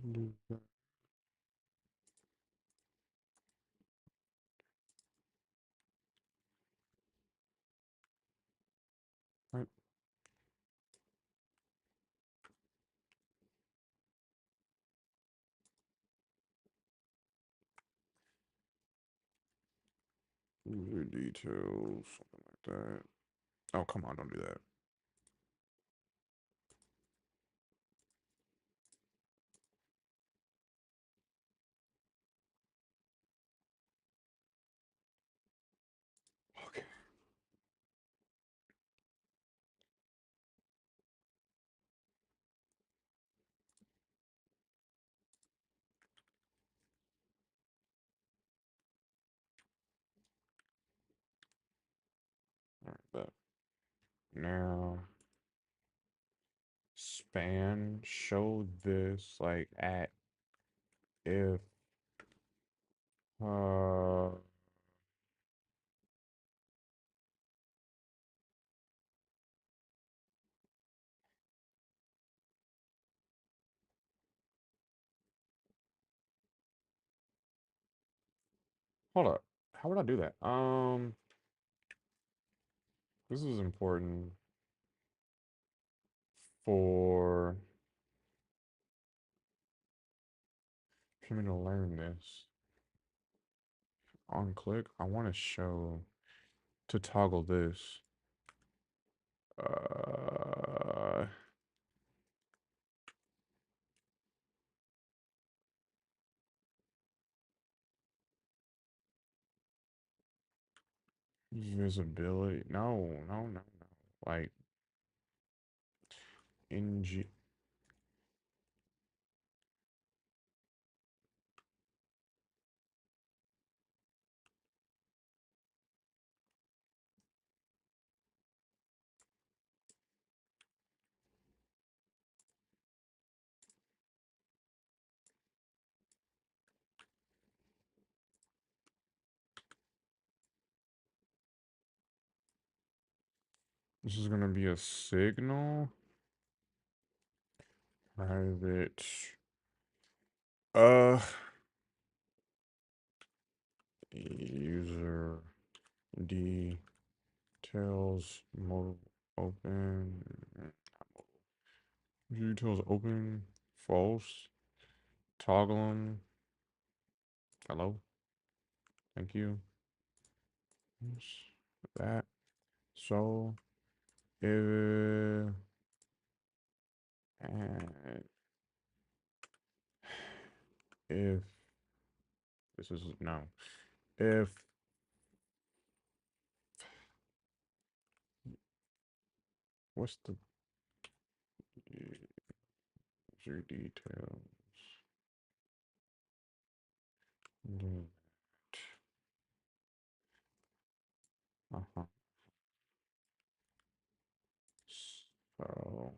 Do that. Right. User details, something like that. Oh, come on, don't do that. Okay. All right, that. Now, span, show this like at if uh hold up. How would I do that? This is important for me to learn this. On click, I want to show to toggle this. Uh, visibility. No, no, no, no. Like ng. This is gonna be a signal. Private. Uh, user details mode open. Details open. False. Toggle them. Hello. Thank you. Yes, that. So if and if this is no. If what's the user details? Uh-huh. So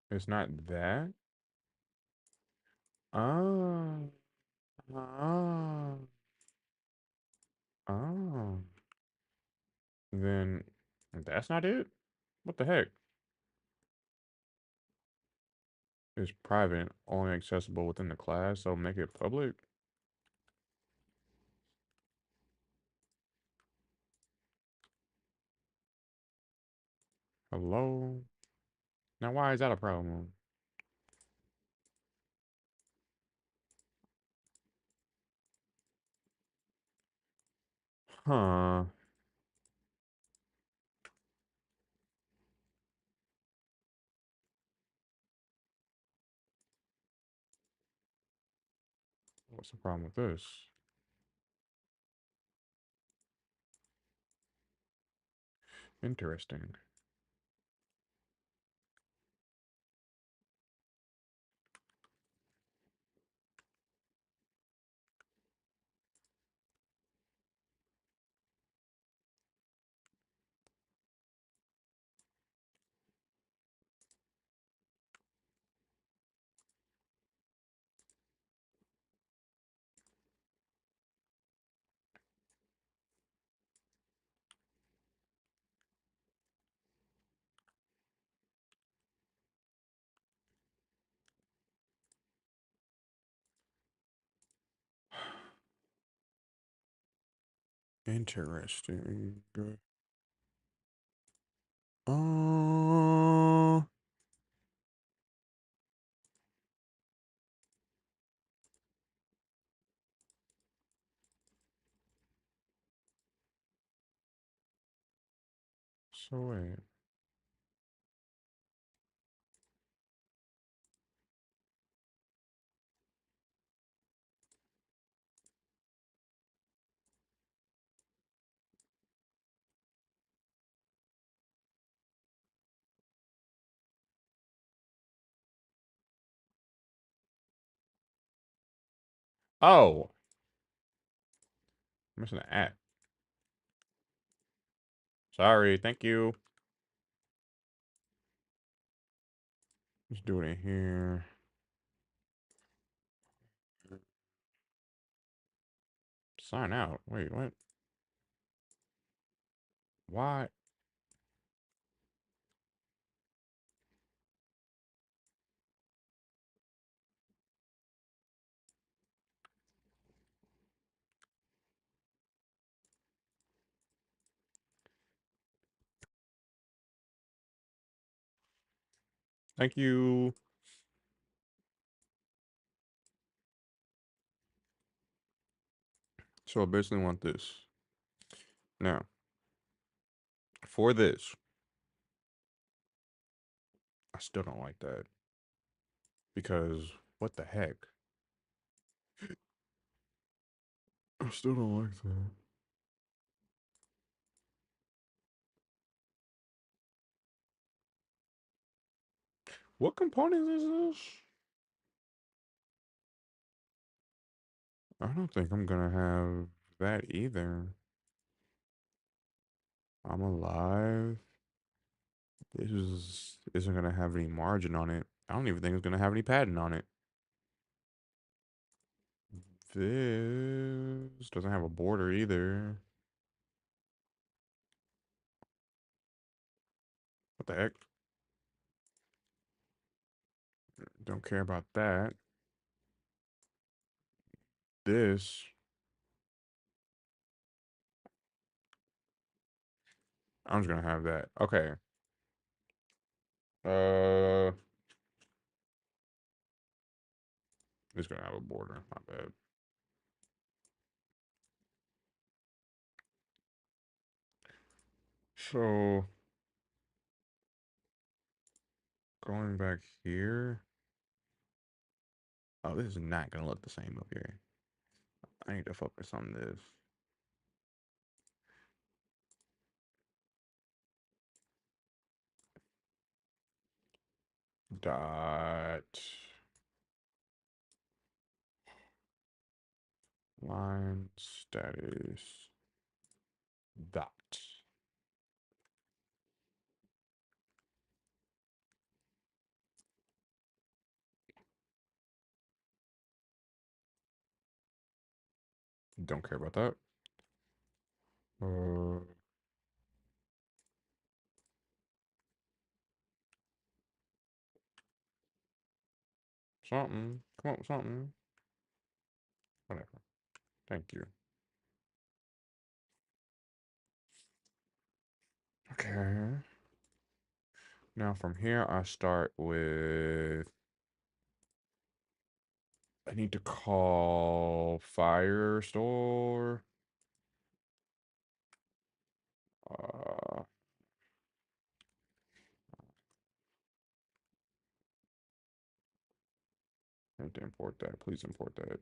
it's not that. Oh, oh, oh. Then that's not it. What the heck? It's private, only accessible within the class, so make it public. Hello? Now why is that a problem? Huh. What's the problem with this? Interesting. Interesting. Uh, so wait. Oh, I'm missing an at. Sorry. Thank you. Let's do it in here. Sign out. Wait, what? Why? Thank you. So I basically want this. Now, for this, I still don't like that. Because what the heck? I still don't like that. What components is this? I don't think I'm gonna have that either. I'm alive. Isn't gonna have any margin on it. I don't even think it's gonna have any padding on it. This doesn't have a border either. What the heck? Don't care about that. This, I'm just gonna have that. Okay. Uh, it's gonna have a border. My bad. So going back here. Oh, this is not gonna look the same up here. I need to focus on this. Dot line status dot. Don't care about that. Uh, something. Come up with something. Whatever. Thank you. Okay. Now from here, I start with. I need to call Firestore. I need to import that. Please import that.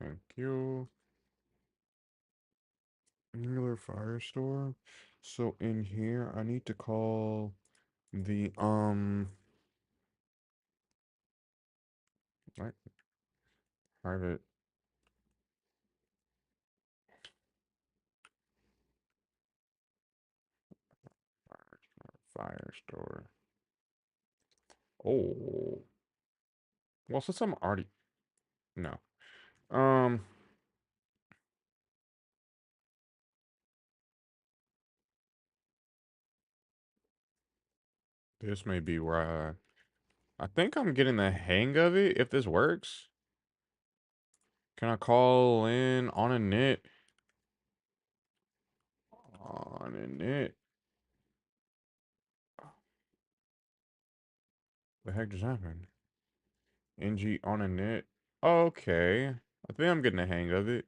Thank you. Angular Firestore. So in here, I need to call the right, private Firestore. Oh, well, since I'm already no, um, this may be where I think I'm getting the hang of it if this works. Can I call in on a knit? On a knit. The heck just happened? NG on a knit. Okay. I think I'm getting the hang of it.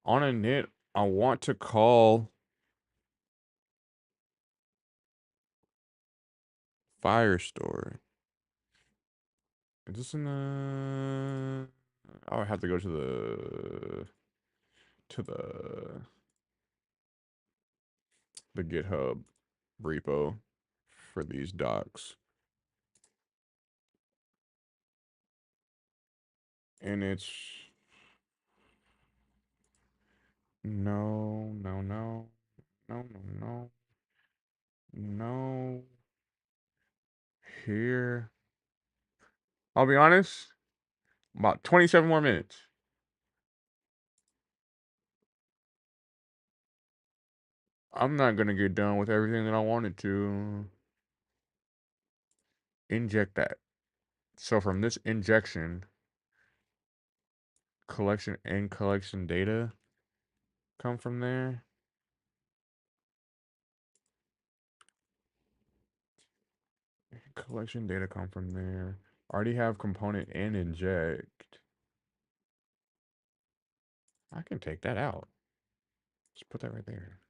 On a knit, I want to call Firestore. Is this in the? Oh, I have to go to the the GitHub repo for these docs. And it's no, no, no, no, no, no, no. Here. I'll be honest, about 27 more minutes. I'm not gonna get done with everything that I wanted to. Inject that. So from this injection, collection and collection data come from there. Collection data come from there. Already have component and inject. I can take that out. Just put that right there.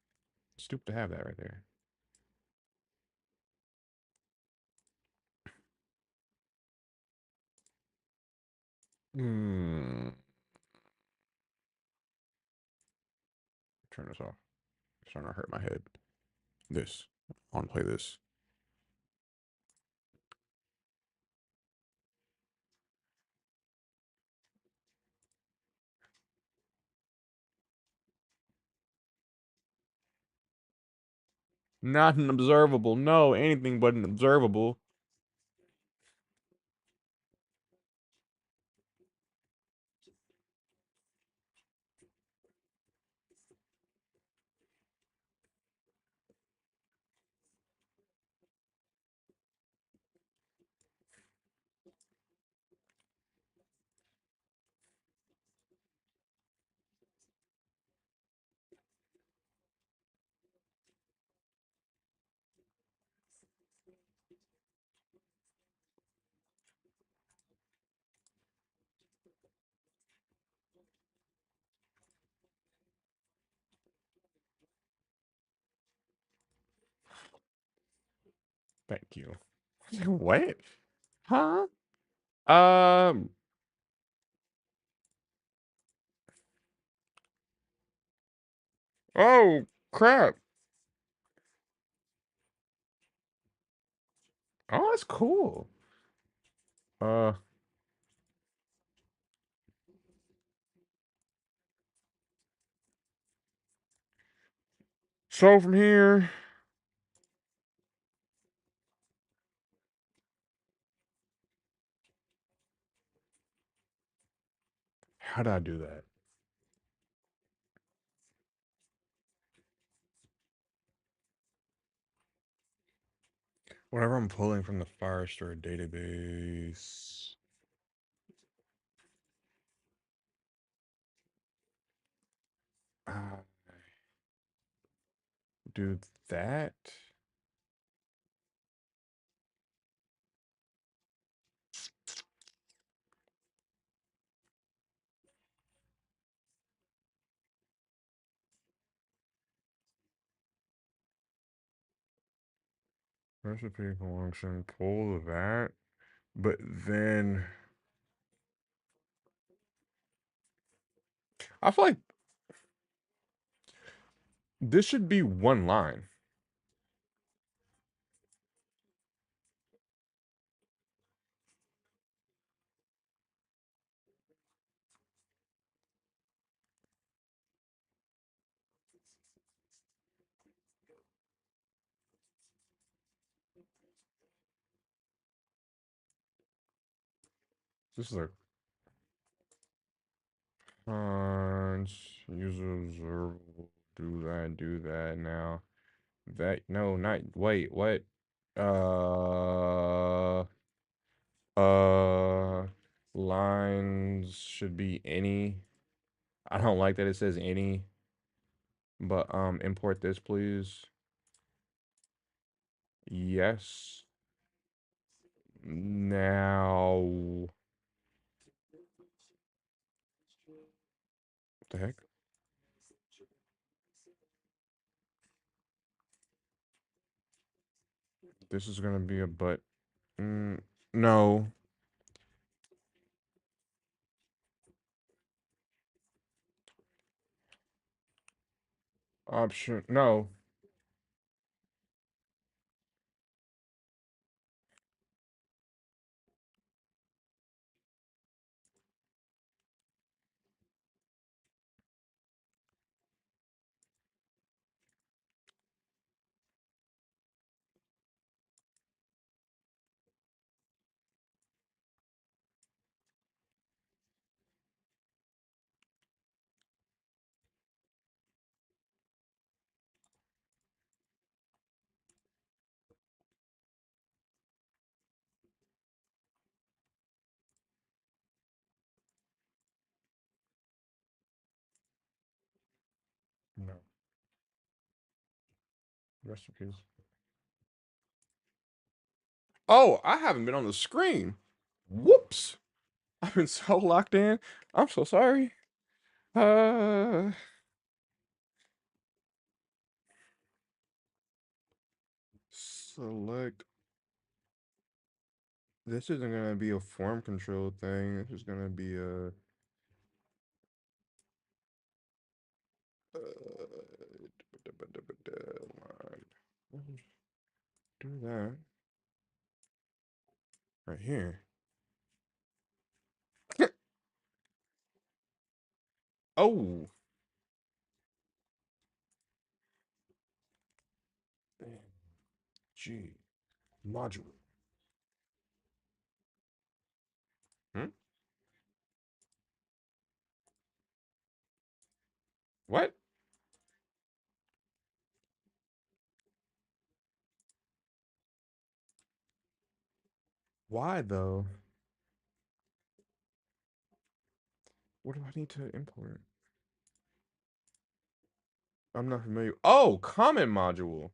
Stupid to have that right there. Hmm. Turn this off. It's starting to hurt my head. This. I want to play this. Not an observable. No, anything but an observable. Thank you. What? Huh? Um. Oh, crap. Oh, that's cool. Uh. So from here, how do I do that? Whatever I'm pulling from the Firestore database. Uh, do that. Recipe function, pull that. But then I feel like this should be one line. This is a user observable. Do that now. That no, not wait, what? Uh Uh, lines should be any. I don't like that it says any, but import this please. Yes. Now, what the heck? This is gonna be a but. No. Option. No. No. Recipes. Oh, I haven't been on the screen. Whoops. I've been so locked in. I'm so sorry. Uh, select. This isn't gonna be a form control thing. This is gonna be a. Do that right here. Oh, G module. Hmm? What? Why though? What do I need to import? I'm not familiar. Oh, comment module.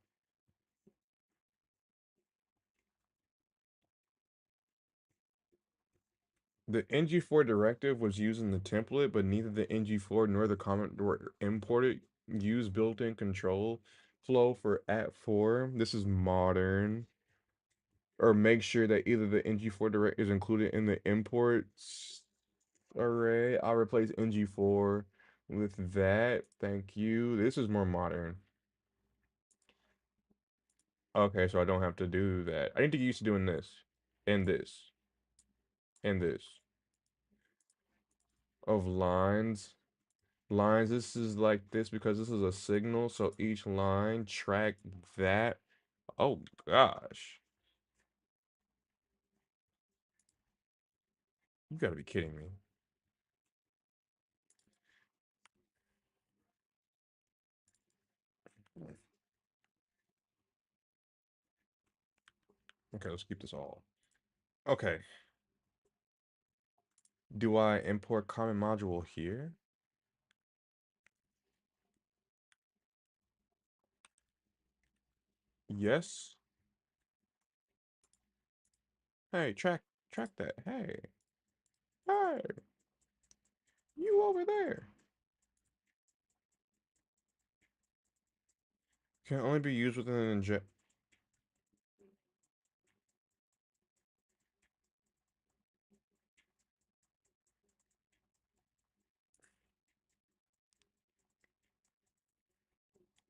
The ng4 directive was using the template, but neither the ng4 nor the comment imported use built-in control flow for at4. This is modern. Or make sure that either the ng4 direct is included in the imports array. I'll replace ng4 with that. Thank you. This is more modern. Okay, so I don't have to do that. I need to get used to doing this and this and this of lines. Lines, this is like this because this is a signal, so each line track that. Oh gosh. You gotta be kidding me. Okay, let's keep this all. Okay. Do I import common module here? Yes. Hey, track that. Hey. Hey, you over there. Can only be used within an inject.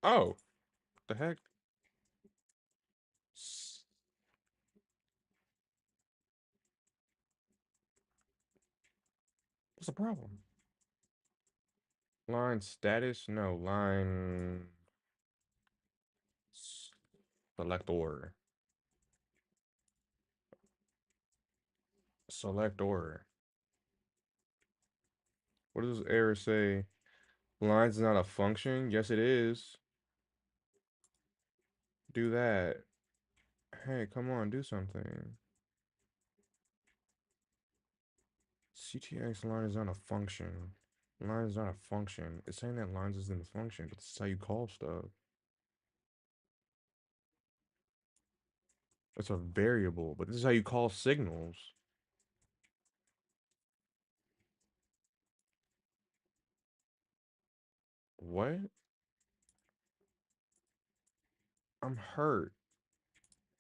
Oh, the heck? What's the problem? Line status? No, line select order. Select order. What does this error say? Lines is not a function? Yes, it is. Do that. Hey, come on, do something. CTX line is not a function. Line is not a function. It's saying that lines isn't a function, but this is how you call stuff. It's a variable, but this is how you call signals. What? I'm hurt.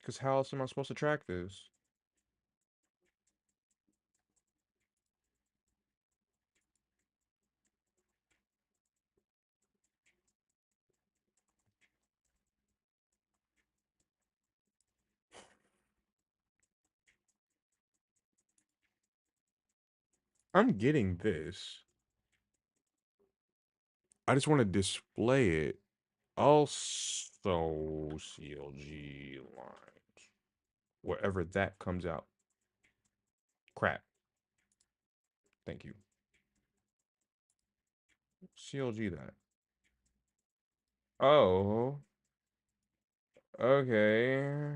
Because how else am I supposed to track this? I'm getting this. I just want to display it. Also, CLG lines. Wherever that comes out. Crap. Thank you. CLG that. Oh. Okay.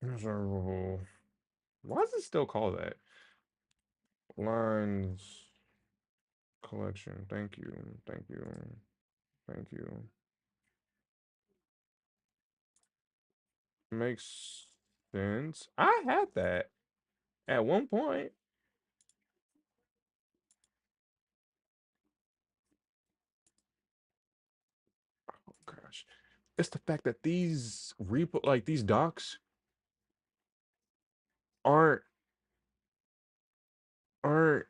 Observable. Why does it still call that? Lines collection. Thank you. Thank you. Thank you. Makes sense. I had that at one point. Oh gosh. It's the fact that these repo like these docs aren't aren't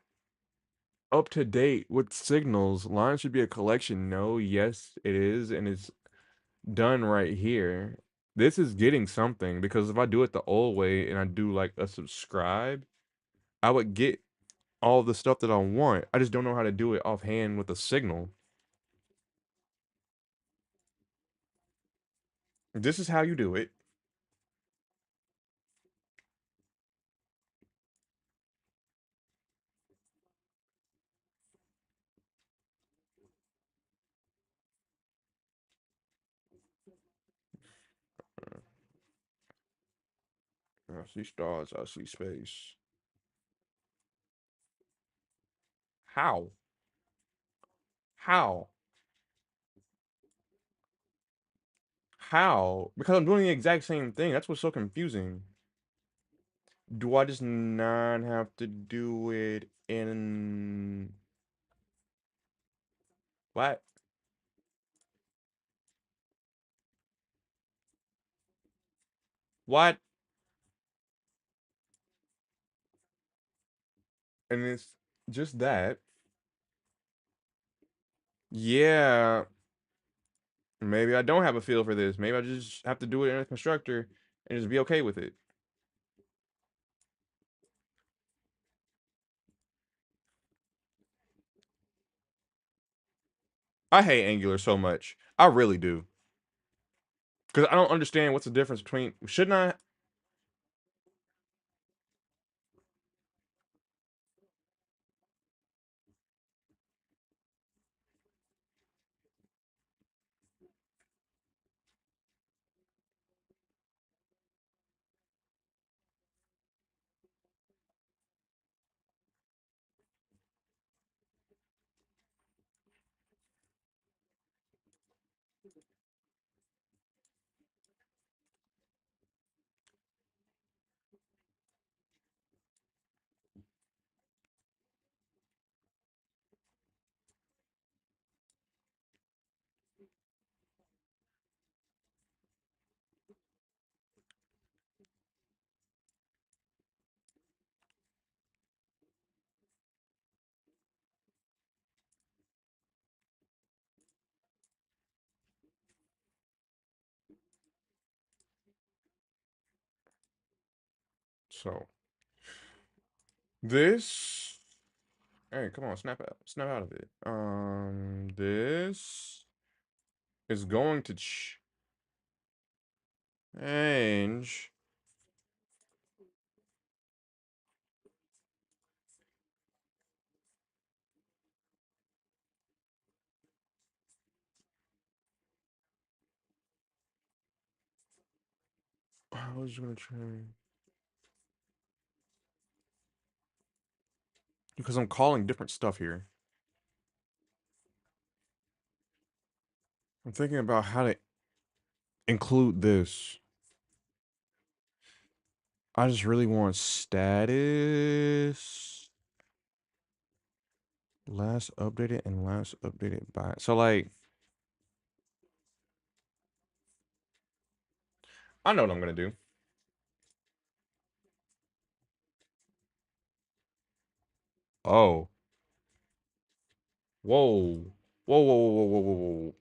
up to date with signals. Line should be a collection. No, yes, it is, and it's done right here. This is getting something because if I do it the old way and I do like a subscribe, I would get all the stuff that I want. I just don't know how to do it offhand with a signal. This is how you do it. I see stars, I see space. How? How? How? Because I'm doing the exact same thing. That's what's so confusing. Do I just not have to do it in what? What? And it's just that. Yeah, maybe I don't have a feel for this. Maybe I just have to do it in a constructor and just be okay with it. I hate Angular so much. I really do. Because I don't understand what's the difference between shouldn't I so this hey, come on, snap out of it. This is going to change I was gonna try because I'm calling different stuff here. I'm thinking about how to include this. I just really want status. Last updated and last updated by. So like, I know what I'm gonna do. Oh, whoa, whoa, whoa, whoa, whoa, whoa, whoa.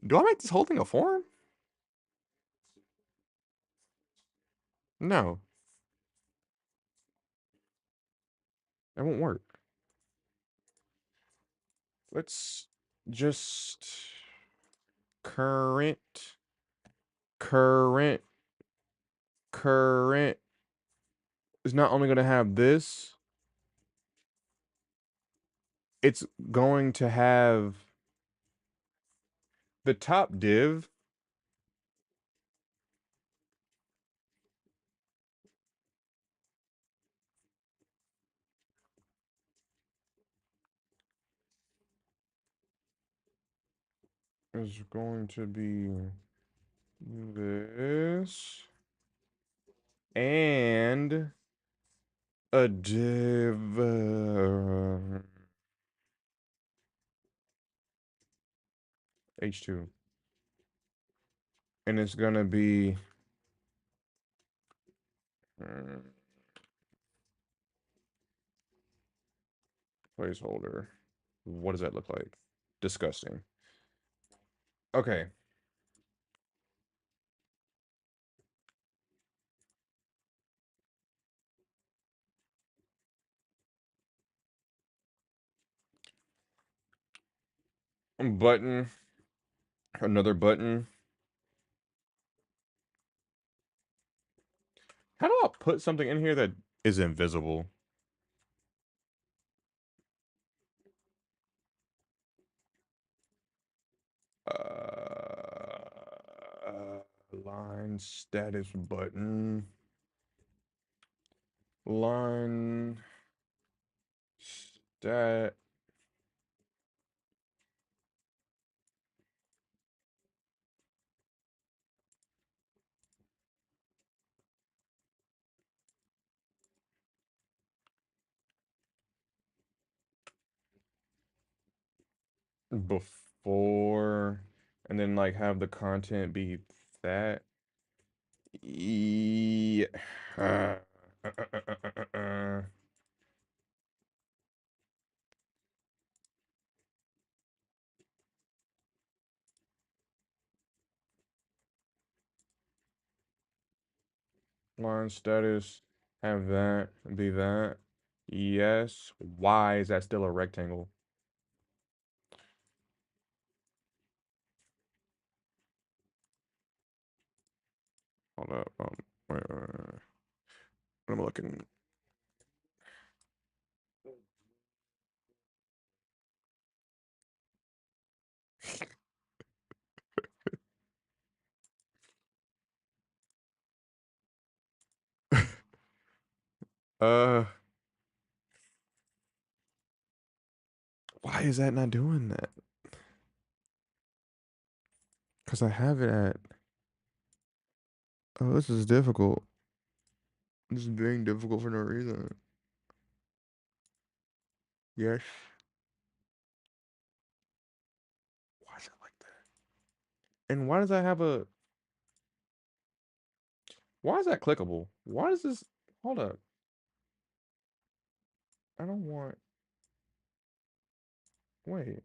Do I make this whole thing a form? No, that won't work. Let's just current, current, current is not only gonna have this, it's going to have the top div is going to be this and a div h2, and it's gonna be mm, placeholder. What does that look like? Disgusting. Okay. Button, another button. How do I put something in here that is invisible? Line status button. Line stat. Before, and then like have the content be that. Yeah. Uh, uh, uh, uh, uh, uh, uh. Line status, have that be that. Yes. Why is that still a rectangle? Hold up. What am I looking? uh, why is that not doing that? Because I have it at. Oh, this is difficult. This is being difficult for no reason. Yes. Why is it like that? And why does that have a? Why is that clickable? Why is this? Hold up. I don't want. Wait.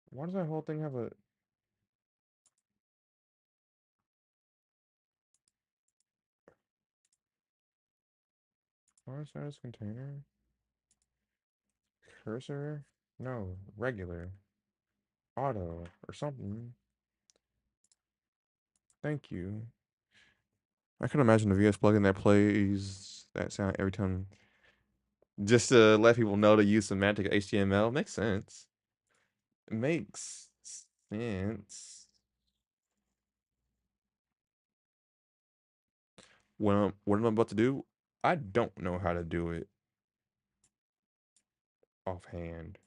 Why does that whole thing have a font size container? Cursor? No, regular. Auto or something. Thank you. I can imagine a VS plugin that plays that sound every time just to let people know to use semantic HTML. Makes sense. It makes sense. What am I about to do? I don't know how to do it offhand.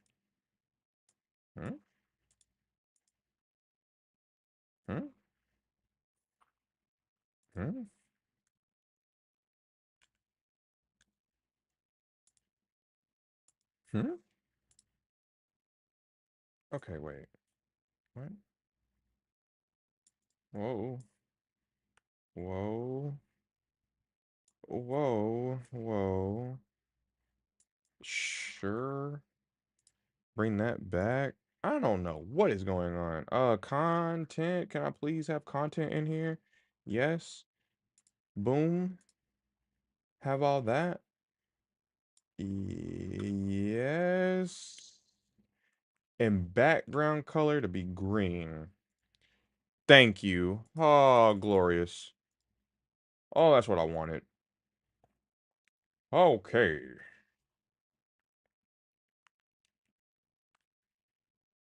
Hmm? Hmm? Hmm? Hmm? Okay, wait. What? Whoa. Whoa. Whoa. Whoa. Sure. Bring that back. I don't know what is going on. Content. Can I please have content in here? Yes. Boom. Have all that. Yes. And background color to be green. Thank you. Oh, glorious. Oh, that's what I wanted. Okay.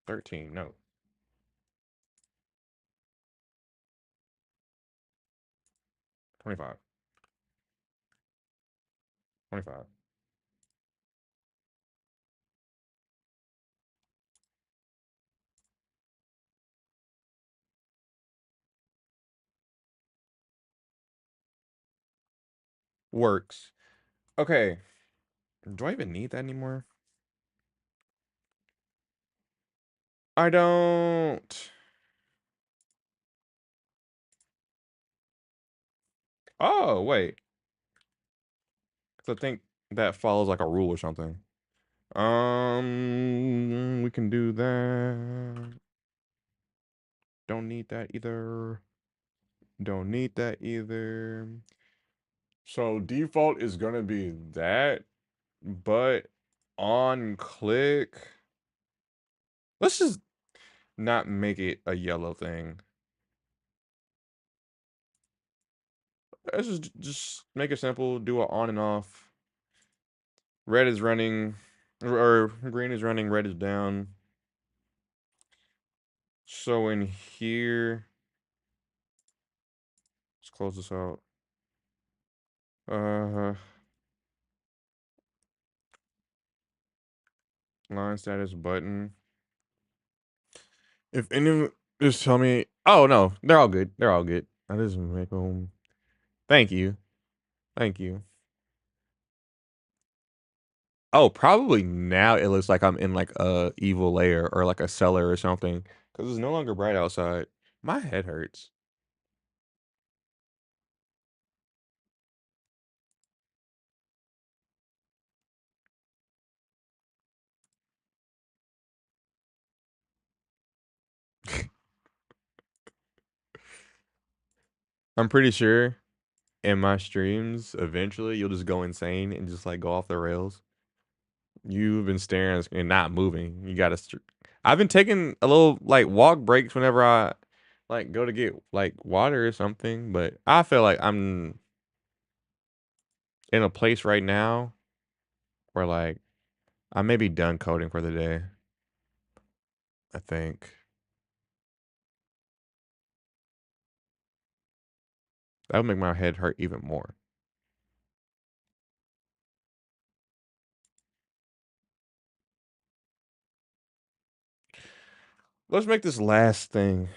13. No. 25. 25. Works. Okay. Do I even need that anymore? I don't. Oh, wait. 'Cause I think that follows like a rule or something. We can do that. Don't need that either. Don't need that either. So default is gonna be that, but on click, let's just not make it a yellow thing. Let's just make it simple. Do it on and off. Red is running, or green is running. Red is down. So in here, let's close this out. Uh, line status button. If any, just tell me. Oh no, they're all good. They're all good. I just make them. Thank you. Thank you. Oh, probably now it looks like I'm in like a evil layer or like a cellar or something because it's no longer bright outside. My head hurts. I'm pretty sure in my streams, eventually you'll just go insane and just like go off the rails. You've been staring and not moving. You gotta. I've been taking a little like walk breaks whenever I like go to get like water or something, but I feel like I'm in a place right now where like I may be done coding for the day. I think that would make my head hurt even more. Let's make this last thing,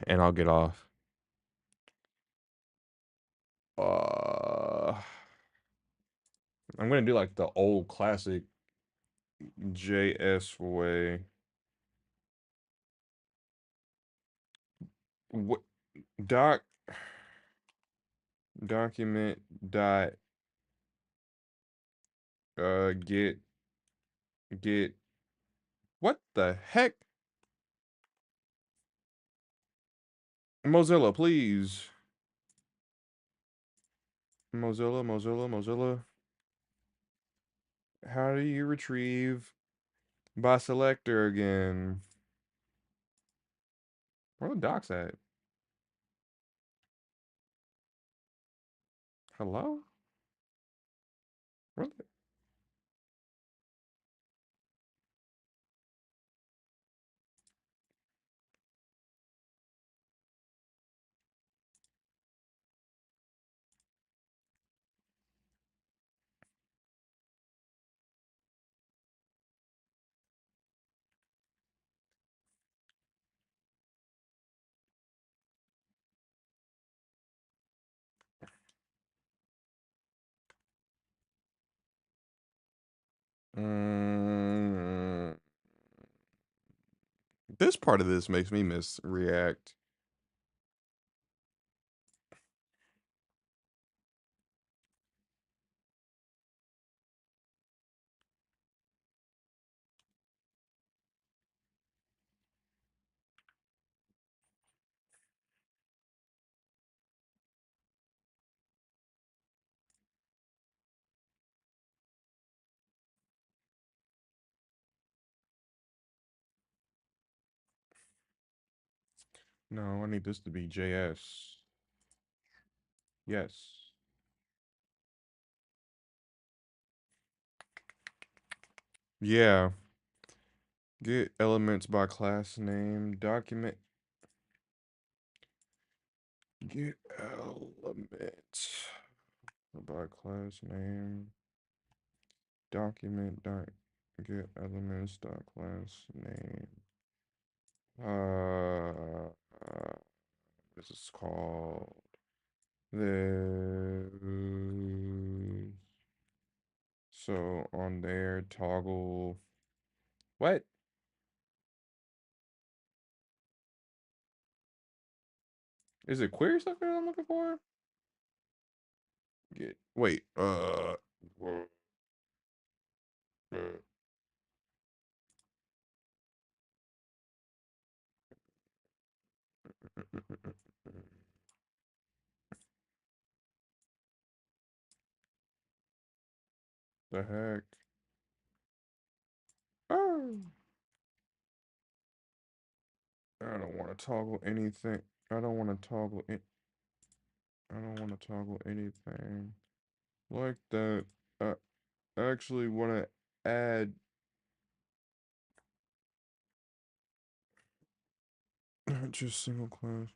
and I'll get off. Uh, I'm gonna do like the old classic JS way. What doc document dot get what the heck? Mozilla, please. Mozilla. How do you retrieve by selector again? Where the docs at? Hello? Really? Mm, this part of this makes me miss React. No, I need this to be JS. Yes. Yeah. Get elements by class name. Document. Get elements by class name. Document. Get elements. Dot class name. Uh, this is called the. So on there, toggle. What? Is it query stuff that I'm looking for? Get wait. The heck? Oh, I don't want to toggle anything. I don't want to toggle it. I don't want to toggle anything like that. I actually want to add just single class.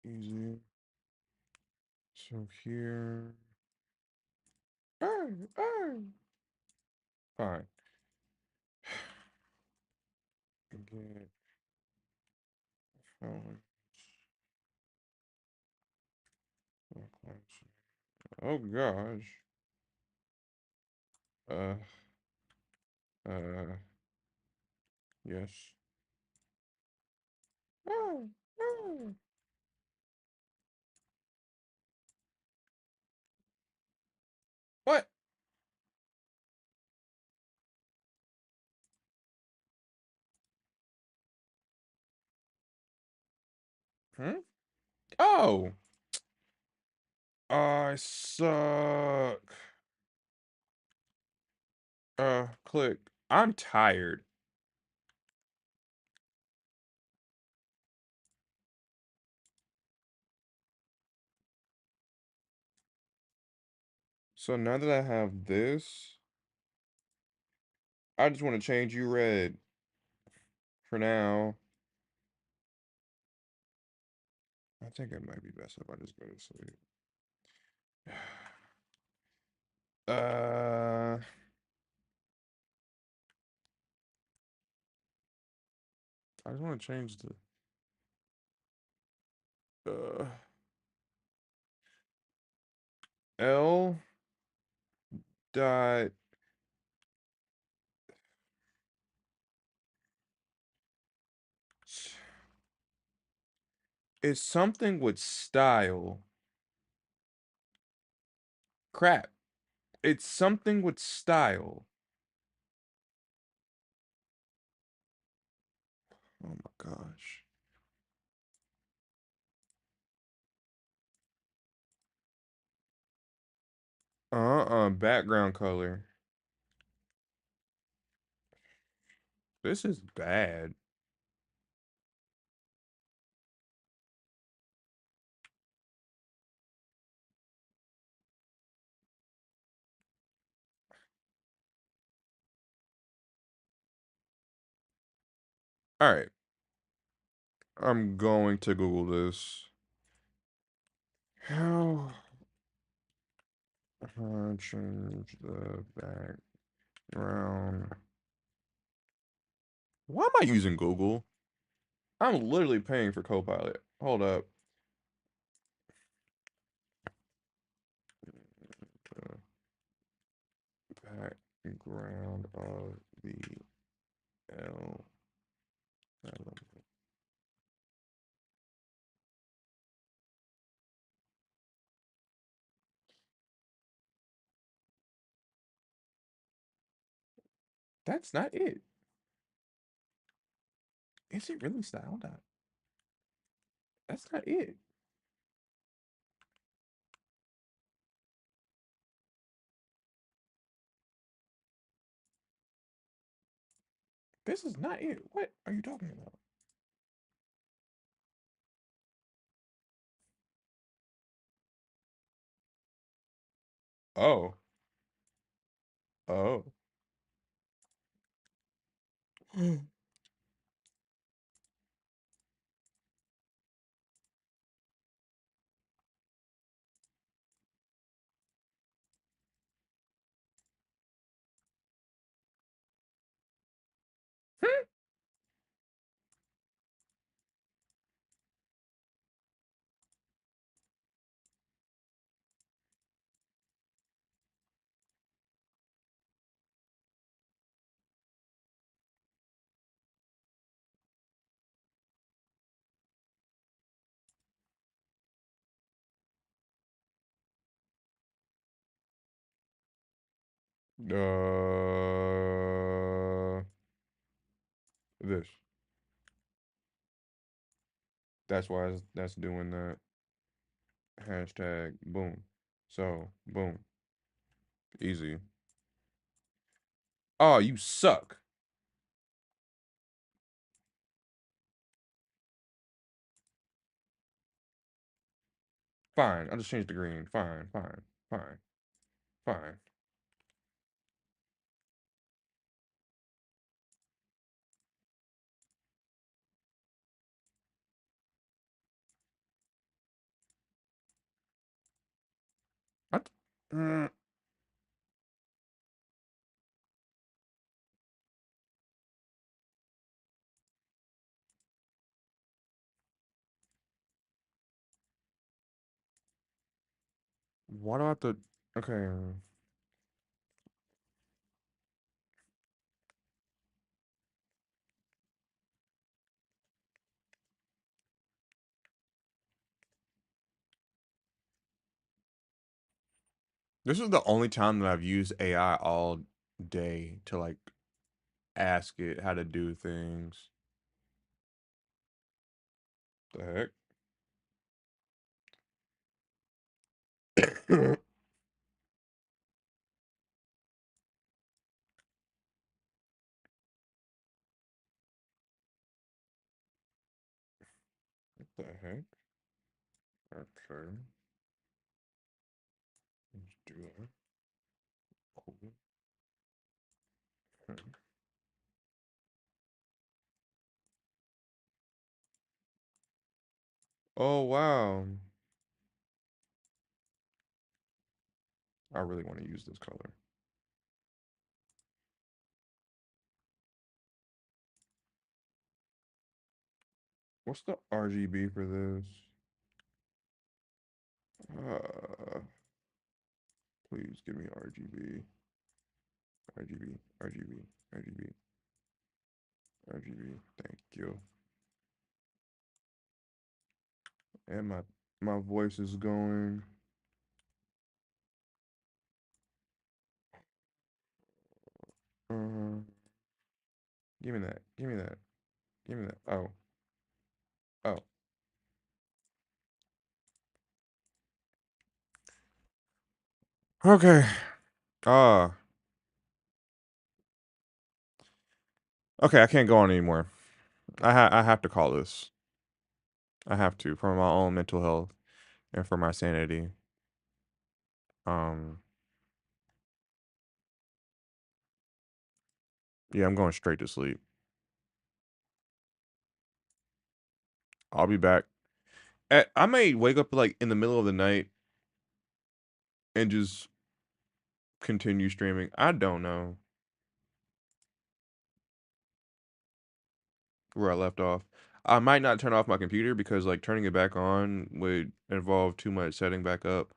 Easy. So here. Fine. Get phone. Oh gosh. Uh. Uh. Yes. What? Hmm? Oh. I suck. Click. I'm tired. So now that I have this, I just want to change you red for now. I think it might be best if I just go to sleep. Uh, I just want to change the L dot. It's something with style. Crap. It's something with style. Oh my gosh. Background color. This is bad. All right. I'm going to Google this. How change the background? Why am I using Google? I'm literally paying for Copilot. Hold up. The background of the L. That's not it. Is it really styled out? That's not it. This is not it. What are you talking about? Oh. Oh. This. That's why that's doing that. Hashtag boom. So boom. Easy. Oh, you suck. Fine. I'll just change the green. Fine. Fine. Fine. Fine. What? Why do I have to? Okay. This is the only time that I've used AI all day to like ask it how to do things. The heck? What the heck? Okay. Let's do that. Cool. Hmm. Oh wow. I really want to use this color. What's the RGB for this? Uh, please give me RGB. RGB. RGB. RGB. RGB. Thank you. And my voice is going. Uh, give me that. Give me that. Give me that. Oh. Oh. Okay. Ah. Okay, I can't go on anymore. I have to call this. I have to for my own mental health and for my sanity. Um, yeah, I'm going straight to sleep. I'll be back. I may wake up like in the middle of the night and just continue streaming. I don't know where I left off. I might not turn off my computer because like turning it back on would involve too much setting back up.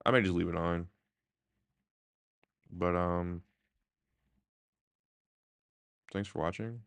I may just leave it on. But thanks for watching.